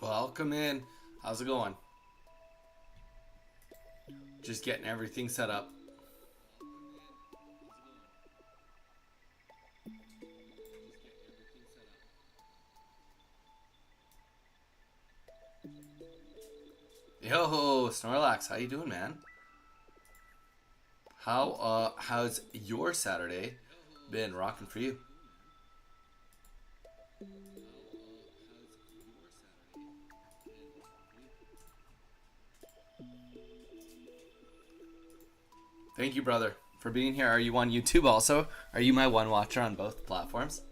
Welcome in. How's it going? Just getting everything set up. Yo, Snorlax, how you doing, man? How's your Saturday been rocking for you? Thank you, brother, for being here. Are you on YouTube also? Are you my one watcher on both platforms?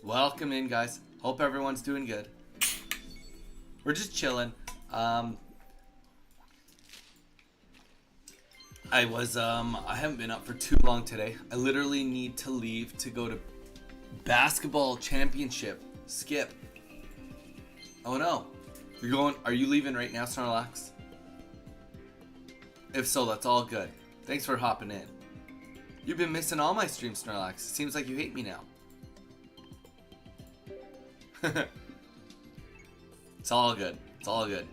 Welcome in, guys. Hope everyone's doing good. We're just chilling. I haven't been up for too long today. I literally need to leave to go to basketball championship. Skip. Oh no. Are you leaving right now, Snorlax? If so, that's all good. Thanks for hopping in. You've been missing all my streams, Snorlax. It seems like you hate me now. It's all good. It's all good.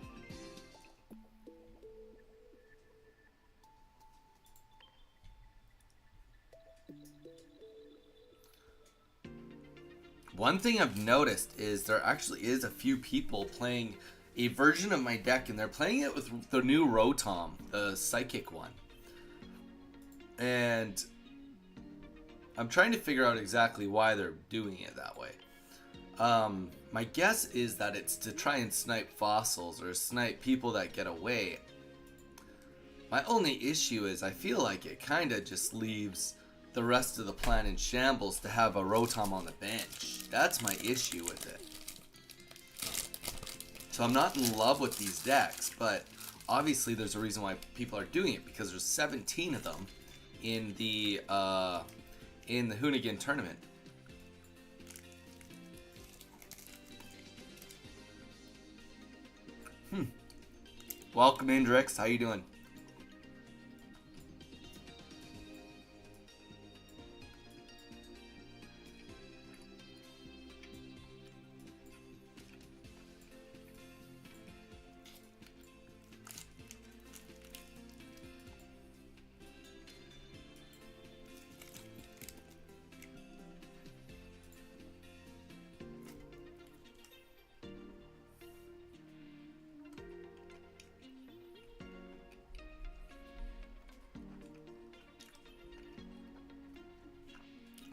One thing I've noticed is there actually is a few people playing a version of my deck, and they're playing it with the new Rotom, the Psychic one. And I'm trying to figure out exactly why they're doing it that way. My guess is that it's to try and snipe fossils or snipe people that get away. My only issue is I feel like it kind of just leaves the rest of the plan in shambles to have a Rotom on the bench. That's my issue with it. So I'm not in love with these decks, but obviously there's a reason why people are doing it, because there's 17 of them in the Hoonigan tournament. Welcome in, Drix. How you doing?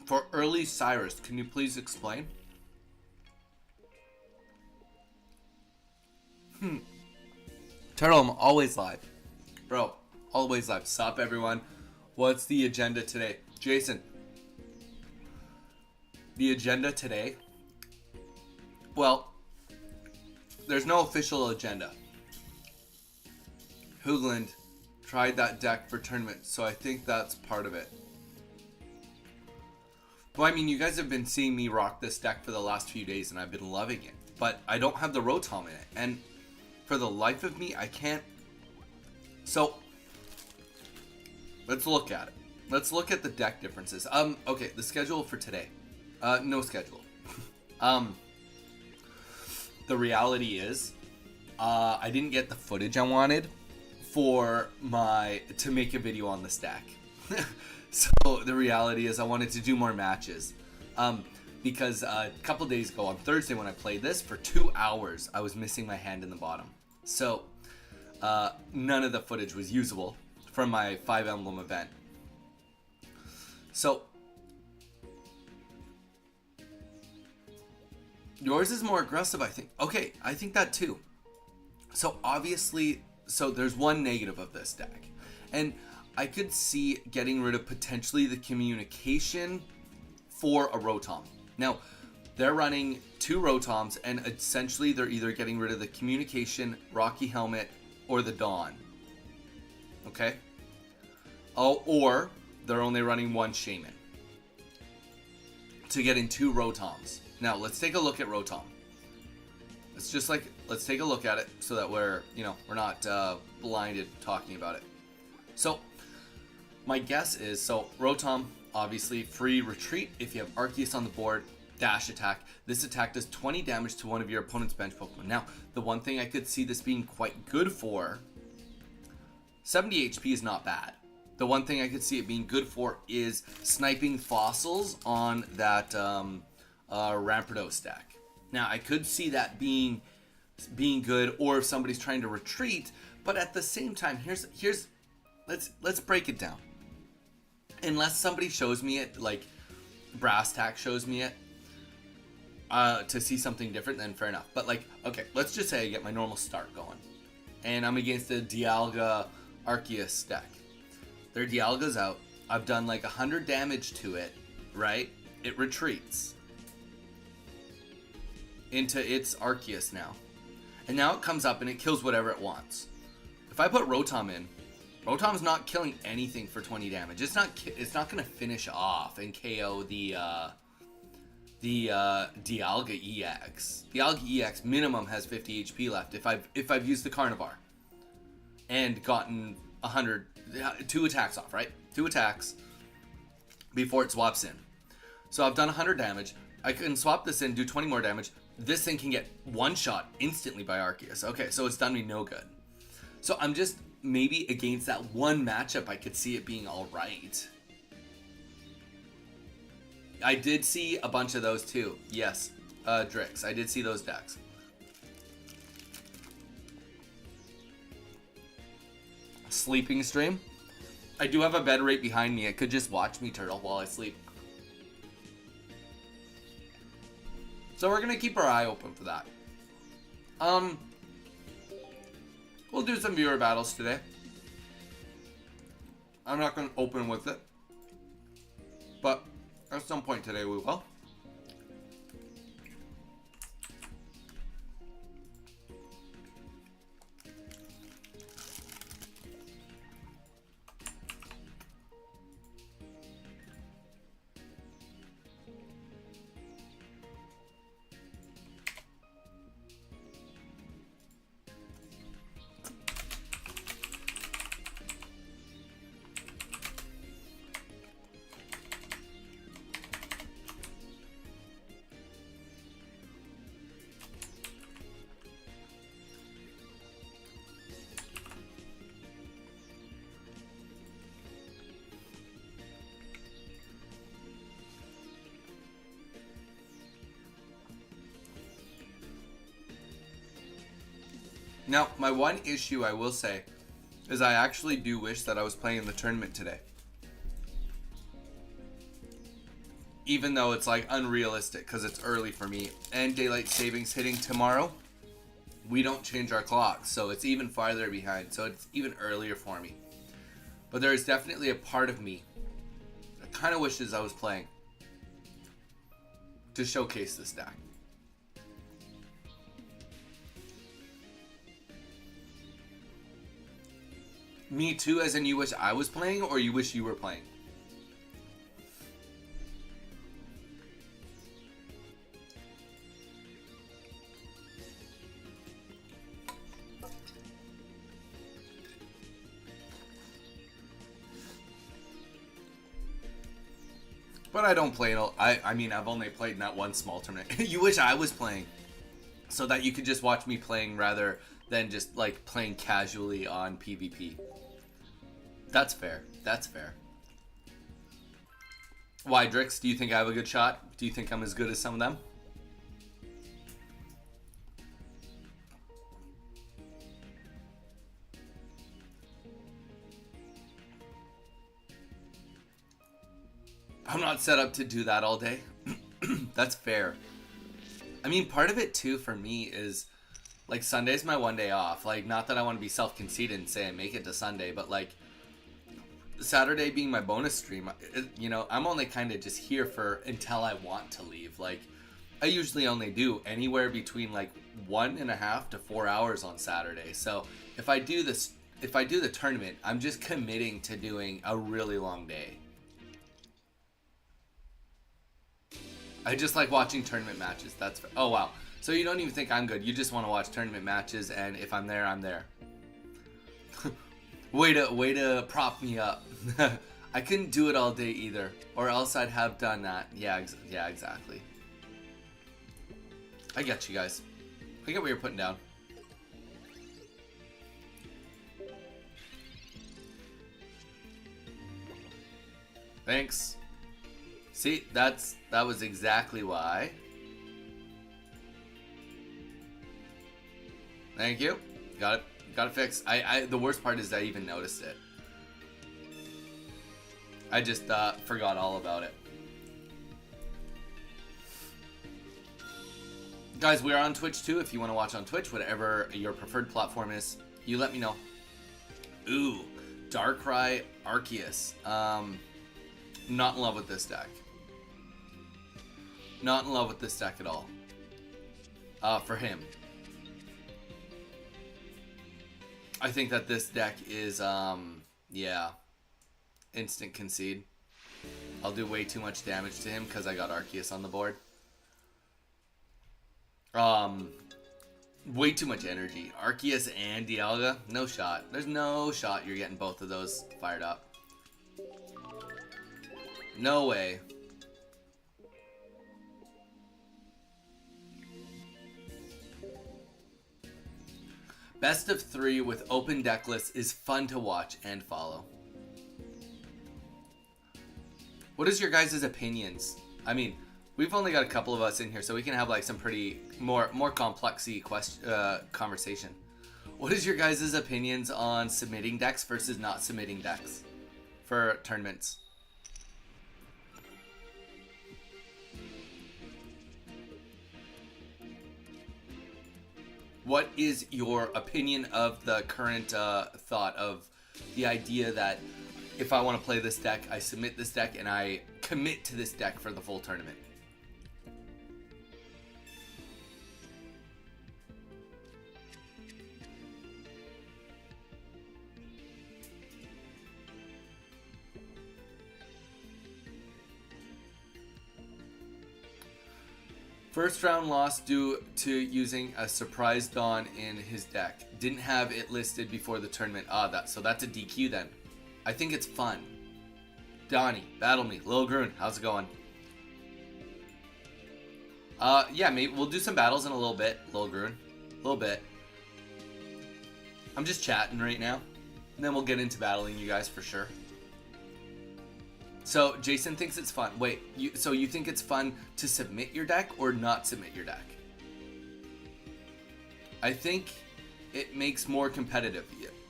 For early Cyrus, can you please explain? Turtle, I'm always live. Bro, always live. Sup, everyone? What's the agenda today? Jason, the agenda today? Well, there's no official agenda. Hoogland tried that deck for tournament, so I think that's part of it. Well, I mean, you guys have been seeing me rock this deck for the last few days, and I've been loving it. But I don't have the Rotom in it, and for the life of me, I can't. So, let's look at it. Let's look at the deck differences. Okay, the schedule for today. No schedule. The reality is, I didn't get the footage I wanted to make a video on this deck. So the reality is I wanted to do more matches. Because a couple days ago on Thursday when I played this, for 2 hours I was missing my hand in the bottom. So none of the footage was usable from my 5 emblem event. So yours is more aggressive, I think. Okay, I think that too. So obviously, there's one negative of this deck. And I could see getting rid of potentially the communication for a Rotom. Now, they're running 2 Rotoms, and essentially they're either getting rid of the communication, Rocky Helmet, or the Dawn. Okay? Oh, or they're only running 1 Shaman to get in 2 Rotoms. Now let's take a look at Rotom. Let's take a look at it so that we're not blinded talking about it. So my guess is, so Rotom, obviously free retreat if you have Arceus on the board, dash attack. This attack does 20 damage to one of your opponent's bench Pokemon. Now, the one thing I could see this being quite good for, 70 HP is not bad. The one thing I could see it being good for is sniping fossils on that Rampardos deck. Now, I could see that being good, or if somebody's trying to retreat, but at the same time, let's break it down. Unless somebody shows me it, like Brass Tack shows me it, to see something different, then fair enough. But like, okay, let's just say I get my normal start going, and I'm against a Dialga Arceus deck. Their Dialga's out. I've done like 100 damage to it, right? It retreats into its Arceus now. And now it comes up and it kills whatever it wants. If I put Rotom in, Rotom's not killing anything for 20 damage. It's not going to finish off and KO the Dialga EX. Dialga EX minimum has 50 HP left if I've used the Carnivore and gotten 2 attacks off, right? 2 attacks before it swaps in. So I've done 100 damage. I can swap this in, do 20 more damage. This thing can get one shot instantly by Arceus. Okay, so it's done me no good. So I'm just, maybe against that one matchup, I could see it being alright. I did see a bunch of those too. Yes, Drix. I did see those decks. Sleeping stream. I do have a bed right behind me. It could just watch me turtle while I sleep. So we're gonna keep our eye open for that. We'll do some viewer battles today. I'm not gonna open with it, but at some point today we will. Now, my one issue I will say is I actually do wish that I was playing in the tournament today. Even though it's like unrealistic because it's early for me and daylight savings hitting tomorrow, we don't change our clocks, so it's even farther behind, so it's even earlier for me. But there is definitely a part of me that kind of wishes I was playing to showcase this deck. Me too, as in you wish I was playing, or you wish you were playing? But I don't play it. I mean, I've only played in that one small tournament. You wish I was playing, so that you could just watch me playing rather than just like playing casually on PvP. That's fair. That's fair. Why, Drix? Do you think I have a good shot? Do you think I'm as good as some of them? I'm not set up to do that all day. That's fair. I mean, part of it too for me is like Sunday's my one day off. Like, not that I want to be self-conceited and say I make it to Sunday, but like Saturday being my bonus stream, you know, I'm only kind of just here for until I want to leave. Like, I usually only do anywhere between like 1.5 to 4 hours on Saturday. So if I do the tournament, I'm just committing to doing a really long day. I just like watching tournament matches. That's oh wow. So you don't even think I'm good. You just want to watch tournament matches, and if I'm there, I'm there. way to prop me up. I couldn't do it all day either, or else I'd have done that. Yeah, yeah, exactly. I get you guys. I get what you're putting down. Thanks. See, that was exactly why. Thank you. Got it fixed. The worst part is I even noticed it. I just forgot all about it. Guys, we are on Twitch too. If you want to watch on Twitch, whatever your preferred platform is, you let me know. Ooh, Darkrai Arceus. Not in love with this deck. Not in love with this deck at all. For him. I think that this deck is, yeah, instant concede. I'll do way too much damage to him because I got Arceus on the board. Way too much energy. Arceus and Dialga, no shot. There's no shot you're getting both of those fired up. No way. Best of 3 with open deck lists is fun to watch and follow. What is your guys' opinions? I mean, we've only got a couple of us in here, so we can have like some pretty more complexy conversation. What is your guys' opinions on submitting decks versus not submitting decks for tournaments? What is your opinion of the current thought of the idea that if I want to play this deck, I submit this deck and I commit to this deck for the full tournament? First round loss due to using a surprise Dawn in his deck. Didn't have it listed before the tournament. So that's a DQ then. I think it's fun. Donnie, Battle Me, Lil Grun, how's it going? Yeah, maybe we'll do some battles in a little bit, Lil Grun. A little bit. I'm just chatting right now. And then we'll get into battling you guys for sure. So, Jason thinks it's fun. Wait, so you think it's fun to submit your deck or not submit your deck? I think it makes more competitive.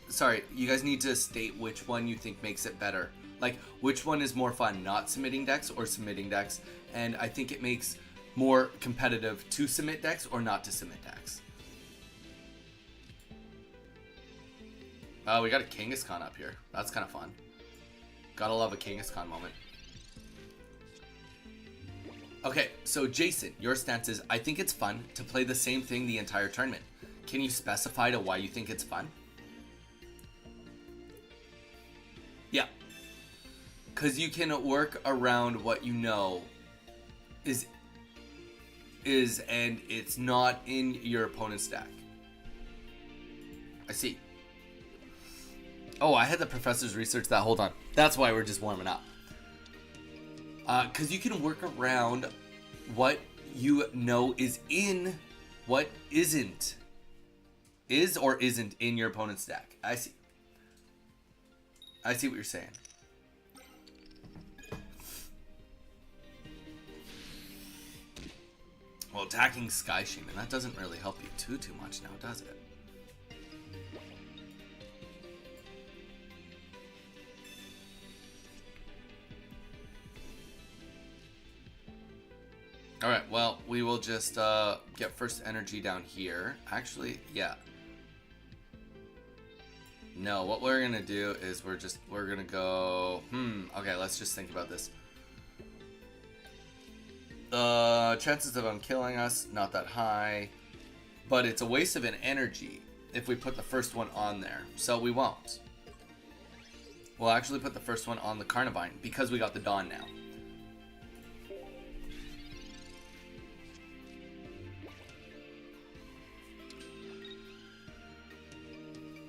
Sorry, you guys need to state which one you think makes it better. Like, which one is more fun, not submitting decks or submitting decks? And I think it makes more competitive to submit decks or not to submit decks. We got a Kangaskhan up here. That's kind of fun. Gotta love a Kangaskhan moment. Okay, so Jason, your stance is, I think it's fun to play the same thing the entire tournament. Can you specify to why you think it's fun? Yeah. Because you can work around what you know is and it's not in your opponent's deck. I see. Oh, I had the professors research that. Hold on. That's why we're just warming up. Because you can work around what you know is in what isn't. Is or isn't in your opponent's deck. I see. I see what you're saying. Well, attacking Sky Shaman, that doesn't really help you too much now, does it? Alright, well, we will just get first energy down here. Actually, yeah. No, what we're gonna do is we're gonna go... okay, let's just think about this. Chances of them killing us, not that high. But it's a waste of an energy if we put the first one on there. So we won't. We'll actually put the first one on the Carnivine because we got the Dawn now.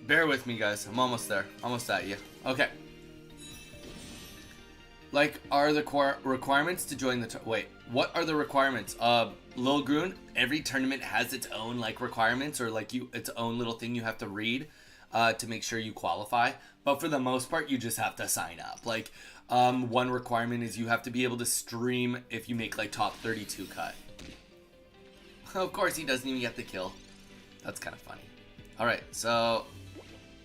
Bear with me, guys. I'm almost there. Almost at you. Okay. Like, are the requirements to join the... Wait, what are the requirements? Lil Groon, every tournament has its own, like, requirements or, like, its own little thing you have to read to make sure you qualify. But for the most part, you just have to sign up. Like, one requirement is you have to be able to stream if you make, like, top 32 cut. Of course, he doesn't even get the kill. That's kind of funny. Alright, so...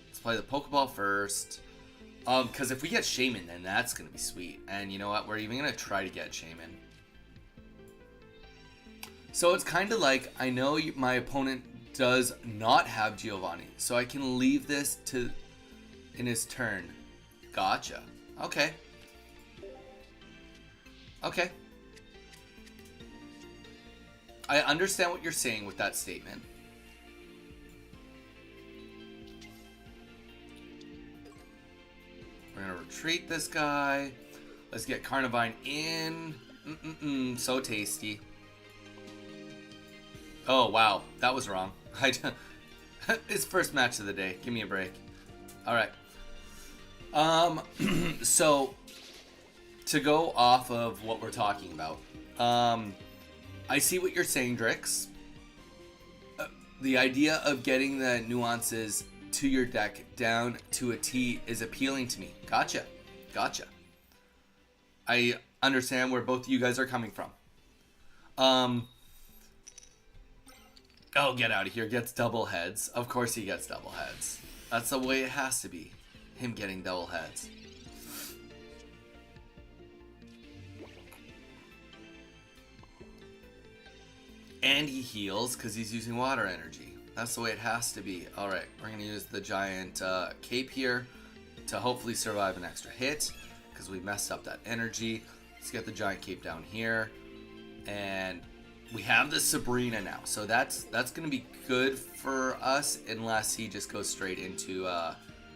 let's play the Pokeball first. Because if we get Shaman, then that's going to be sweet. And you know what? We're even going to try to get Shaman. So it's kind of like, I know my opponent does not have Giovanni. So I can leave this to in his turn. Gotcha. Okay. Okay. I understand what you're saying with that statement. We're gonna retreat this guy. Let's get Carnivine in. So tasty. Oh wow, that was wrong. It's first match of the day. Give me a break. All right. So to go off of what we're talking about, I see what you're saying, Drix. The idea of getting the nuances to your deck down to a T is appealing to me. Gotcha. Gotcha. I understand where both of you guys are coming from. Oh, get out of here. Gets double heads. Of course he gets double heads. That's the way it has to be. Him getting double heads. And he heals because he's using water energy. That's the way it has to be. Alright, we're going to use the giant cape here to hopefully survive an extra hit because we messed up that energy. Let's get the giant cape down here. And we have the Sabrina now. So that's going to be good for us unless he just goes straight into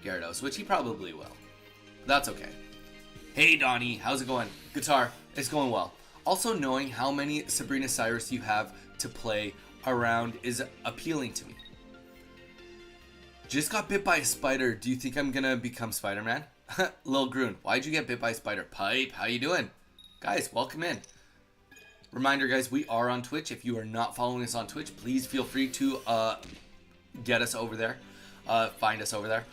Gyarados, which he probably will. That's okay. Hey Donnie, how's it going? Guitar, it's going well. Also, knowing how many Sabrina Cyrus you have to play around is appealing to me. Just got bit by a spider. Do you think I'm gonna become Spider-Man? Lil Groon, why'd you get bit by a spider? Pipe, how you doing? Guys, welcome in. Reminder, guys, we are on Twitch. If you are not following us on Twitch, please feel free to get us over there. Find us over there.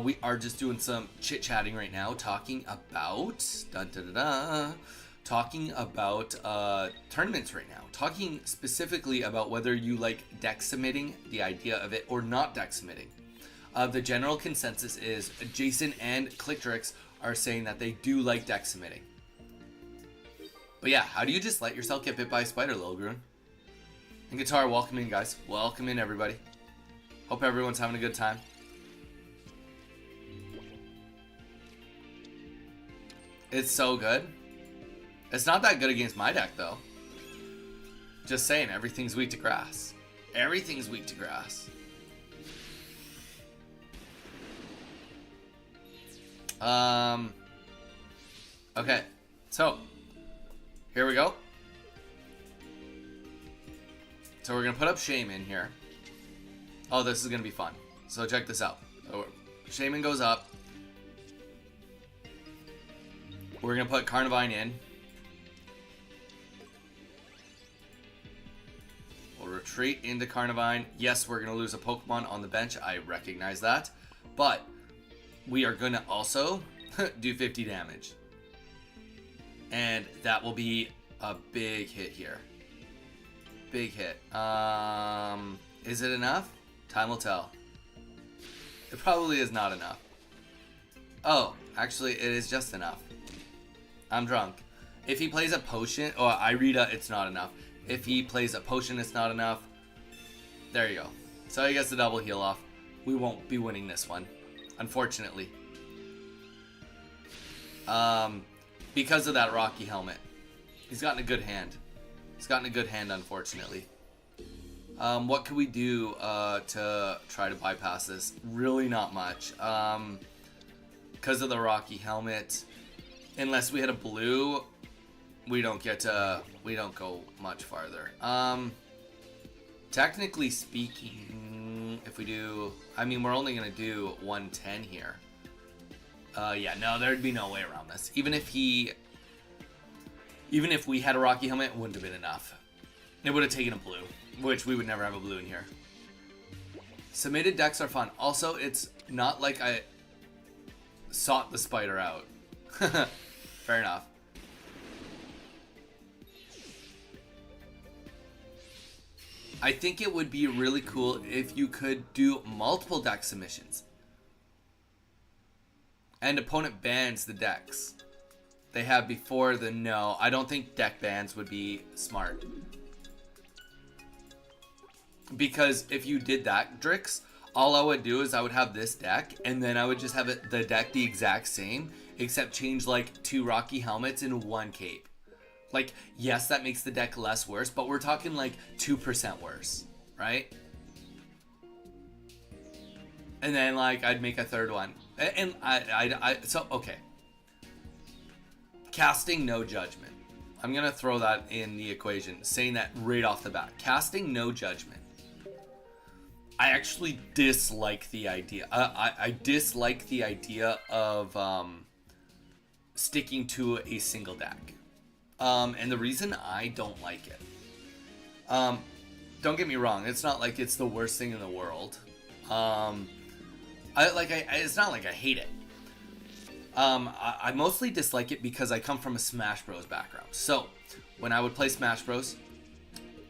We are just doing some chit-chatting right now, talking about... talking about tournaments right now. Talking specifically about whether you like deck submitting, the idea of it, or not deck submitting. The general consensus is Jason and Clicktrix are saying that they do like deck submitting. But yeah, how do you just let yourself get bit by a spider, Lil Groon? And Guitar, welcome in, guys. Welcome in, everybody. Hope everyone's having a good time. It's so good. It's not that good against my deck, though. Just saying, everything's weak to grass. Everything's weak to grass. Okay, so here we go. So we're gonna put up Shaman here. Oh, this is gonna be fun. So check this out. So Shaman goes up. We're gonna put Carnivine in. We'll retreat into Carnivine. Yes, we're gonna lose a Pokemon on the bench. I recognize that. But we are gonna also do 50 damage. And that will be a big hit here. Big hit. Is it enough? Time will tell. It probably is not enough. Oh, actually it is just enough. I'm drunk. If he plays a potion, or Irida, it's not enough. If he plays a potion, it's not enough. There you go. So he gets the double heal off. We won't be winning this one, unfortunately. Because of that Rocky helmet. He's gotten a good hand. He's gotten a good hand, unfortunately. What could we do to try to bypass this? Really not much. Because of the Rocky helmet. Unless we had a blue, we don't go much farther. Technically speaking, if we do, I mean, we're only going to do 110 here. Yeah, no, there'd be no way around this. Even if we had a Rocky helmet, it wouldn't have been enough. It would have taken a blue, which we would never have a blue in here. Submitted decks are fun. Also, it's not like I sought the spider out. Fair enough. I think it would be really cool if you could do multiple deck submissions. And opponent bans the decks they have before the no. I don't think deck bans would be smart. Because if you did that, Drix, all I would do is I would have this deck, and then I would just have the deck the exact same, except change like 2 Rocky helmets and 1 cape. Like, yes, that makes the deck less worse, but we're talking like 2% worse, right? And then like I'd make a third one. And so, okay. Casting no judgment. I'm going to throw that in the equation, saying that right off the bat. Casting no judgment. I actually dislike the idea. I dislike the idea of sticking to a single deck. And the reason I don't like it. Don't get me wrong. It's not like it's the worst thing in the world. It's not like I hate it. I mostly dislike it because I come from a Smash Bros background. So when I would play Smash Bros,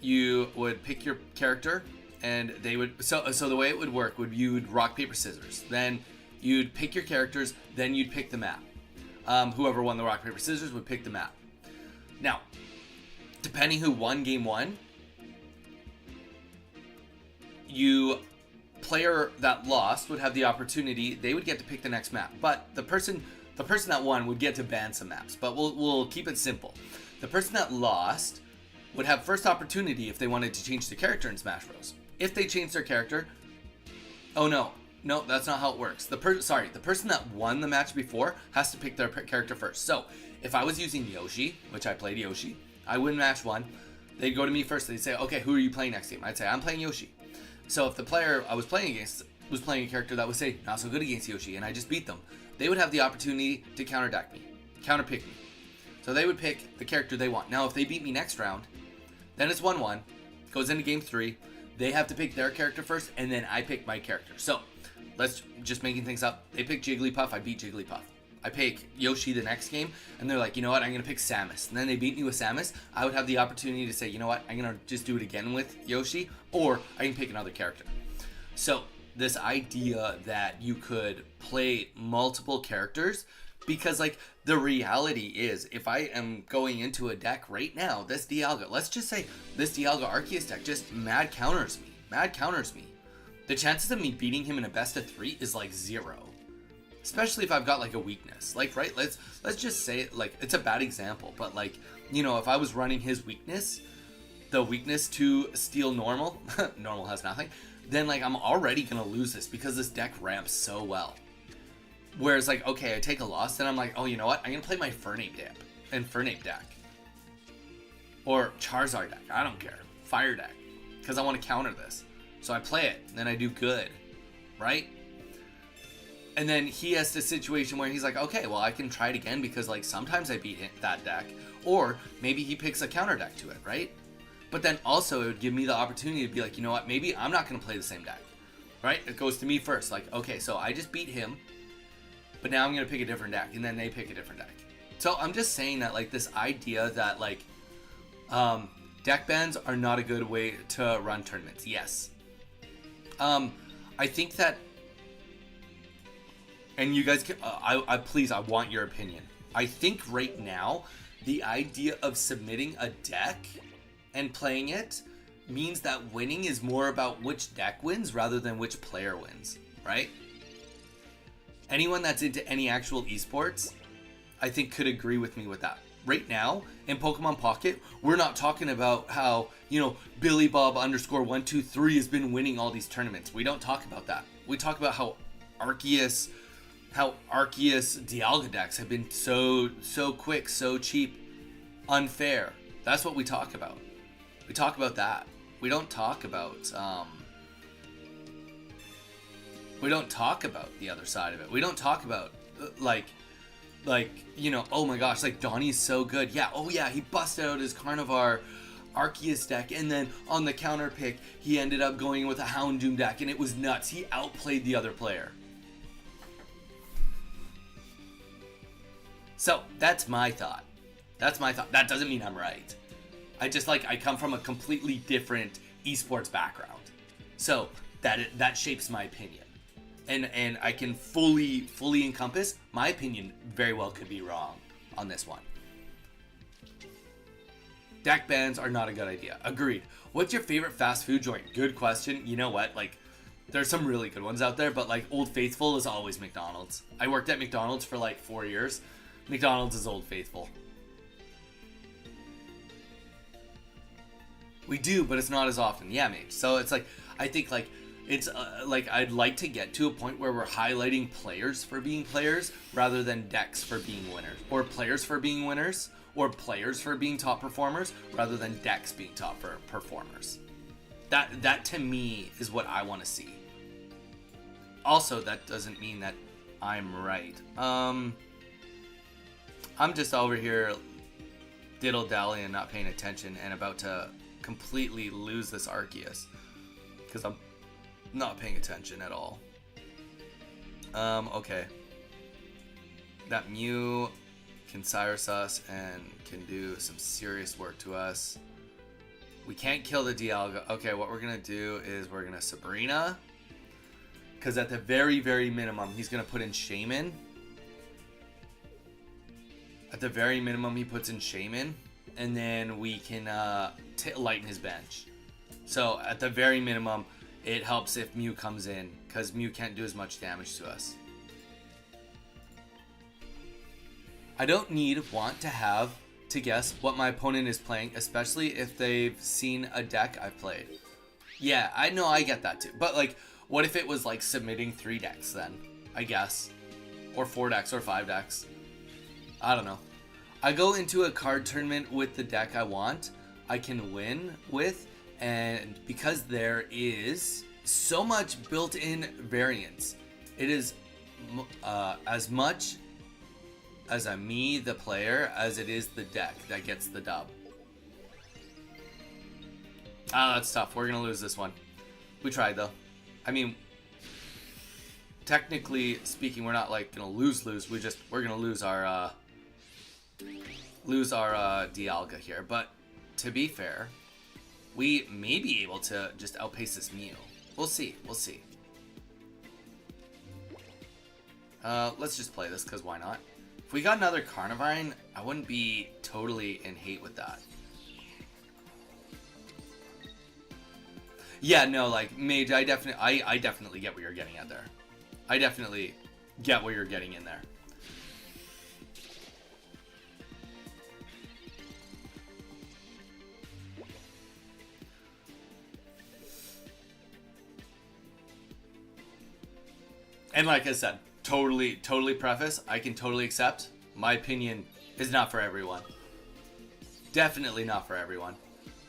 you would pick your character, and they would. So the way it would work would you'd rock paper scissors. Then you'd pick your characters. Then you'd pick the map. Whoever won the rock paper scissors would pick the map. Now, depending who won game 1, player that lost would have the opportunity. They would get to pick the next map, but the person that won would get to ban some maps. But we'll keep it simple. The person that lost would have first opportunity if they wanted to change the character in Smash Bros. If they change their character, oh no, that's not how it works. The person that won the match before has to pick their character first. So if I was using Yoshi, which I played Yoshi, I win match 1. They'd go to me first. They'd say, okay, who are you playing next game? I'd say, I'm playing Yoshi. So if the player I was playing against was playing a character that would say, not so good against Yoshi, and I just beat them, they would have the opportunity to counterpick me. So they would pick the character they want. Now, if they beat me next round, then it's 1-1, goes into game 3. They have to pick their character first, and then I pick my character. So let's just making things up. They pick Jigglypuff, I beat Jigglypuff. I pick Yoshi the next game, and they're like, you know what, I'm going to pick Samus. And then they beat me with Samus. I would have the opportunity to say, you know what, I'm going to just do it again with Yoshi, or I can pick another character. So this idea that you could play multiple characters, because like the reality is, if I am going into a deck right now, this Dialga, let's just say this Dialga Arceus deck just mad counters me. The chances of me beating him in a best of 3 is like 0. Especially if I've got like a weakness, like, right, let's just say, like, it's a bad example, but like, you know, if I was running his weakness, the weakness to steal normal, normal has nothing, then like I'm already gonna lose this because this deck ramps so well. Whereas like, okay, I take a loss, then I'm like, oh, you know what, I'm gonna play my Fernape deck, or Charizard deck, I don't care, Fire deck, because I want to counter this. So I play it, and then I do good, right? And then he has the situation where he's like, okay, well, I can try it again because, like, sometimes I beat that deck. Or maybe he picks a counter deck to it, right? But then also it would give me the opportunity to be like, you know what, maybe I'm not going to play the same deck, right? It goes to me first. Like, okay, so I just beat him, but now I'm going to pick a different deck. And then they pick a different deck. So I'm just saying that, like, this idea that, like, deck bans are not a good way to run tournaments. Yes. I think that, and you guys can, please, I want your opinion. I think right now, the idea of submitting a deck and playing it means that winning is more about which deck wins rather than which player wins, right? Anyone that's into any actual esports, I think could agree with me with that. Right now, in Pokemon Pocket, we're not talking about how, you know, Billy Bob _123 has been winning all these tournaments. We don't talk about that. We talk about how Arceus Dialga decks have been so quick, so cheap, unfair. That's what we talk about. We talk about that. We don't talk about We don't talk about the other side of it. We don't talk about you know, oh my gosh, like Donnie's so good. Yeah, oh yeah, he busted out his Carnivar Arceus deck, and then on the counter pick, he ended up going with a Houndoom deck, and it was nuts. He outplayed the other player. So that's my thought. That's my thought. That doesn't mean I'm right. I just I come from a completely different esports background, so that shapes my opinion. And I can fully encompass my opinion. Very well could be wrong on this one. Deck bans are not a good idea. Agreed. What's your favorite fast food joint? Good question. You know what? There's some really good ones out there, but Old Faithful is always McDonald's. I worked at McDonald's for 4 years. McDonald's is Old Faithful. We do, but it's not as often. Yeah, mate. So it's I think it's I'd like to get to a point where we're highlighting players for being players rather than decks for being winners, or players for being winners, or players for being top performers rather than decks being top performers. That to me is what I want to see. Also, that doesn't mean that I'm right. I'm just over here diddle-dallying, not paying attention, and about to completely lose this Arceus because I'm not paying attention at all. Okay. That Mew can Cyrus us and can do some serious work to us. We can't kill the Dialga. Okay, what we're going to do is we're going to Sabrina. Because at the very, very minimum, he's going to put in Shaman. At the very minimum, he puts in Shaman. And then we can lighten his bench. So at the very minimum, it helps if Mew comes in, because Mew can't do as much damage to us. I don't want to guess what my opponent is playing, especially if they've seen a deck I've played. Yeah, I know, I get that too. But what if it was submitting 3 decks then? I guess. Or 4 decks or 5 decks. I don't know. I go into a card tournament with the deck I want, I can win with, and because there is so much built-in variance, it is as much as me, the player, as it is the deck that gets the dub. That's tough. We're going to lose this one. We tried, though. I mean, technically speaking, we're not, going to lose. We're going to lose our Dialga here. But to be fair, we may be able to just outpace this Mew. We'll see. Let's just play this, because why not? If we got another Carnivine, I wouldn't be totally in hate with that. Yeah, no, Mage, I definitely get what you're getting at there. I definitely get what you're getting in there. And like I said, totally preface, I can totally accept. My opinion is not for everyone. Definitely not for everyone.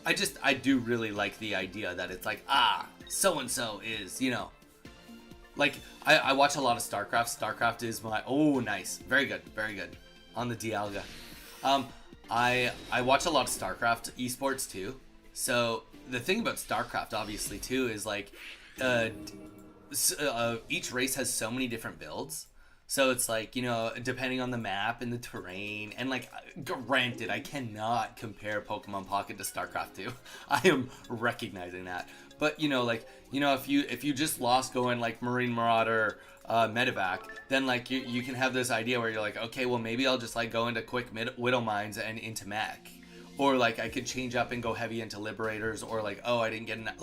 I do really like the idea that it's so-and-so is, I watch a lot of StarCraft. StarCraft is my, oh, nice. Very good. On the Dialga. I watch a lot of StarCraft esports too. So the thing about StarCraft, obviously, too, is each race has so many different builds. So it's depending on the map and the terrain, and granted, I cannot compare Pokemon Pocket to StarCraft 2. I am recognizing that. But if you just lost going Marine Marauder, Medivac, then you can have this idea where you're okay, well maybe I'll just go into quick Widow Mines and into mech. Or I could change up and go heavy into Liberators, or oh, I didn't get enough.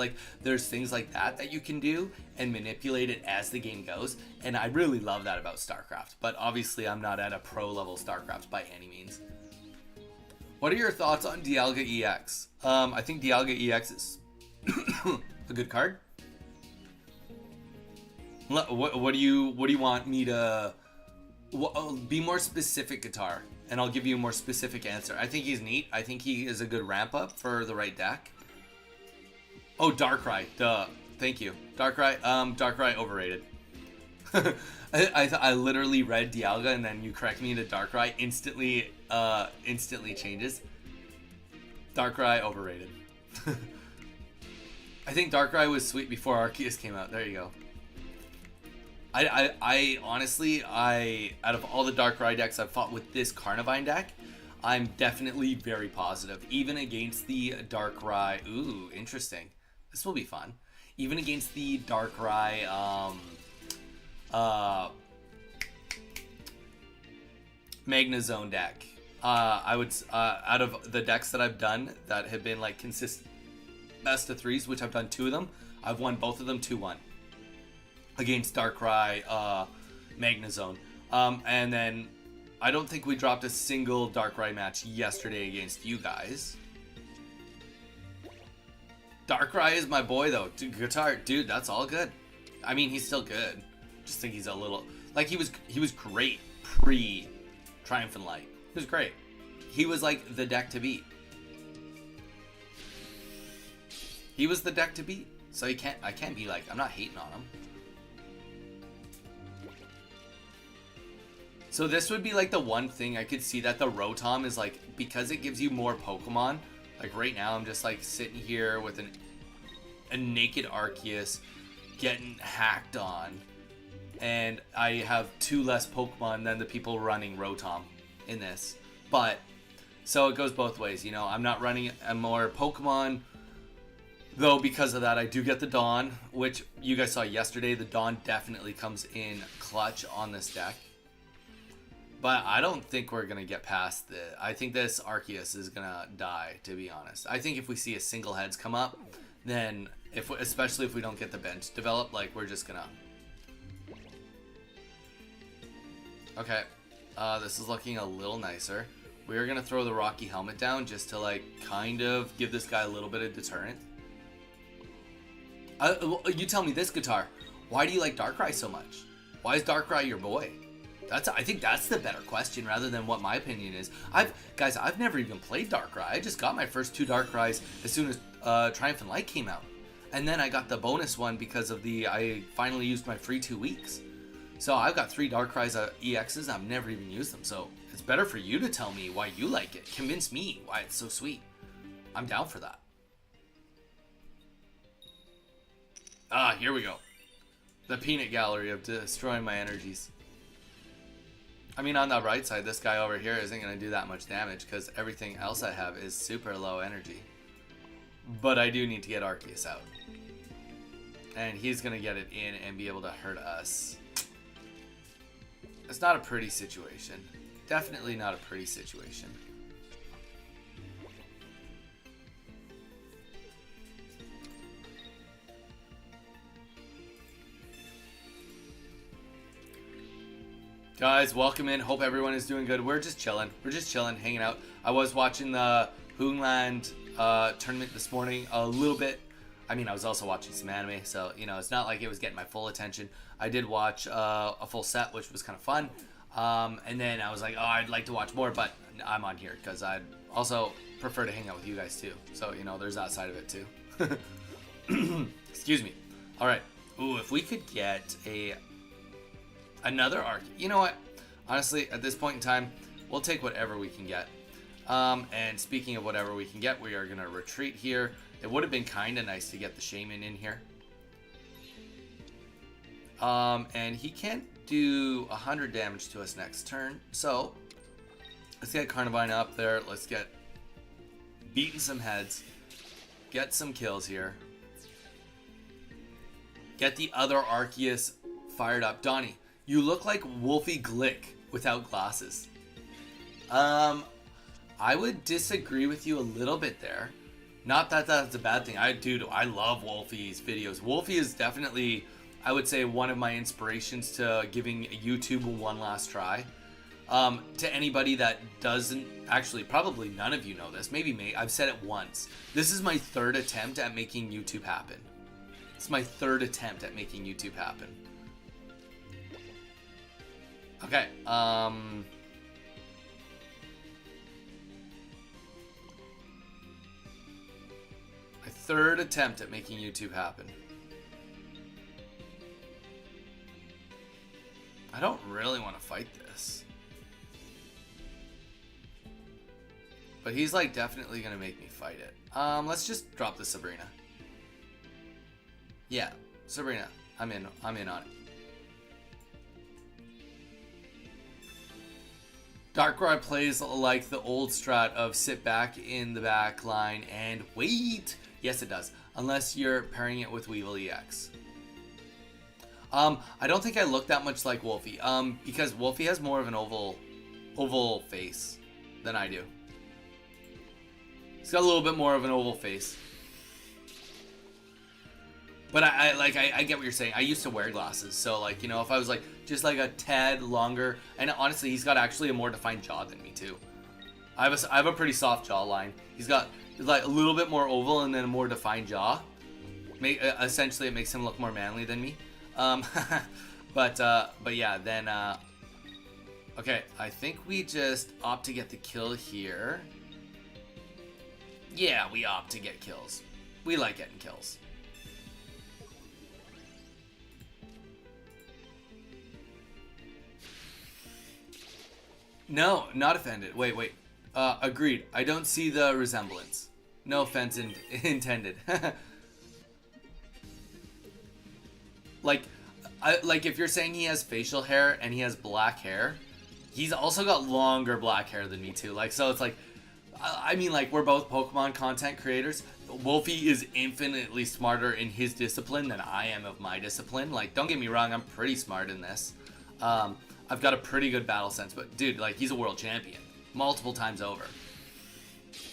There's things like that you can do and manipulate it as the game goes, and I really love that about StarCraft. But obviously, I'm not at a pro level StarCraft by any means. What are your thoughts on Dialga EX? I think Dialga EX is a good card. What do you want me to be more specific, Guitar? And I'll give you a more specific answer. I think he's neat. I think he is a good ramp up for the right deck. Oh, Darkrai. Duh. Thank you. Darkrai overrated. I literally read Dialga and then you correct me into Darkrai, instantly changes. Darkrai overrated. I think Darkrai was sweet before Arceus came out. There you go. I honestly, out of all the Darkrai decks I've fought with this Carnivine deck, I'm definitely very positive. Even against the Darkrai, ooh, interesting. This will be fun. Even against the Darkrai, Magnezone deck, I would, out of the decks that I've done that have been like consistent best of threes, which I've done 2 of them, I've won both of them 2-1 against Darkrai, Magnezone. And then I don't think we dropped a single Darkrai match yesterday against you guys. Darkrai is my boy though. Guitar, dude, that's all good. I mean, he's still good. Just think he's a little like he was great pre Triumphant Light. He was great. He was like the deck to beat. He was the deck to beat. So I can't be like, I'm not hating on him. So this would be like the one thing I could see that the Rotom is like, because it gives you more Pokemon. Like right now I'm just like sitting here with a naked Arceus getting hacked on. And I have 2 less Pokemon than the people running Rotom in this. But, so it goes both ways, you know. I'm not running a more Pokemon, though because of that I do get the Dawn, which you guys saw yesterday. The Dawn definitely comes in clutch on this deck. But I don't think we're going to get past the... I think this Arceus is going to die, to be honest. I think if we see a single heads come up, then, especially if we don't get the bench developed, like, we're just going to... Okay, this is looking a little nicer. We're going to throw the Rocky Helmet down just to, like, kind of give this guy a little bit of deterrent. You tell me this, Guitar. Why do you like Darkrai so much? Why is Darkrai your boy? I think that's the better question rather than what my opinion is. I've never even played Darkrai. I just got my first 2 Darkrais as soon as Triumphant Light came out. And then I got the bonus one because of I finally used my free 2 weeks. So I've got 3 Darkrai's EXs. I've never even used them. So it's better for you to tell me why you like it. Convince me why it's so sweet. I'm down for that. Here we go. The peanut gallery of destroying my energies. I mean, on the right side, this guy over here isn't going to do that much damage because everything else I have is super low energy. But I do need to get Arceus out. And he's going to get it in and be able to hurt us. It's not a pretty situation. Definitely not a pretty situation. Guys, welcome in. Hope everyone is doing good. We're just chilling. Hanging out. I was watching the Hoonland tournament this morning a little bit. I mean, I was also watching some anime, so, you know, it's not like it was getting my full attention. I did watch a full set, which was kind of fun. And then I was like, oh, I'd like to watch more, but I'm on here because I'd also prefer to hang out with you guys too. So, you know, there's that side of it too. Excuse me. All right. Ooh, if we could get another arc. You know what? Honestly, at this point in time, we'll take whatever we can get. And speaking of whatever we can get, we are going to retreat here. It would have been kind of nice to get the Shaman in here. And he can't do 100 damage to us next turn. So, let's get Carnivine up there. Let's get beating some heads. Get some kills here. Get the other Arceus fired up. Donnie, you look like Wolfie Glick without glasses. I would disagree with you a little bit there. Not that that's a bad thing. I love Wolfie's videos. Wolfie is definitely, I would say, one of my inspirations to giving YouTube one last try. To anybody that doesn't, actually, probably none of you know this. Maybe me. I've said it once. This is my 3rd attempt at making YouTube happen. It's my 3rd attempt at making YouTube happen. Okay, my 3rd attempt at making YouTube happen. I don't really want to fight this. But he's like definitely going to make me fight it. Let's just drop the Sabrina. Yeah, Sabrina. I'm in on it. Darkrai plays like the old strat of sit back in the back line and wait. Yes, it does. Unless you're pairing it with Weevil EX. I don't think I look that much like Wolfie. Because Wolfie has more of an oval face than I do. He's got a little bit more of an oval face. But I get what you're saying. I used to wear glasses, so like, you know, if I was like just like a tad longer, and honestly, he's got actually a more defined jaw than me too. I have a pretty soft jawline. He's got like a little bit more oval and then a more defined jaw. Essentially, it makes him look more manly than me. But yeah, then okay, I think we just opt to get the kill here. Yeah, we opt to get kills. We like getting kills. No, not offended. Wait. Agreed. I don't see the resemblance. No offense intended. like if you're saying he has facial hair and he has black hair, he's also got longer black hair than me too. Like, so it's like, I mean, like, we're both Pokemon content creators. Wolfie is infinitely smarter in his discipline than I am of my discipline. Like, don't get me wrong, I'm pretty smart in this. I've got a pretty good battle sense, but dude, like, he's a world champion multiple times over.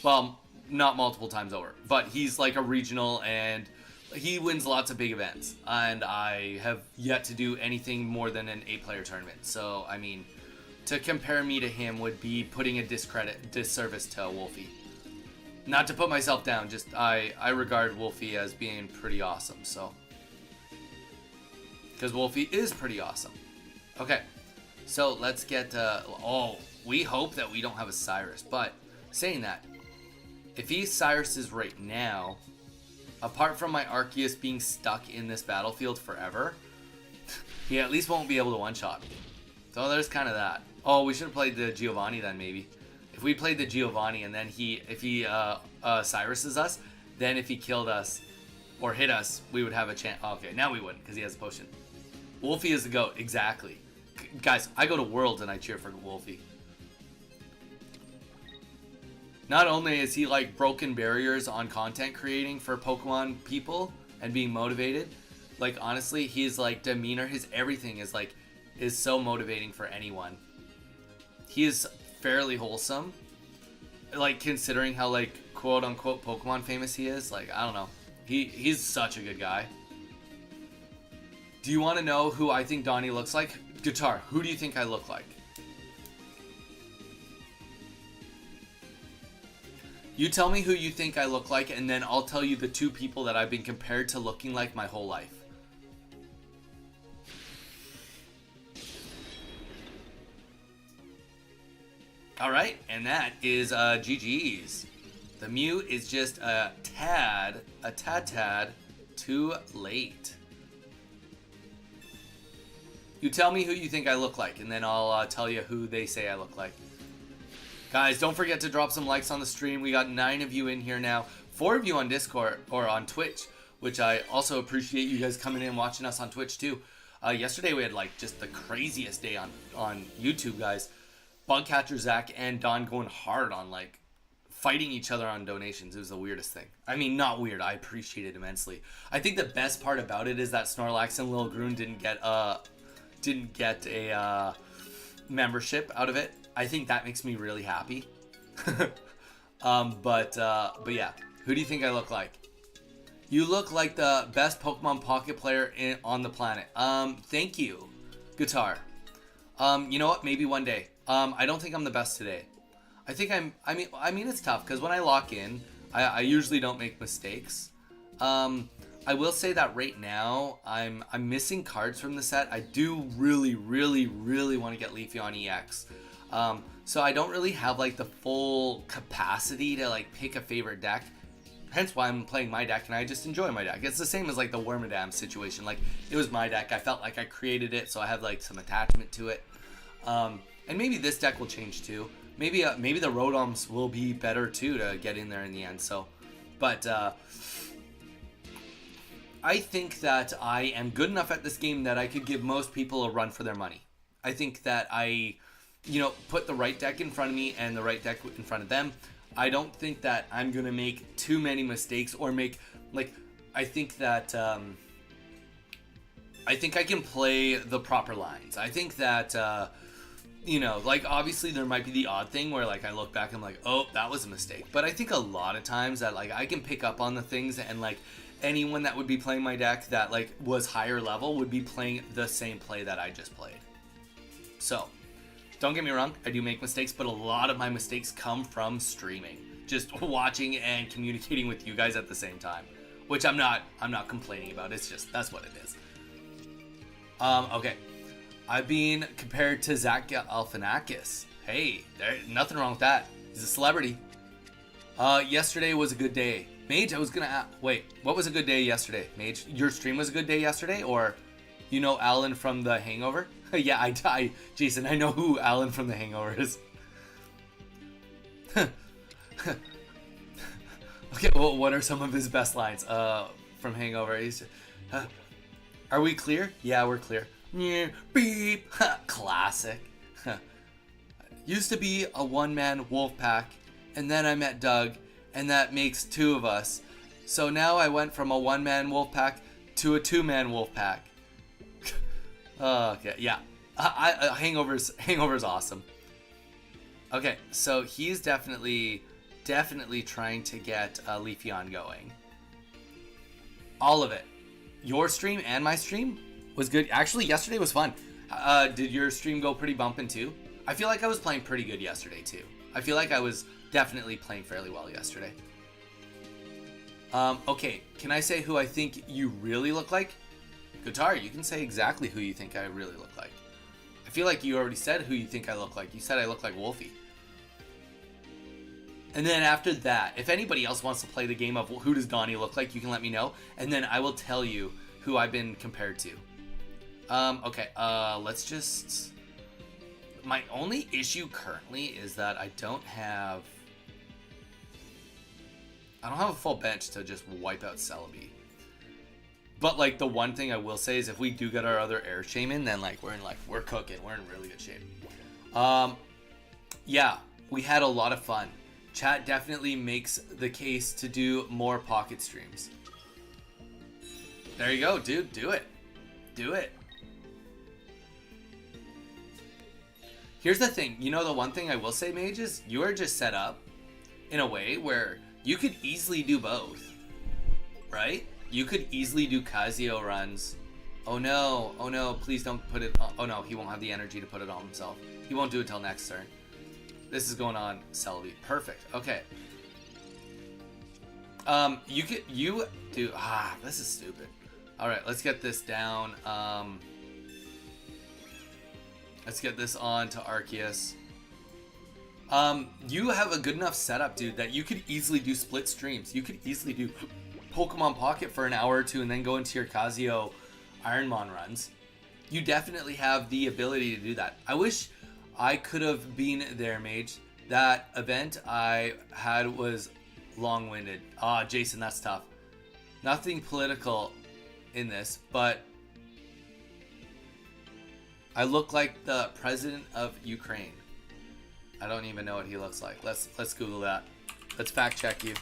Well, not multiple times over, but he's like a regional and he wins lots of big events. And I have yet to do anything more than an 8-player tournament. So, I mean, to compare me to him would be putting a disservice to Wolfie. Not to put myself down, just I regard Wolfie as being pretty awesome, so. Because Wolfie is pretty awesome. Okay, so let's get, oh, we hope that we don't have a Cyrus, but saying that, if he Cyruses right now, apart from my Arceus being stuck in this battlefield forever, he at least won't be able to one-shot me. So there's kind of that. Oh, we should have played the Giovanni then, maybe. If we played the Giovanni and then if he Cyruses us, then if he killed us or hit us, we would have a chance. Okay, now we wouldn't because he has a potion. Wolfie is the GOAT, exactly. Guys, I go to Worlds and I cheer for Wolfie. Not only is he like broken barriers on content creating for Pokemon people and being motivated, like honestly, his like demeanor, his everything is so motivating for anyone. He is fairly wholesome, like considering how like quote unquote Pokemon famous he is. Like, I don't know, he's such a good guy. Do you want to know who I think Donnie looks like? Guitar, who do you think I look like? You tell me who you think I look like, and then I'll tell you the two people that I've been compared to looking like my whole life. Alright, and that is GG's. The Mew is just a tad too late. You tell me who you think I look like, and then I'll tell you who they say I look like. Guys, don't forget to drop some likes on the stream. We got 9 of you in here now. 4 of you on Discord or on Twitch, which I also appreciate you guys coming in watching us on Twitch too. Yesterday we had like just the craziest day on YouTube, guys. Bugcatcher Zach and Don going hard on like fighting each other on donations. It was the weirdest thing. I mean, not weird. I appreciate it immensely. I think the best part about it is that Snorlax and Lil Groon didn't get a membership out of it. I think that makes me really happy. But yeah, who do you think I look like? You look like the best Pokemon Pocket player on the planet. Thank you, Guitar. You know what? Maybe one day. I don't think I'm the best today. I mean, it's tough because when I lock in, I usually don't make mistakes. I will say that right now, I'm missing cards from the set. I do really want to get Leafeon EX. So I don't really have like the full capacity to like pick a favorite deck. hence why I'm playing my deck and I just enjoy my deck. It's the same as like the Wormadam situation. Like it was my deck. I felt like I created it, so I have like some attachment to it. And maybe this deck will change too. Maybe the Rotoms will be better too to get in there in the end. So, but I think that I am good enough at this game that I could give most people a run for their money. I think that I, put the right deck in front of me and the right deck in front of them. I don't think that I'm going to make too many mistakes or make, I think that, I think I can play the proper lines. I think that, obviously there might be the odd thing where, I look back and I'm like, oh, that was a mistake. But I think a lot of times that, I can pick up on the things and, anyone that would be playing my deck that, was higher level would be playing the same play that I just played. So, don't get me wrong, I do make mistakes, but a lot of my mistakes come from streaming. Just watching and communicating with you guys at the same time. Which I'm not complaining about, it's just, that's what it is. Okay. I've been compared to Zach Galifianakis. Hey, nothing wrong with that. He's a celebrity. Yesterday was a good day. Mage, I was gonna wait, what was a good day yesterday? Mage, your stream was a good day yesterday? Or, Alan from The Hangover? Yeah, Jason, I know who Alan from The Hangover is. Okay, well, what are some of his best lines from Hangover? Are we clear? Yeah, we're clear. Yeah, beep. Classic. Used to be a one-man wolf pack, and then I met Doug, and that makes two of us. So now I went from a one-man wolf pack to a two-man wolf pack. Okay, yeah. Hangover's awesome. Okay, so he's definitely trying to get Leafeon going. All of it. Your stream and my stream was good. Actually, yesterday was fun. Did your stream go pretty bumping too? I feel like I was playing pretty good yesterday too. I feel like I was definitely playing fairly well yesterday. Okay, can I say who I think you really look like? Guitar, you can say exactly who you think I really look like. I feel like you already said who you think I look like. You said I look like Wolfie. And then after that, if anybody else wants to play the game of who does Donnie look like, you can let me know. And then I will tell you who I've been compared to. Okay, let's just... My only issue currently is that I don't have a full bench to just wipe out Celebi. But, the one thing I will say is if we do get our other Air Shaman, then, we're cooking. We're in really good shape. Yeah, we had a lot of fun. Chat definitely makes the case to do more pocket streams. There you go, dude. Do it. Do it. Here's the thing. The one thing I will say, Mage, is you are just set up in a way where you could easily do both. Right? You could easily do Kazuo runs. Oh no, please don't put it on. Oh no, he won't have the energy to put it on himself. He won't do it till next turn. This is going on Celebi. Perfect. Okay. You do. This is stupid. All right, let's get this down. Let's get this on to Arceus. You have a good enough setup, dude, that you could easily do split streams. You could easily do Pokemon Pocket for an hour or two and then go into your Kazuo Ironmon runs. You definitely have the ability to do that. I wish I could have been there, Mage. That event I had was long-winded. Jason, that's tough. Nothing political in this, but I look like the president of Ukraine. I don't even know what he looks like. Let's Google that. Let's fact check you.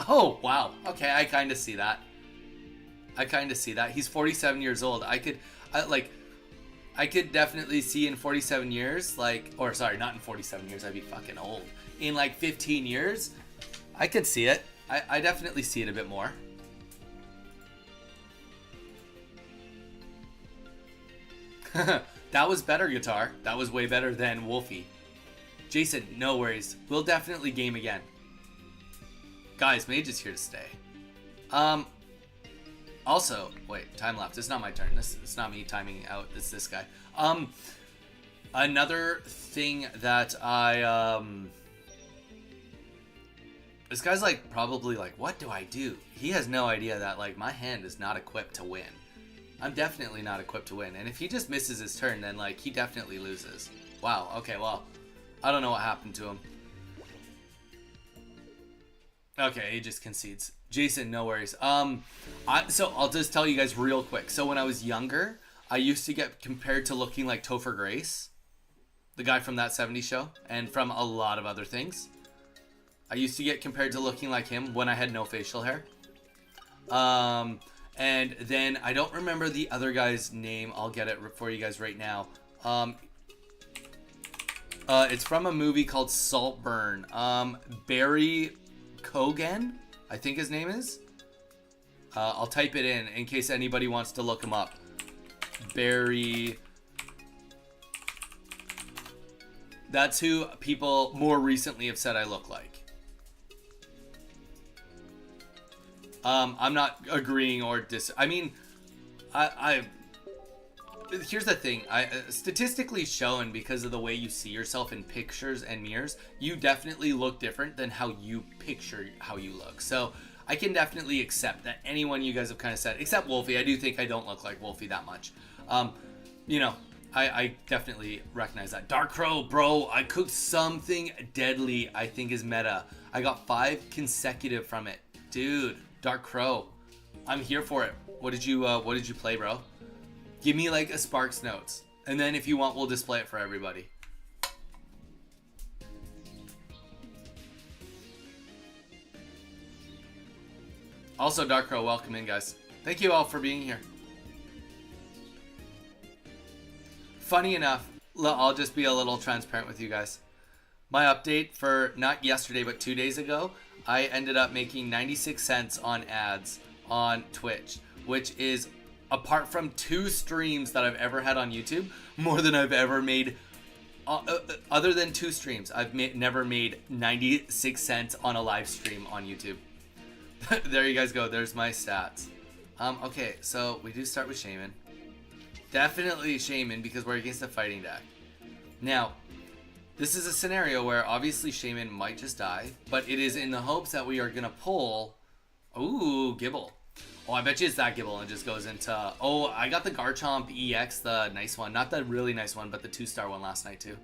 Oh, wow. Okay, I kind of see that. He's 47 years old. I could definitely see in 47 years, or sorry, not in 47 years, I'd be fucking old. In 15 years, I could see it. I definitely see it a bit more. That was better, Guitar. That was way better than Wolfie. Jason, no worries. We'll definitely game again. Guys, Mage is here to stay. Also, wait, time left. It's not my turn. It's not me timing out. It's this guy. Another thing that this guy's like probably like, what do I do? He has no idea that like my hand is not equipped to win. I'm definitely not equipped to win. And if he just misses his turn, then like he definitely loses. Wow. Okay. Well, I don't know what happened to him. Okay, he just concedes. Jason, no worries. So I'll just tell you guys real quick. So when I was younger, I used to get compared to looking like Topher Grace, the guy from That 70s Show, and from a lot of other things. I used to get compared to looking like him when I had no facial hair. And then I don't remember the other guy's name. I'll get it for you guys right now. It's from a movie called Saltburn. Barry Kogan, I think his name is. I'll type it in case anybody wants to look him up. Barry. That's who people more recently have said I look like. I'm not agreeing or I mean, here's the thing. Statistically shown, because of the way you see yourself in pictures and mirrors, you definitely look different than how you picture how you look. So I can definitely accept that anyone you guys have kind of said, except Wolfie. I do think I don't look like Wolfie that much. You know, I definitely recognize that. Dark Crow, bro, I cooked something deadly. I think is meta. I got 5 consecutive from it, dude. Dark Crow, I'm here for it. What did you play, bro? Give me like a Sparks Notes, and then if you want, we'll display it for everybody. Also, Dark Crow, welcome in, guys. Thank you all for being here. Funny enough, I'll just be a little transparent with you guys. My update for not yesterday, but 2 days ago, I ended up making 96 cents on ads on Twitch, which is, apart from 2 streams that I've ever had on YouTube, more than I've ever made. Other than 2 streams, I've never made 96 cents on a live stream on YouTube. There you guys go. There's my stats. Okay, so we do start with Shaman. Definitely Shaman, because we're against a fighting deck. Now, this is a scenario where obviously Shaman might just die, but it is in the hopes that we are going to pull... Ooh, Gibble. Oh, I bet you it's that Gibble and it just goes into... Oh, I got the Garchomp EX, the nice one. Not the really nice one, but the 2-star one last night too.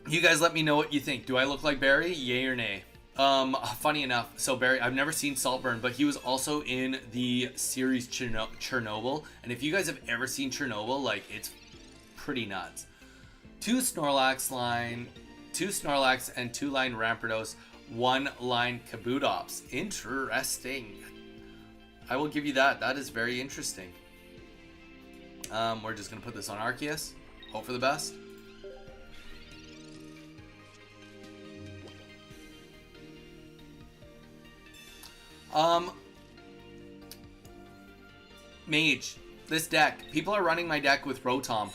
You guys let me know what you think. Do I look like Barry? Yay or nay? Funny enough, so Barry, I've never seen Saltburn, but he was also in the series Chernobyl. And if you guys have ever seen Chernobyl, like, it's pretty nuts. 2 Snorlax and 2 line Rampardos, 1 line Kabutops. Interesting. I will give you that. That is very interesting. We're just gonna put this on Arceus. Hope for the best. Mage. This deck. People are running my deck with Rotom.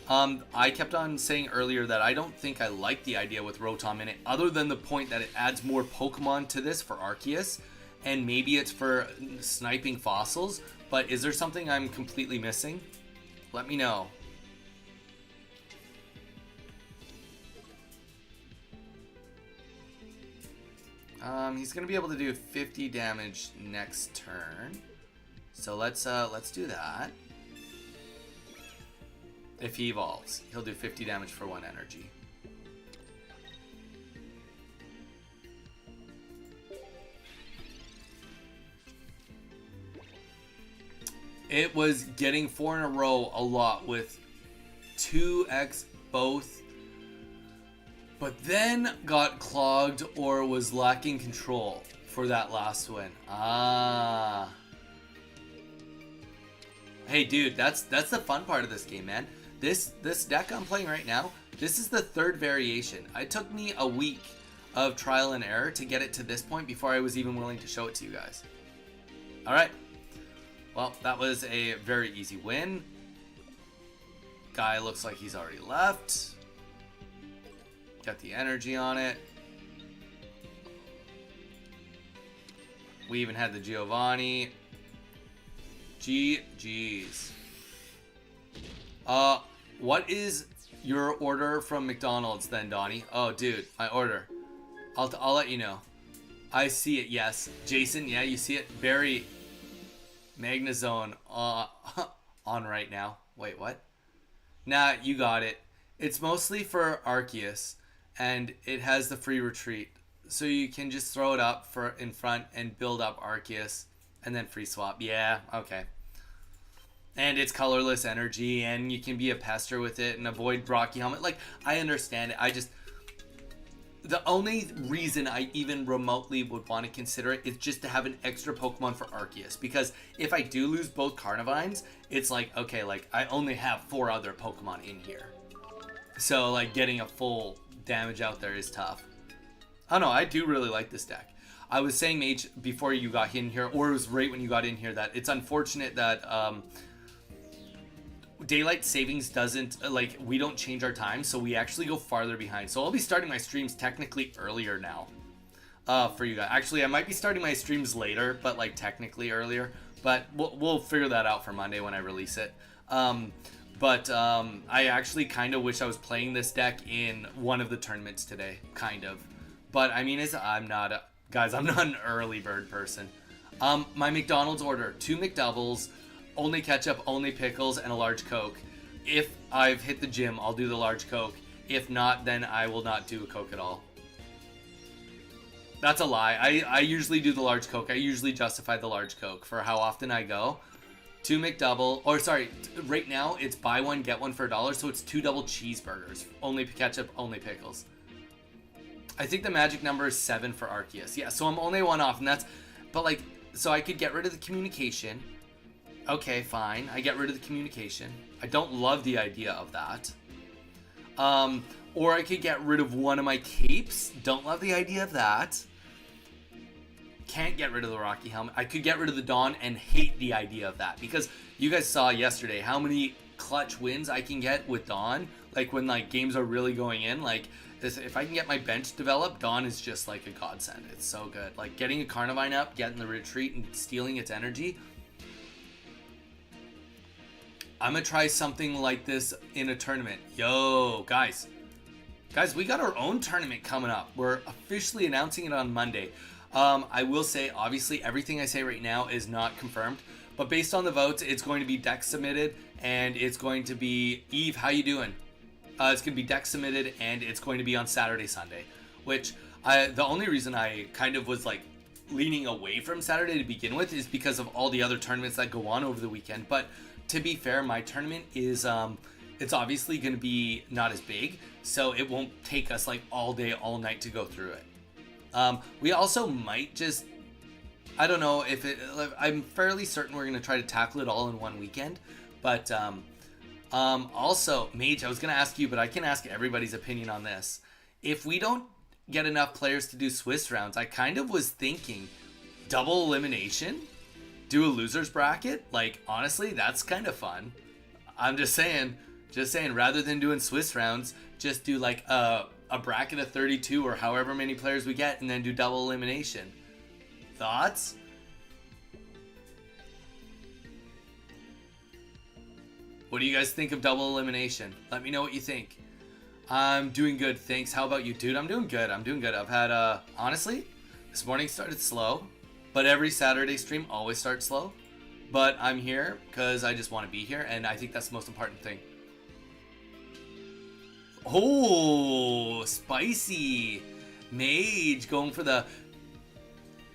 I kept on saying earlier that I don't think I like the idea with Rotom in it, other than the point that it adds more Pokemon to this for Arceus, and maybe it's for sniping fossils, but is there something I'm completely missing? Let me know. He's gonna be able to do 50 damage next turn. So let's do that. If he evolves, he'll do 50 damage for 1 energy. It was getting 4 in a row a lot with 2x both, but then got clogged or was lacking control for that last win. Ah. Hey dude, that's the fun part of this game, man. This deck I'm playing right now, this is the 3rd variation. It took me a week of trial and error to get it to this point before I was even willing to show it to you guys. Alright. Well, that was a very easy win. Guy looks like he's already left. Got the energy on it. We even had the Giovanni. GG's. Uh, what is your order from McDonald's then, Donnie? Oh, dude, my order. I'll let you know. I see it, yes. Jason, yeah, you see it? Barry, Magnazone on right now. Wait, what? Nah, you got it. It's mostly for Arceus, and it has the free retreat. So you can just throw it up for in front and build up Arceus, and then free swap. Yeah, okay. And it's colorless energy, and you can be a pester with it and avoid Rocky Helmet. Like, I understand it. I just... The only reason I even remotely would want to consider it is just to have an extra Pokemon for Arceus. Because if I do lose both Carnivines, it's like, okay, like, I only have 4 other Pokemon in here. So, like, getting a full damage out there is tough. I don't know, I do really like this deck. I was saying, Mage, before you got in here, or it was right when you got in here, that it's unfortunate that daylight savings doesn't, like, we don't change our time, so we actually go farther behind. So I'll be starting my streams technically earlier now for you guys. Actually, I might be starting my streams later, but, like, technically earlier. But we'll figure that out for Monday when I release it. I actually kind of wish I was playing this deck in one of the tournaments today, kind of. But, I mean, I'm not an early bird person. My McDonald's order, 2 McDoubles, only ketchup, only pickles, and a large Coke. If I've hit the gym, I'll do the large Coke. If not, then I will not do a Coke at all. That's a lie. I usually do the large Coke. I usually justify the large Coke for how often I go. 2 McDouble, or sorry, right now it's buy one, get one for $1, so it's 2 double cheeseburgers. Only ketchup, only pickles. I think the magic number is 7 for Arceus. Yeah, so I'm only 1 off, and that's... But, like, so I could get rid of the communication. Okay, fine. I get rid of the communication. I don't love the idea of that. Or I could get rid of one of my capes. Don't love the idea of that. Can't get rid of the Rocky Helmet. I could get rid of the Dawn and hate the idea of that. Because you guys saw yesterday how many clutch wins I can get with Dawn. Like, when, like, games are really going in. Like, this, if I can get my bench developed, Dawn is just, like, a godsend. It's so good. Like, getting a Carnivine up, getting the retreat, and stealing its energy... I'm gonna try something like this in a tournament. Yo, guys, we got our own tournament coming up. We're officially announcing it on Monday. I will say, obviously, everything I say right now is not confirmed, but based on the votes, it's going to be deck submitted, and it's going to be... Eve, how you doing? It's going to be deck submitted, and it's going to be on Saturday, Sunday, which the only reason I kind of was, like, leaning away from Saturday to begin with is because of all the other tournaments that go on over the weekend. But to be fair, my tournament is it's obviously going to be not as big, so it won't take us like all day, all night to go through it. We also might just, I don't know if it, I'm fairly certain we're going to try to tackle it all in one weekend. But also, Mage, I was going to ask you, but I can ask everybody's opinion on this. If we don't get enough players to do Swiss rounds, I kind of was thinking double elimination. Do a loser's bracket. Like, honestly, that's kind of fun. I'm just saying, rather than doing Swiss rounds, just do like a bracket of 32 or however many players we get, and then do double elimination. Thoughts? What do you guys think of double elimination? Let me know what you think. I'm doing good, thanks. How about you? Dude, I'm doing good. I've had, honestly, this morning started slow. But every Saturday stream always starts slow. But I'm here because I just want to be here, and I think that's the most important thing. Oh, spicy. Mage going for the...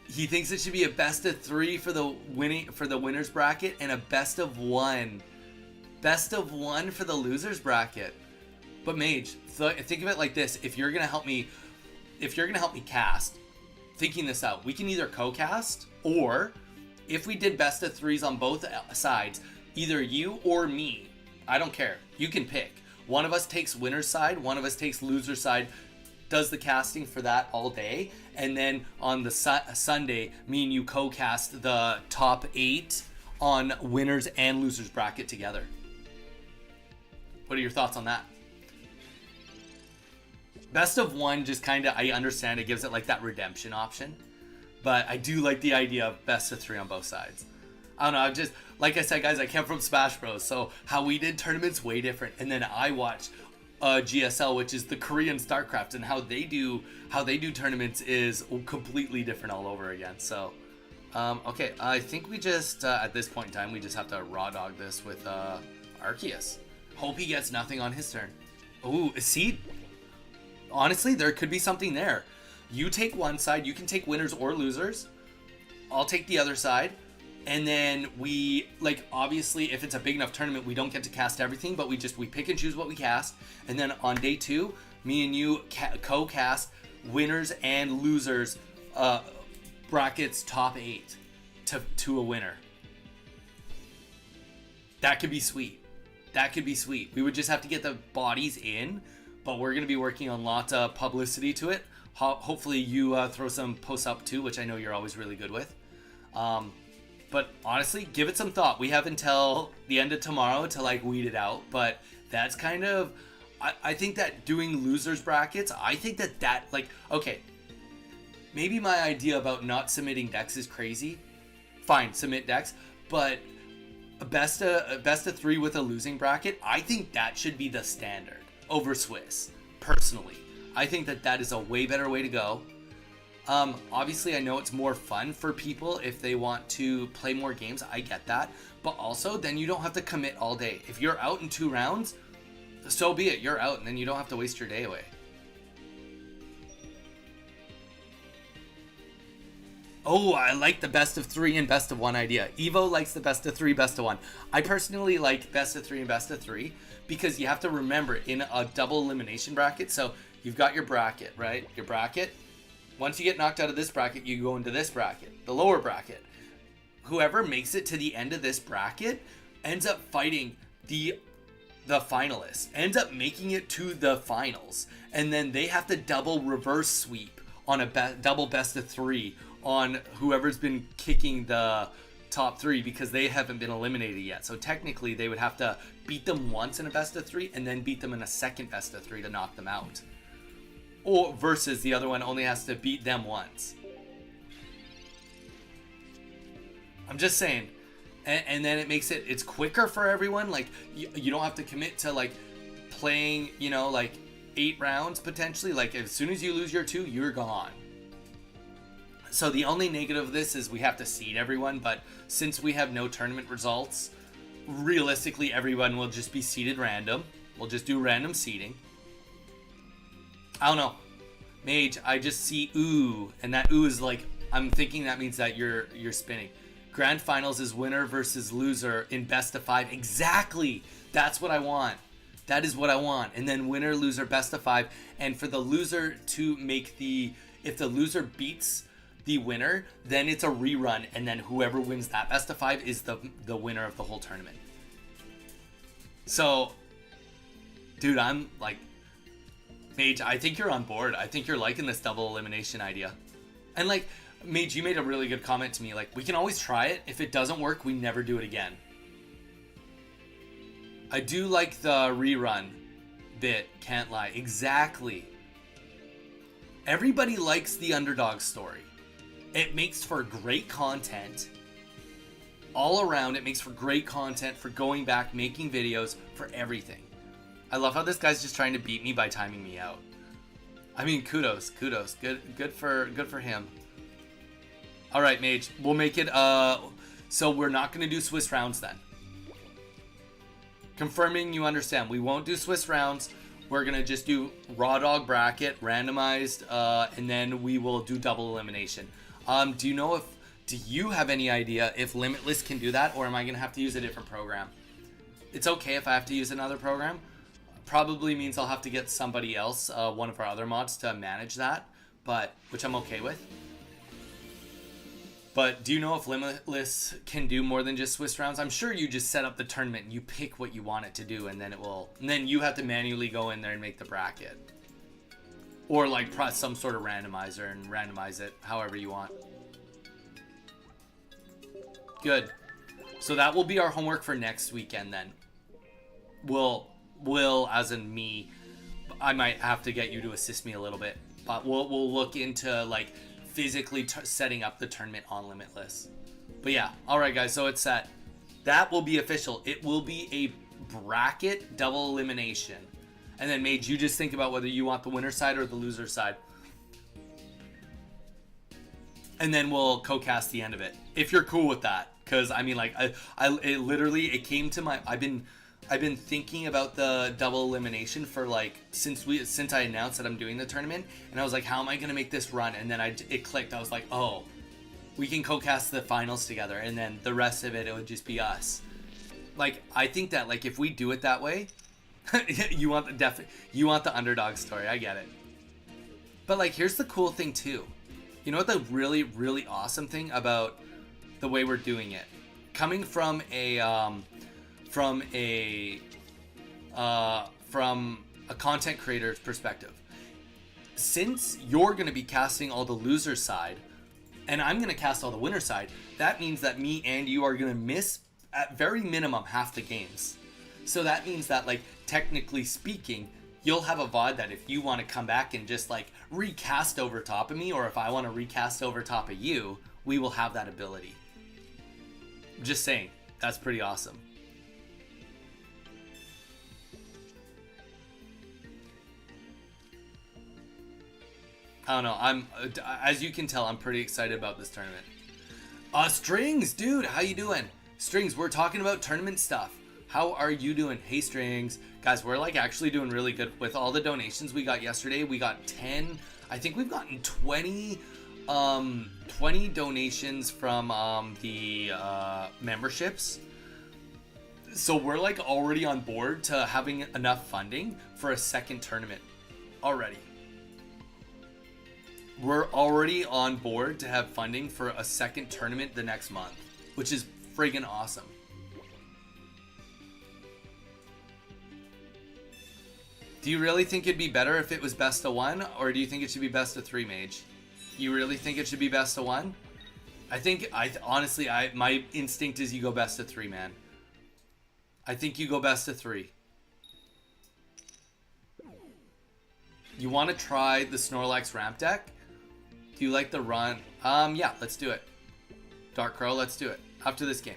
He thinks it should be a best of 3 for the winners bracket and a best of 1. Best of 1 for the losers bracket. But Mage, think of it like this. If you're gonna help me cast, thinking this out, we can either co-cast, or if we did best of 3s on both sides, either you or me, I don't care, you can pick. One of us takes winner's side, one of us takes loser's side, does the casting for that all day, and then on the Sunday, me and you co-cast the top 8 on winners and losers bracket together. What are your thoughts on that? Best of 1, just kind of, I understand it gives it like that redemption option. But I do like the idea of best of 3 on both sides. I don't know. I'm just, like I said, guys, I came from Smash Bros. So how we did tournaments way different. And then I watched GSL, which is the Korean StarCraft, and how they do tournaments is completely different all over again. So, okay, I think we just at this point in time we just have to raw dog this with Arceus. Hope he gets nothing on his turn. Ooh, see, honestly, there could be something there. You take one side, you can take winners or losers. I'll take the other side. And then we, like, obviously, if it's a big enough tournament, we don't get to cast everything, but we pick and choose what we cast. And then on day 2, me and you co-cast winners and losers brackets top 8 to a winner. That could be sweet. That could be sweet. We would just have to get the bodies in, but we're going to be working on lots of publicity to it. Hopefully you throw some posts up too, which I know you're always really good with. But honestly, give it some thought. We have until the end of tomorrow to like weed it out. But that's kind of, I think that doing losers brackets, I think that like, okay, maybe my idea about not submitting decks is crazy. Fine, submit decks, but a best of 3 with a losing bracket, I think that should be the standard over Swiss. Personally, I think that is a way better way to go. Obviously, I know it's more fun for people if they want to play more games. I get that. But also, then you don't have to commit all day. If you're out in 2 rounds, so be it. You're out, and then you don't have to waste your day away. Oh, I like the best of 3 and best of 1 idea. Evo likes the best of 3, best of 1. I personally like best of 3 and best of 3 because you have to remember in a double elimination bracket. So you've got your bracket, right? Your bracket. Once you get knocked out of this bracket, you go into this bracket, the lower bracket. Whoever makes it to the end of this bracket ends up fighting the finalists, ends up making it to the finals, and then they have to double reverse sweep on a double best of 3 on whoever's been kicking the top 3 because they haven't been eliminated yet. So technically, they would have to beat them once in a best of 3 and then beat them in a second best of 3 to knock them out. Or versus the other one only has to beat them once. I'm just saying. And then it makes it's quicker for everyone. Like, you don't have to commit to, like, playing, you know, like, 8 rounds potentially. Like, as soon as you lose your 2, you're gone. So the only negative of this is we have to seed everyone. But since we have no tournament results, realistically, everyone will just be seeded random. We'll just do random seeding. I don't know. Mage, I just see ooh, and that ooh is like, I'm thinking that means that you're spinning. Grand finals is winner versus loser in best of 5. Exactly. That's what I want. That is what I want. And then winner, loser, best of 5. And for the loser to make if the loser beats the winner, then it's a rerun. And then whoever wins that best of 5 is the winner of the whole tournament. So, dude, I'm like, Mage, I think you're on board. I think you're liking this double elimination idea. And like, Mage, you made a really good comment to me. Like, we can always try it. If it doesn't work, we never do it again. I do like the rerun bit. Can't lie. Exactly. Everybody likes the underdog story. It makes for great content. All around, it makes for great content for going back, making videos, for everything. I love how this guy's just trying to beat me by timing me out. I mean, kudos. Good for him. All right, Mage, we'll make it. So we're not going to do Swiss rounds then. Confirming you understand. We won't do Swiss rounds. We're going to just do raw dog bracket, randomized, and then we will do double elimination. Do you have any idea if Limitless can do that, or am I going to have to use a different program? It's okay if I have to use another program. Probably means I'll have to get somebody else, one of our other mods, to manage that, which I'm okay with. But do you know if Limitless can do more than just Swiss rounds? I'm sure you just set up the tournament and you pick what you want it to do, and then you have to manually go in there and make the bracket. Or like press some sort of randomizer and randomize it however you want. Good. So that will be our homework for next weekend then. Will, as in me, I might have to get you to assist me a little bit, but we'll look into like physically setting up the tournament on Limitless. But yeah, all right, guys. So it's set. That will be official. It will be a bracket double elimination. And then, Mage, you just think about whether you want the winner side or the loser side. And then we'll co-cast the end of it, if you're cool with that. Because I mean, like, it literally, it came to my. I've been thinking about the double elimination for like since I announced that I'm doing the tournament, and I was like, how am I gonna make this run? And then it clicked. I was like, oh, we can co-cast the finals together, and then the rest of it would just be us. Like, I think that, like, if we do it that way, you want the underdog story. I get it. But like, here's the cool thing too. You know what the really, really awesome thing about the way we're doing it, coming from a content creator's perspective, since you're going to be casting all the loser side and I'm going to cast all the winner side, that means that me and you are going to miss at very minimum half the games. So that means that, like, technically speaking, you'll have a VOD that if you want to come back and just like recast over top of me, or if I want to recast over top of you, we will have that ability. Just saying, that's pretty awesome. I don't know. As you can tell, I'm pretty excited about this tournament. Strings, dude, how you doing? Strings, we're talking about tournament stuff. How are you doing? Hey, Strings. Guys, we're like actually doing really good with all the donations we got yesterday. We got 10. I think we've gotten 20 donations from the memberships. So we're like already on board to having enough funding for a second tournament already. We're already on board to have funding for a second tournament the next month, which is friggin' awesome. Do you really think it'd be better if it was best of one, or do you think it should be best of three, Mage? You really think it should be best of one? Honestly, my instinct is you go best of three, man. I think you go best of three. You want to try the Snorlax ramp deck? Do you like the run? Yeah, let's do it. Dark Crow, let's do it. After this game.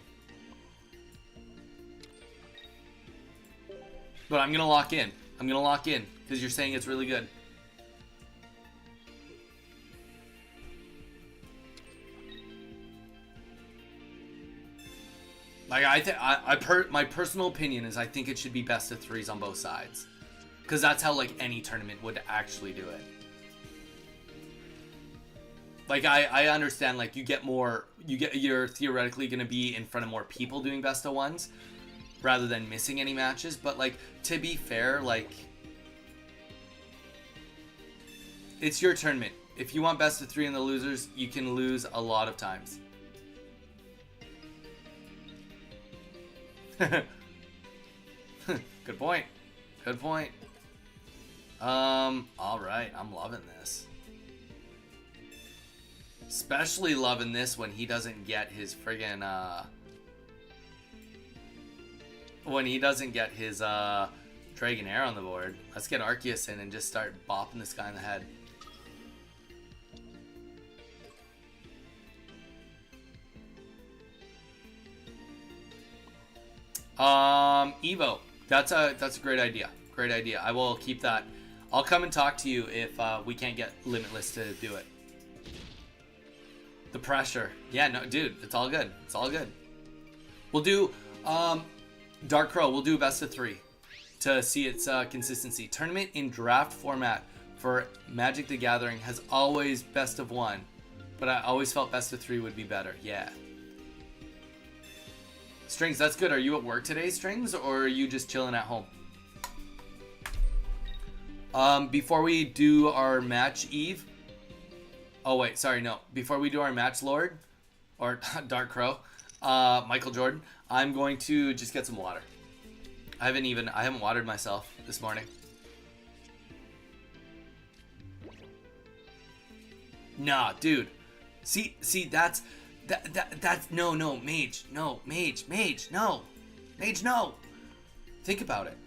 But I'm going to lock in. I'm going to lock in because you're saying it's really good. Like, my personal opinion is I think it should be best of threes on both sides. Because that's how, like, any tournament would actually do it. Like, I understand, like, you're theoretically going to be in front of more people doing best of ones rather than missing any matches. But, like, to be fair, like, it's your tournament. If you want best of three in the losers, you can lose a lot of times. Good point. Good point. Alright, I'm loving this. Especially loving this when he doesn't get his friggin', when he doesn't get his, Dragonair on the board. Let's get Arceus in and just start bopping this guy in the head. Evo. That's a great idea. Great idea. I will keep that. I'll come and talk to you if we can't get Limitless to do it. The pressure. Yeah, no, dude, it's all good. It's all good. We'll do Dark Crow. We'll do best of three to see its consistency. Tournament in draft format for Magic the Gathering has always best of one, but I always felt best of three would be better. Yeah. Strings, that's good. Are you at work today, Strings, or are you just chilling at home? Before we do our match, Eve. Oh, wait, sorry, no. Before we do our match, Lord, or Dark Crow, Michael Jordan, I'm going to just get some water. I haven't watered myself this morning. Nah, dude. See, that's no, Mage, no. Mage, no. Think about it.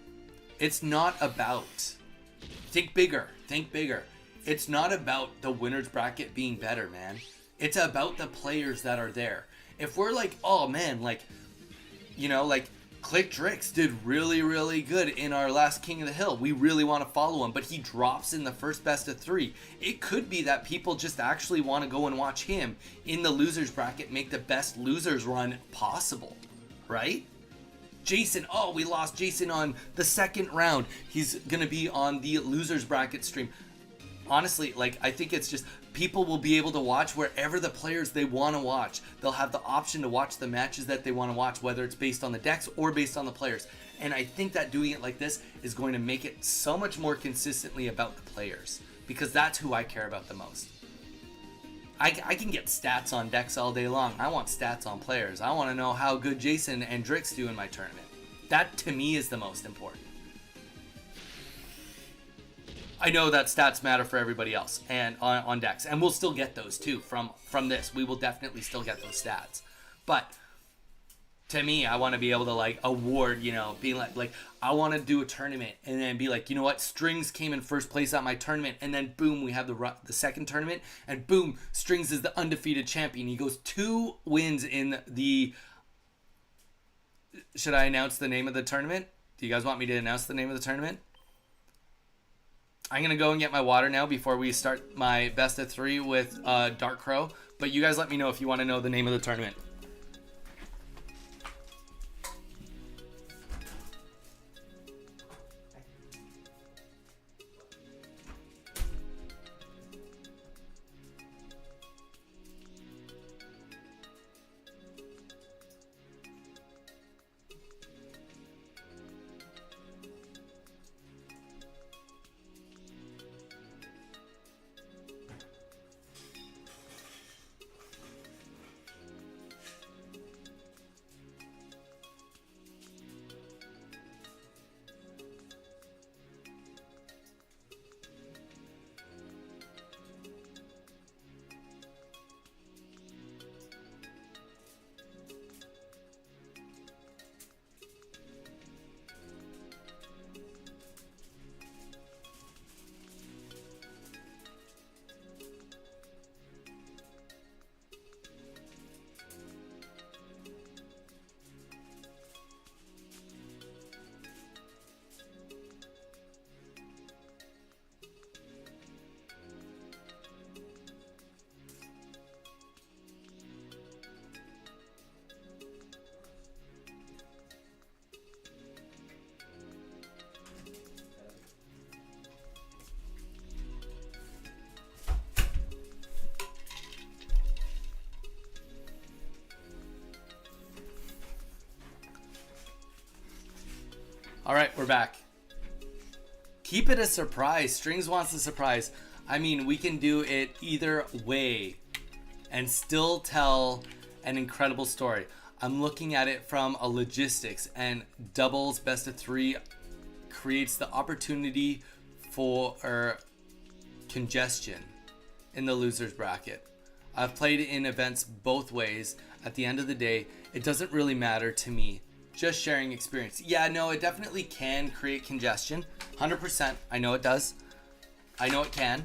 It's not about, think bigger. It's not about the winner's bracket being better, man. It's about the players that are there. If we're like, oh man, like, like Click Drix did really, really good in our last King of the Hill. We really want to follow him, but he drops in the first best of 3. It could be that people just actually want to go and watch him in the losers bracket, make the best losers run possible, right? Jason, oh, we lost Jason on the second round. He's going to be on the losers bracket stream. Honestly, like, I think it's just people will be able to watch wherever the players they want to watch. They'll have the option to watch the matches that they want to watch, whether it's based on the decks or based on the players. And I think that doing it like this is going to make it so much more consistently about the players, because that's who I care about the most. I can get stats on decks all day long. I want stats on players. I want to know how good Jason and Drix do in my tournament. That, to me, is the most important. I know that stats matter for everybody else and on decks, and we'll still get those too from this. We will definitely still get those stats, but to me, I want to be able to like award, being like I want to do a tournament and then be like, you know what, Strings came in first place at my tournament, and then boom, we have the second tournament, and boom, Strings is the undefeated champion. He goes 2 wins in the. Should I announce the name of the tournament? Do you guys want me to announce the name of the tournament? I'm going to go and get my water now before we start my best of 3 with Dark Crow. But you guys let me know if you want to know the name of the tournament. All right, we're back. Keep it a surprise. Strings wants a surprise. I mean, we can do it either way and still tell an incredible story. I'm looking at it from a logistics, and doubles best of 3 creates the opportunity for congestion in the losers bracket. I've played in events both ways. At the end of the day, it doesn't really matter to me. Just sharing experience. Yeah, no, it definitely can create congestion. 100%. I know it does. I know it can.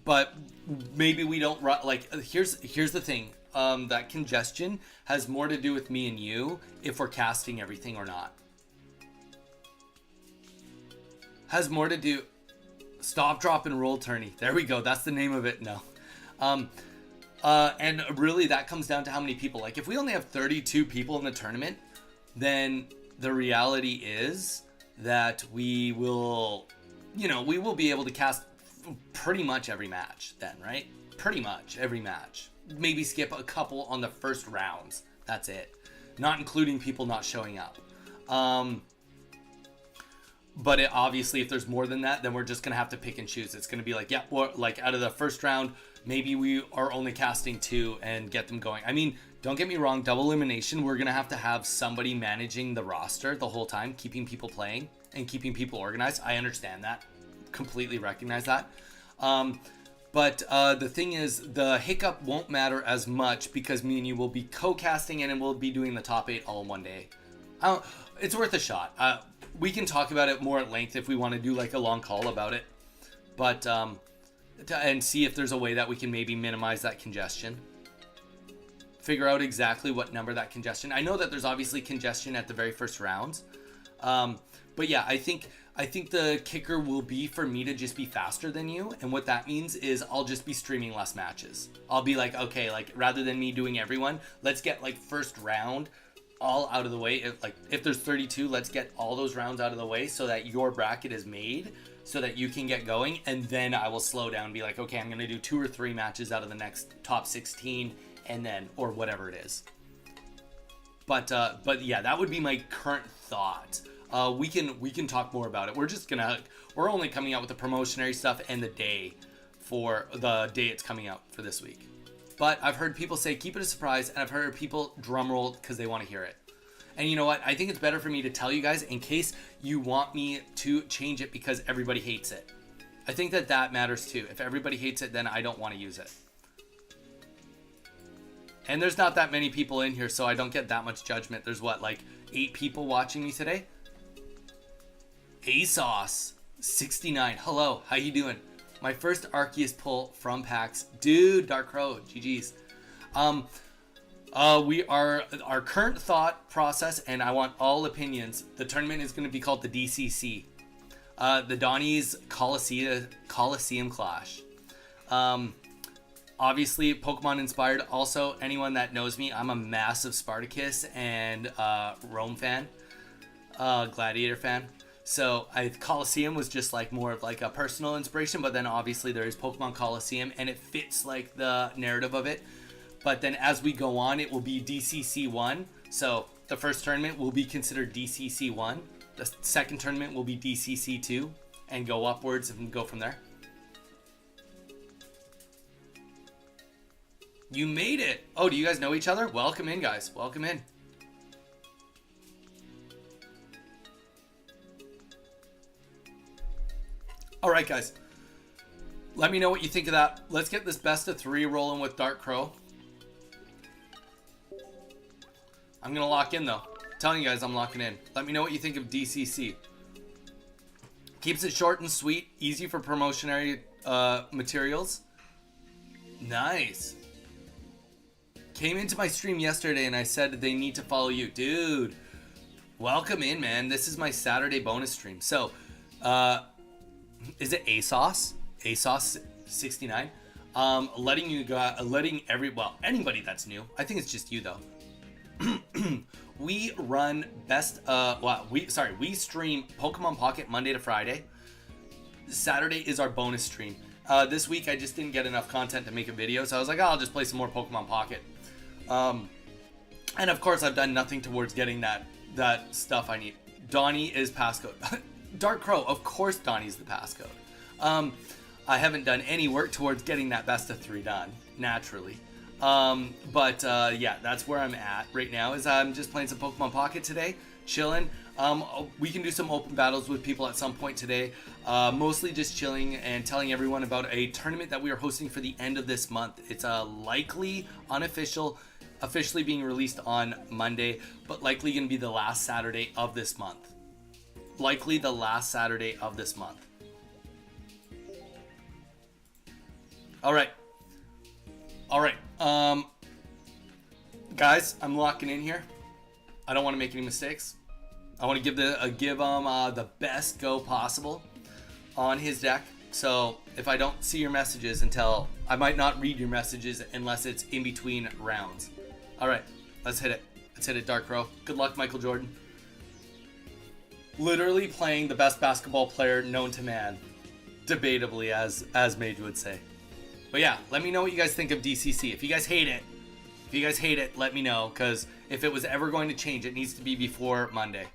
But maybe we don't like. Here's the thing. That congestion has more to do with me and you if we're casting everything or not. Has more to do. Stop, drop, and roll tourney. There we go. That's the name of it. No. And really that comes down to how many people. Like if we only have 32 people in the tournament, then the reality is that we will be able to cast pretty much every match then, right? Pretty much every match. Maybe skip a couple on the first rounds. That's it. Not including people not showing up. But obviously, if there's more than that, then we're just going to have to pick and choose. It's going to be like, yeah, or like out of the first round, maybe we are only casting 2 and get them going. I mean, don't get me wrong, double elimination, we're going to have somebody managing the roster the whole time, keeping people playing and keeping people organized. I understand that. Completely recognize that. But the thing is, the hiccup won't matter as much because me and you will be co-casting and we'll be doing the top 8 all in one day. It's worth a shot. We can talk about it more at length if we want to do like a long call about it. But and see if there's a way that we can maybe minimize that congestion. Figure out exactly what number that congestion. I know that there's obviously congestion at the very first rounds. But yeah, I think the kicker will be for me to just be faster than you. And what that means is I'll just be streaming less matches. I'll be like, okay, like rather than me doing everyone, let's get like first round all out of the way. If there's 32, let's get all those rounds out of the way so that your bracket is made so that you can get going. And then I will slow down and be like, okay, I'm going to do 2 or 3 matches out of the next top 16 and then, or whatever it is. But yeah, that would be my current thought. We can talk more about it. We're only coming out with the promotionary stuff and the day for the day it's coming out for this week. But I've heard people say keep it a surprise, and I've heard people drum roll because they want to hear it. And you know what? I think it's better for me to tell you guys in case you want me to change it because everybody hates it. I think that matters too. If everybody hates it, then I don't want to use it. And there's not that many people in here, so I don't get that much judgment. There's what, like 8 people watching me today? ASOS 69. Hello, how you doing? My first Arceus pull from PAX. Dude, Dark Crow, GG's. Our current thought process, and I want all opinions. The tournament is going to be called the DCC. The Donnie's Coliseum Clash. Obviously, Pokemon inspired. Also, anyone that knows me, I'm a massive Spartacus and Rome fan, Gladiator fan. So Coliseum was just like more of like a personal inspiration, but then obviously there is Pokemon Coliseum, and it fits like the narrative of it. But then as we go on, it will be DCC 1. So the first tournament will be considered DCC 1. The second tournament will be DCC 2, and go upwards and go from there. You made it. Oh, do you guys know each other? Welcome in, guys. Welcome in. All right, guys. Let me know what you think of that. Let's get this best of 3 rolling with Dark Crow. I'm going to lock in, though. I'm telling you guys I'm locking in. Let me know what you think of DCC. Keeps it short and sweet. Easy for promotionary materials. Nice. Came into my stream yesterday and I said they need to follow you. Dude, welcome in, man. This is my Saturday bonus stream. So, is it ASOS? ASOS 69? Letting anybody that's new. I think it's just you though. We run we stream Pokemon Pocket Monday to Friday. Saturday is our bonus stream. This week I just didn't get enough content to make a video, so I was like, I'll just play some more Pokemon Pocket. And of course I've done nothing towards getting that stuff I need. Donnie is passcode. Dark Crow, of course Donnie's the passcode. I haven't done any work towards getting that best of 3 done, naturally. Yeah, that's where I'm at right now, is I'm just playing some Pokemon Pocket today, chilling. We can do some open battles with people at some point today. Mostly just chilling and telling everyone about a tournament that we are hosting for the end of this month. It's likely unofficial, officially being released on Monday, but likely going to be the last Saturday of this month. Likely the last Saturday of this month. All right. Guys, I'm locking in here. I don't want to make any mistakes. I want to give him the best go possible on his deck. So if I don't see your messages I might not read your messages unless it's in between rounds. All right, let's hit it. Let's hit it, Dark Crow. Good luck, Michael Jordan. Literally playing the best basketball player known to man, debatably, as Mage would say. But yeah, let me know what you guys think of DCC. If you guys hate it, let me know, because if it was ever going to change, it needs to be before Monday.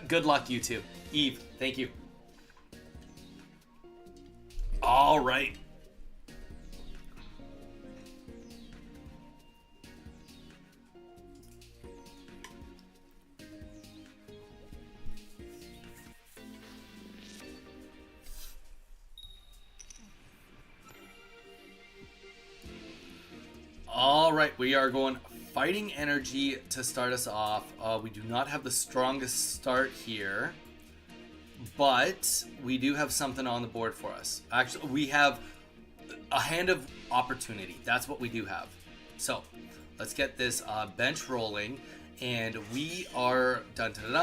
Good luck, you two. Eve, thank you. All right. All right, we are going Fighting Energy to start us off. We do not have the strongest start here, But we do have something on the board for us. Actually, we have a hand of opportunity. That's what we do have. So let's get this bench rolling. And we are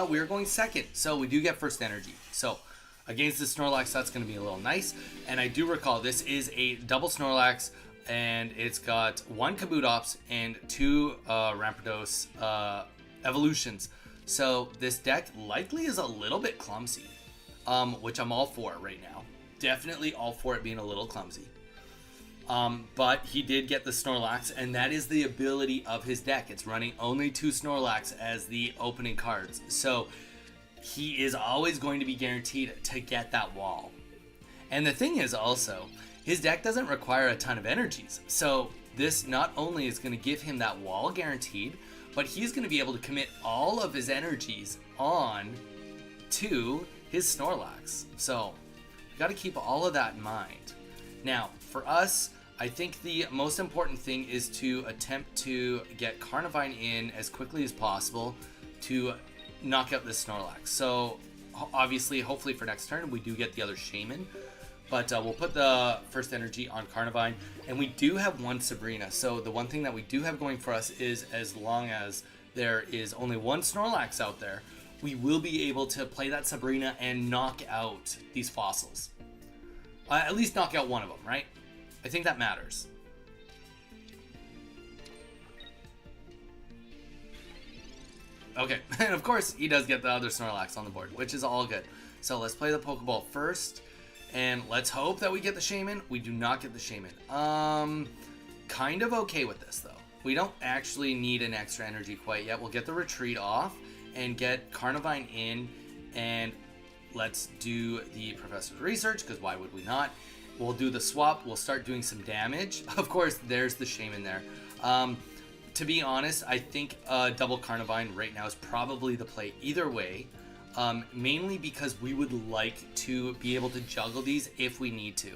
we are going second. So we do get first energy. So against the Snorlax, that's going to be a little nice. And I do recall this is a double Snorlax, and it's got 1 Kabutops and 2 Rampardos evolutions. So this deck likely is a little bit clumsy, which I'm all for right now. Definitely all for it being a little clumsy. But he did get the Snorlax, and that is the ability of his deck. It's running only 2 Snorlax as the opening cards. So he is always going to be guaranteed to get that wall. And the thing is also, his deck doesn't require a ton of energies. So this not only is going to give him that wall guaranteed, but he's going to be able to commit all of his energies on to his Snorlax. So you got to keep all of that in mind. Now, for us, I think the most important thing is to attempt to get Carnivine in as quickly as possible to knock out this Snorlax. So obviously, hopefully for next turn, we do get the other Shaman. But we'll put the first energy on Carnivine. And we do have 1 Sabrina. So the one thing that we do have going for us is, as long as there is only 1 Snorlax out there, we will be able to play that Sabrina and knock out these fossils. At least knock out one of them, right? I think that matters. Okay, and of course he does get the other Snorlax on the board, which is all good. So let's play the Pokeball first, and let's hope that we get the Shaman. We do not get the Shaman. Kind of okay with this though. We don't actually need an extra energy quite yet. We'll get the retreat off and get Carnivine in, and let's do the Professor's Research, because why would we not? We'll do the swap. We'll start doing some damage. Of course, there's the Shaman there. To be honest, I think double Carnivine right now is probably the play either way. Mainly because we would like to be able to juggle these if we need to.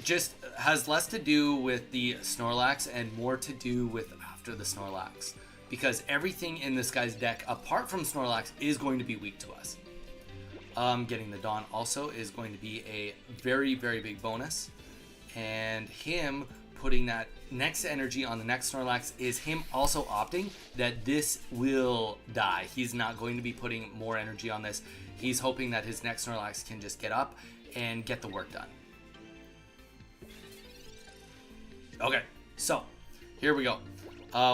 Just has less to do with the Snorlax and more to do with after the Snorlax. Because everything in this guy's deck, apart from Snorlax, is going to be weak to us. Getting the Dawn also is going to be a very, very big bonus. And him putting that next energy on the next Snorlax is him also opting that this will die. He's not going to be putting more energy on this. He's hoping that his next Snorlax can just get up and get the work done. Okay, so here we go.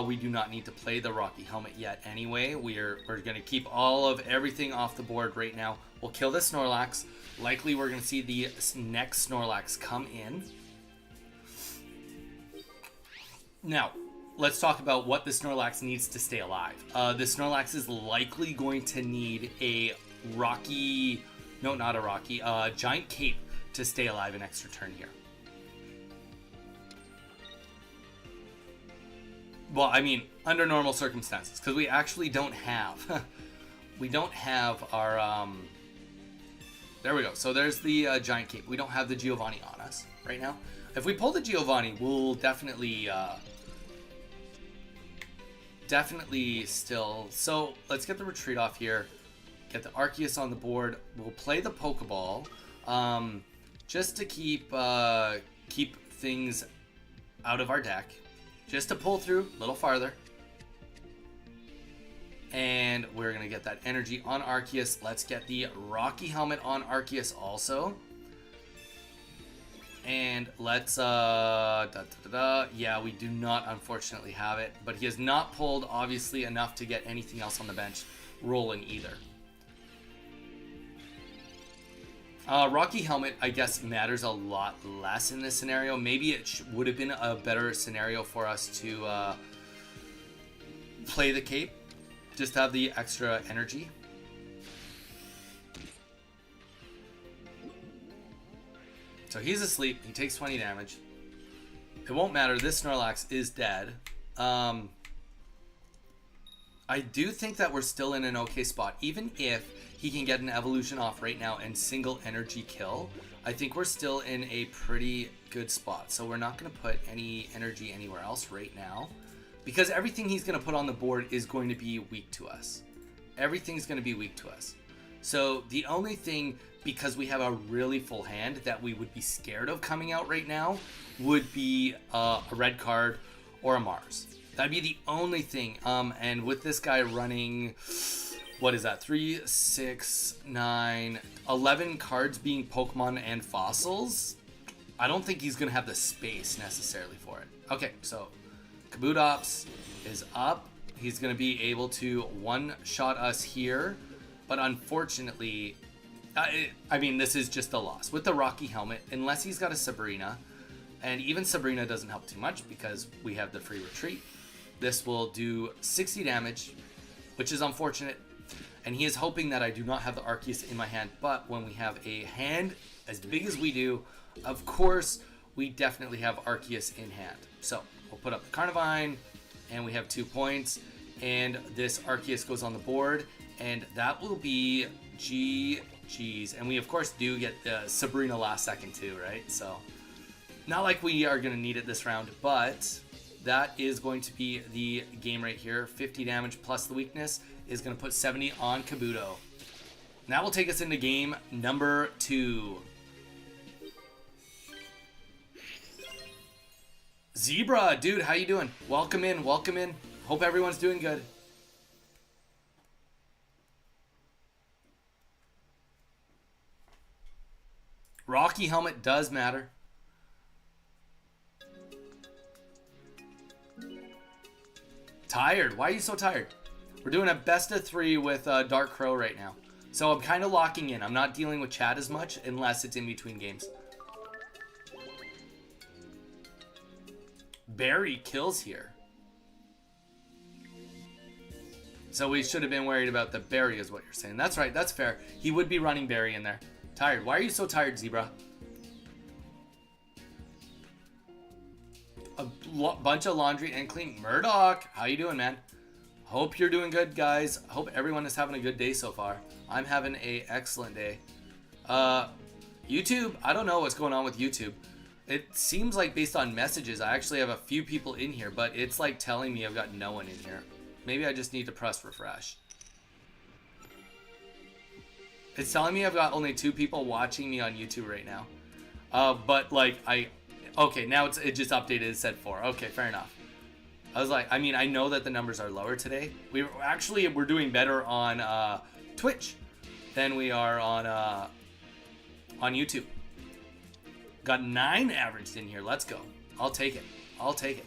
We do not need to play the Rocky Helmet yet anyway. We're going to keep all of everything off the board right now. We'll kill the Snorlax. Likely we're going to see the next Snorlax come in. Now, let's talk about what the Snorlax needs to stay alive. The Snorlax is likely going to need a Rocky... No, not a Rocky. Giant Cape to stay alive an extra turn here. Well, I mean, under normal circumstances, because we actually don't have... we don't have our... There we go. So there's the Giant Cape. We don't have the Giovanni on us right now. If we pull the Giovanni, we'll definitely... definitely still... So let's get the retreat off here. Get the Arceus on the board. We'll play the Pokeball. Just to keep things out of our deck. Just to pull through a little farther. And we're going to get that energy on Arceus. Let's get the Rocky Helmet on Arceus also. And let's, yeah, we do not unfortunately have it. But he has not pulled, obviously, enough to get anything else on the bench rolling either. Rocky Helmet, I guess, matters a lot less in this scenario. Maybe it would have been a better scenario for us to play the Cape. Just have the extra energy. So he's asleep. He takes 20 damage. It won't matter. This Snorlax is dead. I do think that we're still in an okay spot. Even if he can get an evolution off right now and single energy kill, I think we're still in a pretty good spot. So we're not going to put any energy anywhere else right now, because everything he's going to put on the board is going to be weak to us. Everything's going to be weak to us. So the only thing, because we have a really full hand, that we would be scared of coming out right now would be a red card or a Mars. That'd be the only thing. And with this guy running, what is that? 3, 6, 9, 11 cards being Pokemon and fossils, I don't think he's going to have the space necessarily for it. Okay, so Kabutops is up. He's going to be able to one-shot us here. But unfortunately, I mean, this is just a loss. With the Rocky Helmet, unless he's got a Sabrina, and even Sabrina doesn't help too much because we have the free retreat, this will do 60 damage, which is unfortunate. And he is hoping that I do not have the Arceus in my hand. But when we have a hand as big as we do, of course, we definitely have Arceus in hand. So we'll put up the Carnivine, and we have 2 points. And this Arceus goes on the board, and that will be GG's. And we, of course, do get the Sabrina last second too, right? So not like we are going to need it this round, but that is going to be the game right here. 50 damage plus the weakness is going to put 70 on Kabuto. That will take us into game number 2. Zebra, dude, how you doing? Welcome in, welcome in. Hope everyone's doing good. Rocky Helmet does matter. Tired. Why are you so tired? We're doing a best of 3 with Dark Crow right now. So I'm kind of locking in. I'm not dealing with chat as much unless it's in between games. Barry kills here. So we should have been worried about the Barry is what you're saying. That's right. That's fair. He would be running Barry in there. Tired. Why are you so tired, Zebra? A bunch of laundry and clean. Murdoch, how you doing, man? Hope you're doing good, guys. Hope everyone is having a good day so far. I'm having a excellent day. YouTube, I don't know what's going on with YouTube. It seems like based on messages, I actually have a few people in here, but it's like telling me I've got no one in here. Maybe I just need to press refresh. It's telling me I've got only 2 people watching me on YouTube right now. But like okay, now it just updated. It said 4. Okay, fair enough. I was like, I mean, I know that the numbers are lower today. We're doing better on Twitch than we are on YouTube. Got 9 averaged in here. Let's go. I'll take it. I'll take it.